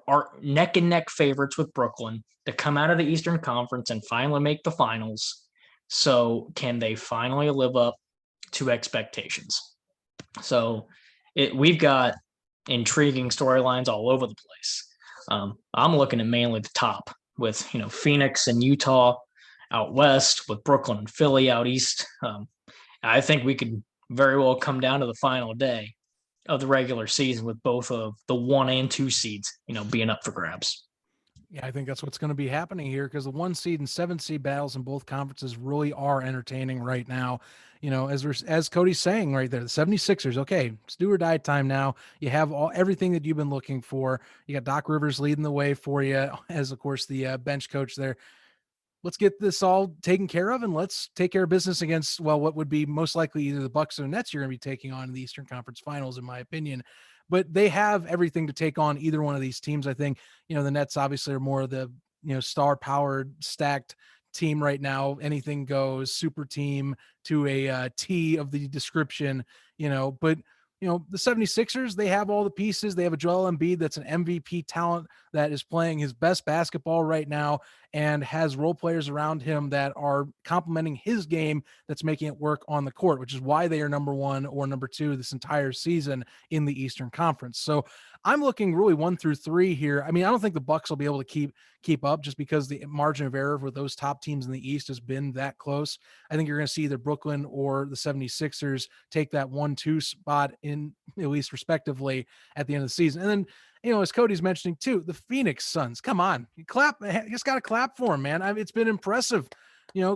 our neck and neck favorites with Brooklyn to come out of the Eastern Conference and finally make the finals. So can they finally live up to expectations? So we've got intriguing storylines all over the place. I'm looking at mainly the top with, Phoenix and Utah out west, with Brooklyn and Philly out east. I think we could very well come down to the final day of the regular season with both of the 1 and 2 seeds, being up for grabs. Yeah, I think that's what's going to be happening here because the 1 seed and 7 seed battles in both conferences really are entertaining right now. As Cody's saying right there, the 76ers, okay, it's do or die time now. You have everything that you've been looking for. You got Doc Rivers leading the way for you as, of course, the bench coach there. Let's get this all taken care of and let's take care of business against, what would be most likely either the Bucks or the Nets you're going to be taking on in the Eastern Conference Finals, in my opinion. But they have everything to take on either one of these teams. I think, the Nets obviously are more of the, star powered stacked team right now. Anything goes, super team to a T of the description, but the 76ers, they have all the pieces. They have a Joel Embiid that's an MVP talent that is playing his best basketball right now. and has role players around him that are complementing his game that's making it work on the court, which is why they are number 1 or number 2 this entire season in the Eastern Conference. So I'm looking really 1 through 3 here. I mean, I don't think the Bucks will be able to keep up just because the margin of error for those top teams in the East has been that close. I think you're going to see either Brooklyn or the 76ers take that 1-2 spot in, at least respectively, at the end of the season. And then, as Cody's mentioning too, the Phoenix Suns, come on, you just got to clap for him, man. It's been impressive.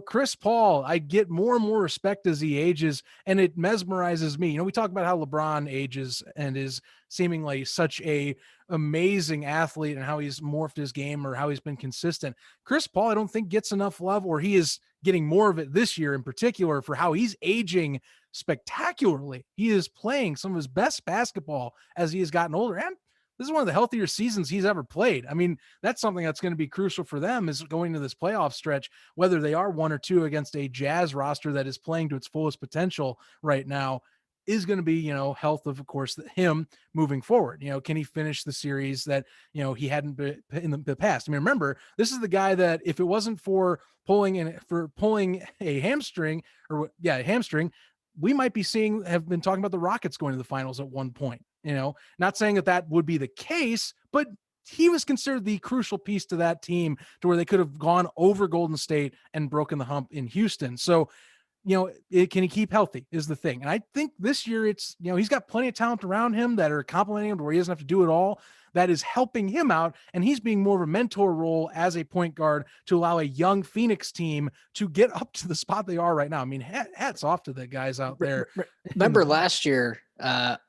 Chris Paul, I get more and more respect as he ages, and it mesmerizes me. We talk about how LeBron ages and is seemingly such a amazing athlete and how he's morphed his game or how he's been consistent. Chris Paul, I don't think gets enough love, or he is getting more of it this year in particular for how he's aging spectacularly. He is playing some of his best basketball as he has gotten older, and this is one of the healthier seasons he's ever played. I mean, that's something that's going to be crucial for them is going to this playoff stretch, whether they are 1 or 2 against a Jazz roster that is playing to its fullest potential right now, is going to be, health of course, him moving forward. Can he finish the series that, he hadn't been in the past? I mean, remember, this is the guy that if it wasn't for pulling a hamstring, we might be have been talking about the Rockets going to the finals at one point. Not saying that would be the case, but he was considered the crucial piece to that team to where they could have gone over Golden State and broken the hump in Houston. So, can he keep healthy is the thing. And I think this year it's, he's got plenty of talent around him that are complimenting him to where he doesn't have to do it all. That is helping him out. And he's being more of a mentor role as a point guard to allow a young Phoenix team to get up to the spot they are right now. I mean, hats off to the guys out there. Remember last year,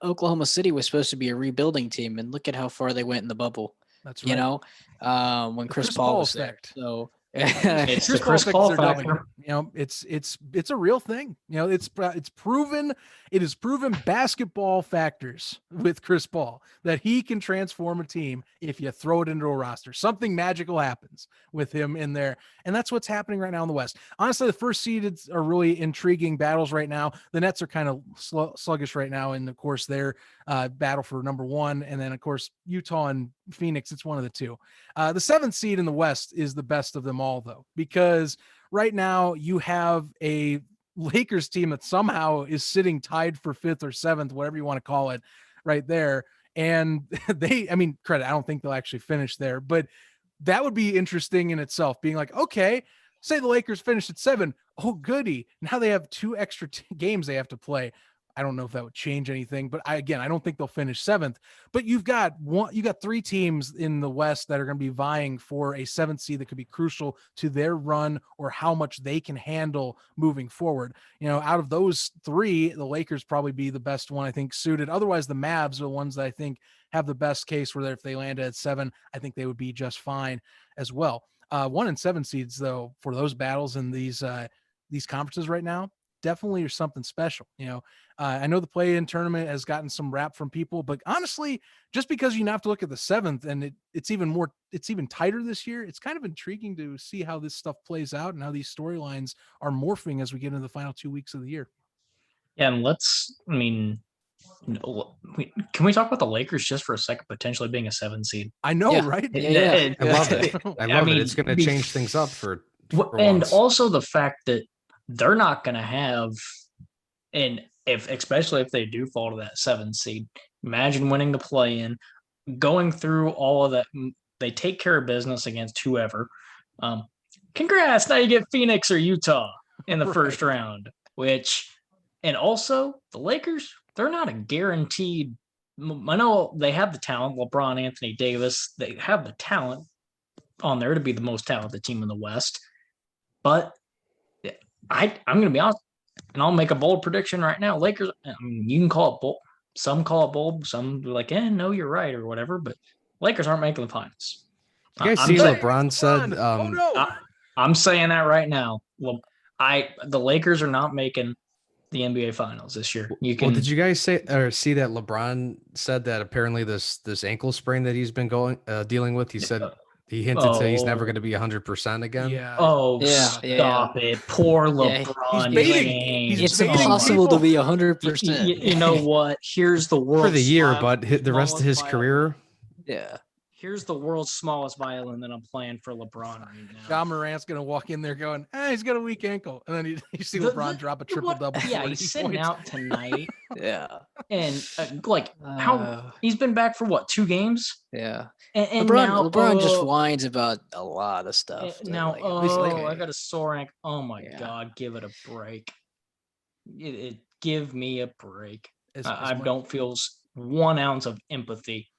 Oklahoma City was supposed to be a rebuilding team, and look at how far they went in the bubble. That's right. When Chris Paul was there. So it's the Chris Paul factor. It's a real thing. It's proven. It is proven basketball factors with Chris Paul that he can transform a team if you throw it into a roster. Something magical happens with him in there, and that's what's happening right now in the West. Honestly, the first seeded are really intriguing battles right now. The Nets are kind of sluggish right now, and of course their battle for number 1, and then of course Utah and Phoenix. It's one of the two. The 7th seed in the West is the best of them all, though, because right now you have a Lakers team that somehow is sitting tied for 5th or 7th, whatever you want to call it, right there. And credit, I don't think they'll actually finish there, but that would be interesting in itself, being like, okay, say the Lakers finish at 7. Oh, goody. Now they have 2 extra games they have to play. I don't know if that would change anything, but I don't think they'll finish 7th. But you got 3 teams in the West that are going to be vying for a 7th seed that could be crucial to their run or how much they can handle moving forward. Out of those 3, the Lakers probably be the best one, I think, suited. Otherwise, the Mavs are the ones that I think have the best case where if they landed at 7, I think they would be just fine as well. 1 and 7 seeds, though, for those battles in these conferences right now, definitely are something special. I know the play-in tournament has gotten some rap from people, but honestly, just because you have to look at the 7th and it's even tighter this year, it's kind of intriguing to see how this stuff plays out and how these storylines are morphing as we get into the final 2 weeks of the year. Yeah, and can we talk about the Lakers just for a second, potentially being a 7 seed? I know, right? Yeah. I love it. I love it. It's going to change things up for and once. Also the fact that they're not going to have, and especially if they do fall to that 7 seed, imagine winning the play-in, going through all of that. They take care of business against whoever. Congrats! Now you get Phoenix or Utah in the first round. And also the Lakers, they're not a guaranteed. I know they have the talent, LeBron, Anthony Davis. They have the talent on there to be the most talented team in the West, but I'm going to be honest, and I'll make a bold prediction right now. Lakers, you can call it bold. Some call it bold. Some are like, no, you're right, or whatever. But Lakers aren't making the finals. You guys see LeBron said? I'm saying that right now. Well, the Lakers are not making the NBA finals this year. Did you guys see that LeBron said that apparently this ankle sprain that he's been dealing with, he said he hinted to he's never going to be 100% again. Yeah. Oh, stop it. Poor LeBron. He's baiting. It's impossible to be 100%. You know what? Here's the world for the year, but the rest of his career. Yeah. here's the world's smallest violin that I'm playing for LeBron right now. John Morant's gonna walk in there going, he's got a weak ankle, and then you see LeBron drop a triple double. Yeah, he's sitting out tonight, Yeah. and how he's been back for what, 2 games? Yeah. And LeBron just whines about a lot of stuff. Now, I got a sore ankle. Oh my God, give it a break. Give me a break. I don't feel 1 ounce of empathy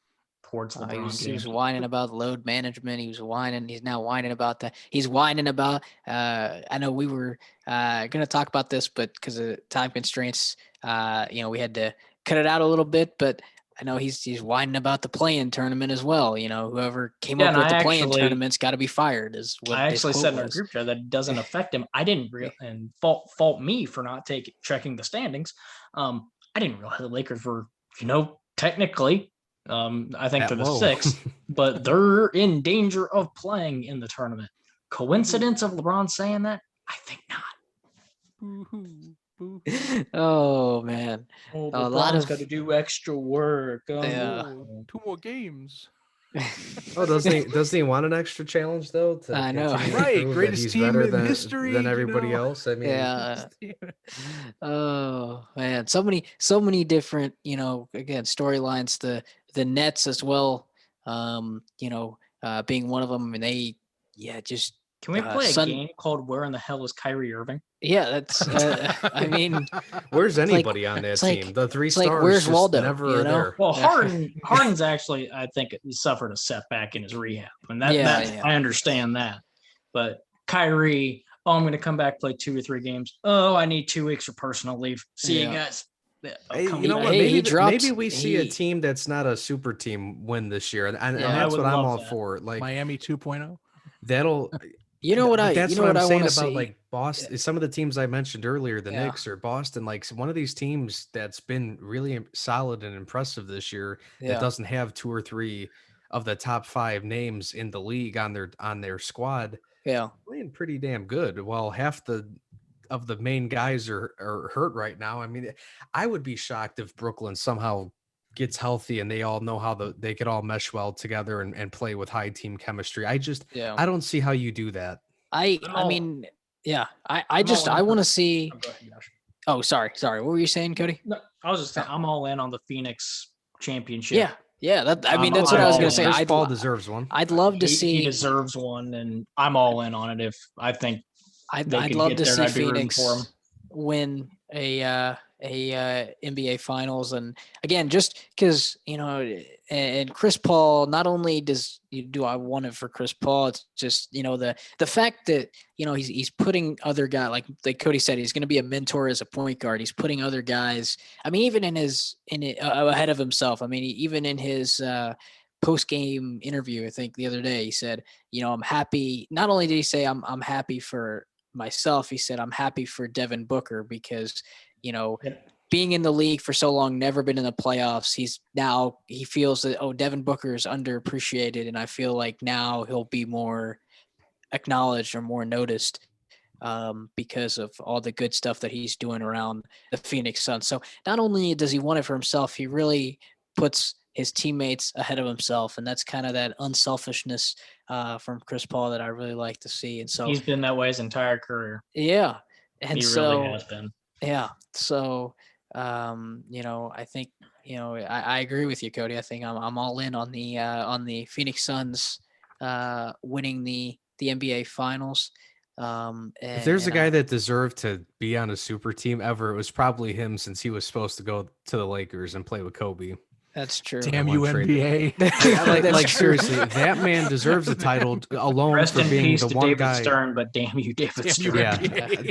towards LeBron. He was whining about load management. He's now whining about that. He's whining about, I know we were going to talk about this, but because of time constraints, we had to cut it out a little bit, but I know he's whining about the play-in tournament as well. Whoever came up with the play-in tournament's got to be fired. Is what I actually said in our group chat that it doesn't affect him. I didn't and fault me for not checking the standings. I didn't realize the Lakers were, technically, I think they're the 6th, but they're in danger of playing in the tournament. Coincidence of LeBron saying that? I think not. Oh man, a lot of got to do extra work. 2 more games. Doesn't he want an extra challenge though? I know, right? Greatest team in history than everybody else. I mean, yeah. Oh man, so many different, again, storylines. The Nets as well, being one of them, and they, just. Can we play a game called "Where in the Hell is Kyrie Irving"? Yeah, that's. I mean, where's anybody on that team? The 3 stars. Like, where's Waldo? Never there. Well, Harden's actually, I think, he suffered a setback in his rehab, and that I understand that. But Kyrie, I'm going to come back, play 2 or 3 games. Oh, I need 2 weeks for personal leave. See you guys. Hey, you know what? Maybe we see a team that's not a super team win this year, and that's what I'm all for. Like Miami 2.0. That'll. That's what I'm saying about like Boston. Some of the teams I mentioned earlier, the Knicks or Boston, like one of these teams that's been really solid and impressive this year that doesn't have 2 or 3 of the top 5 names in the league on their squad. Yeah, playing pretty damn good. Well, half of the main guys are hurt right now. I mean, I would be shocked if Brooklyn somehow gets healthy and they all know how they could all mesh well together and play with high team chemistry. I don't see how you do that. I want to see. Oh, sorry. What were you saying, Cody? No, I was just saying I'm all in on the Phoenix championship. Yeah. That's what I was going to say. Paul deserves one. I'd love to see. He deserves one, and I'm all in on it. If I think I'd love to see Phoenix win a NBA Finals, and again, just because and Chris Paul. Not only do I want it for Chris Paul, it's just the fact that he's putting other guys, like Cody said, he's going to be a mentor as a point guard. He's putting other guys. I mean, even ahead of himself. I mean, even in his post game interview, I think the other day, he said, I'm happy. Not only did he say I'm happy for myself, he said I'm happy for Devin Booker because being in the league for so long, never been in the playoffs, he feels that Devin Booker is underappreciated, and I feel like now he'll be more acknowledged or more noticed because of all the good stuff that he's doing around the Phoenix Suns. So not only does he want it for himself, he really puts his teammates ahead of himself, and that's kind of that unselfishness from Chris Paul that I really like to see. And so he's been that way his entire career. Yeah, and he really has been. Yeah, so I think I agree with you, Cody. I think I'm all in on the Phoenix Suns winning the NBA Finals. If there's a guy that deserved to be on a super team ever, it was probably him, since he was supposed to go to the Lakers and play with Kobe. That's true. Damn you, NBA. like seriously, that man deserves a title alone Rest for being the to one David guy. Stern, but damn you, David Stern. Yeah,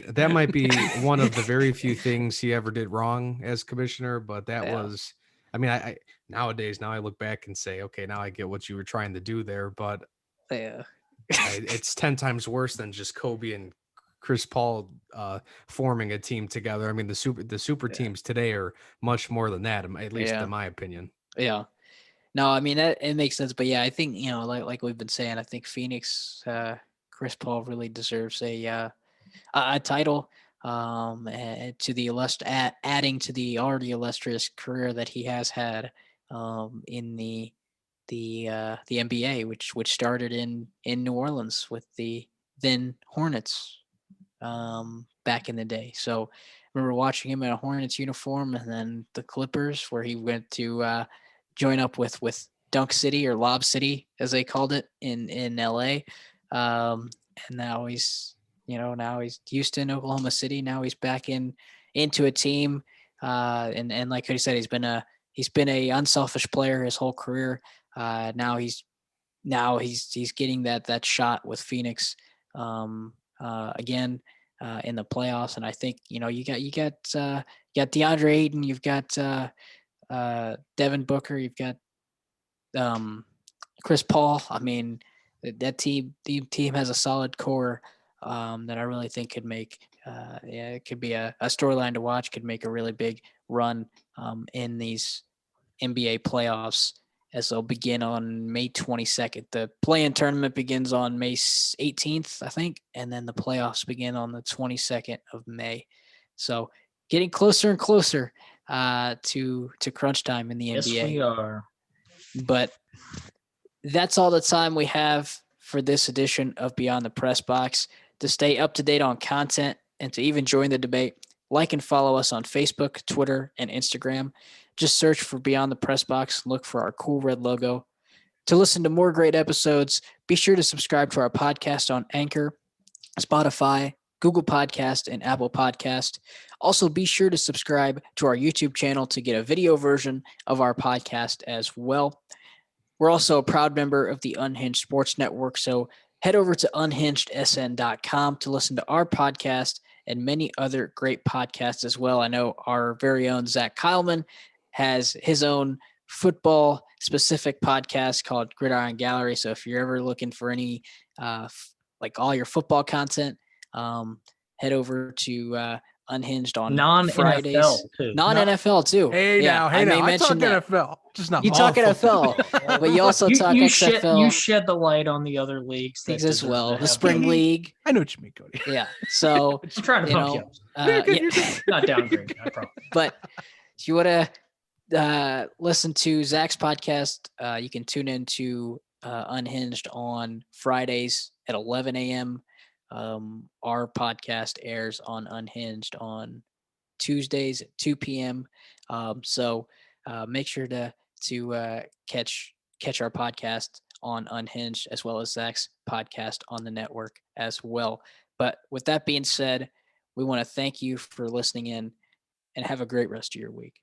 that might be one of the very few things he ever did wrong as commissioner. But that was, I mean, I nowadays now I look back and say, okay, now I get what you were trying to do there, but it's 10 times worse than just Kobe and Chris Paul forming a team together. I mean, the super teams today are much more than that, at least in my opinion. Yeah. No, I mean, it makes sense. But yeah, I think, like we've been saying, I think Phoenix, Chris Paul really deserves a title, and to the adding to the already illustrious career that he has had in the the NBA, which started in New Orleans with the then Hornets back in the day. So I remember watching him in a Hornets uniform, and then the Clippers, where he went to join up with Dunk City or Lob City, as they called it in LA. And now he's Houston, Oklahoma City. Now he's back into a team. And like I said, he's been a unselfish player his whole career. Now he's getting that shot with Phoenix again in the playoffs. And I think you got DeAndre Ayton, you've got Devin Booker, you've got Chris Paul. I mean, that team has a solid core that I really think could make it could be a storyline to watch, could make a really big run in these NBA playoffs, as they'll begin on May 22nd. The play-in tournament begins on May 18th, I think, and then the playoffs begin on the 22nd of May. So getting closer and closer to crunch time in the NBA. Yes, we are. But that's all the time we have for this edition of Beyond the Press Box. To stay up to date on content and to even join the debate, like and follow us on Facebook, Twitter, and Instagram. Just search for Beyond the Press Box and look for our cool red logo. To listen to more great episodes, be sure to subscribe to our podcast on Anchor, Spotify, Google Podcast, and Apple Podcast. Also, be sure to subscribe to our YouTube channel to get a video version of our podcast as well. We're also a proud member of the Unhinged Sports Network, so head over to unhingedsn.com to listen to our podcast and many other great podcasts as well. I know our very own Zach Kyleman has his own football-specific podcast called Gridiron Gallery. So if you're ever looking for any, like all your football content, head over to Unhinged on Fridays. Non-NFL too. Hey, now, I talk that. NFL, just not. You talk NFL, but you also talk XFL. You shed the light on the other leagues as well. The spring league. I know what you mean, Cody. Yeah. So I'm trying to pump you up. Not downgrade. I promise. But if you want to listen to Zach's podcast, you can tune into Unhinged on Fridays at 11 a.m. Our podcast airs on Unhinged on Tuesdays at 2 p.m. So make sure to catch our podcast on Unhinged, as well as Zach's podcast on the network as well. But with that being said, we want to thank you for listening in, and have a great rest of your week.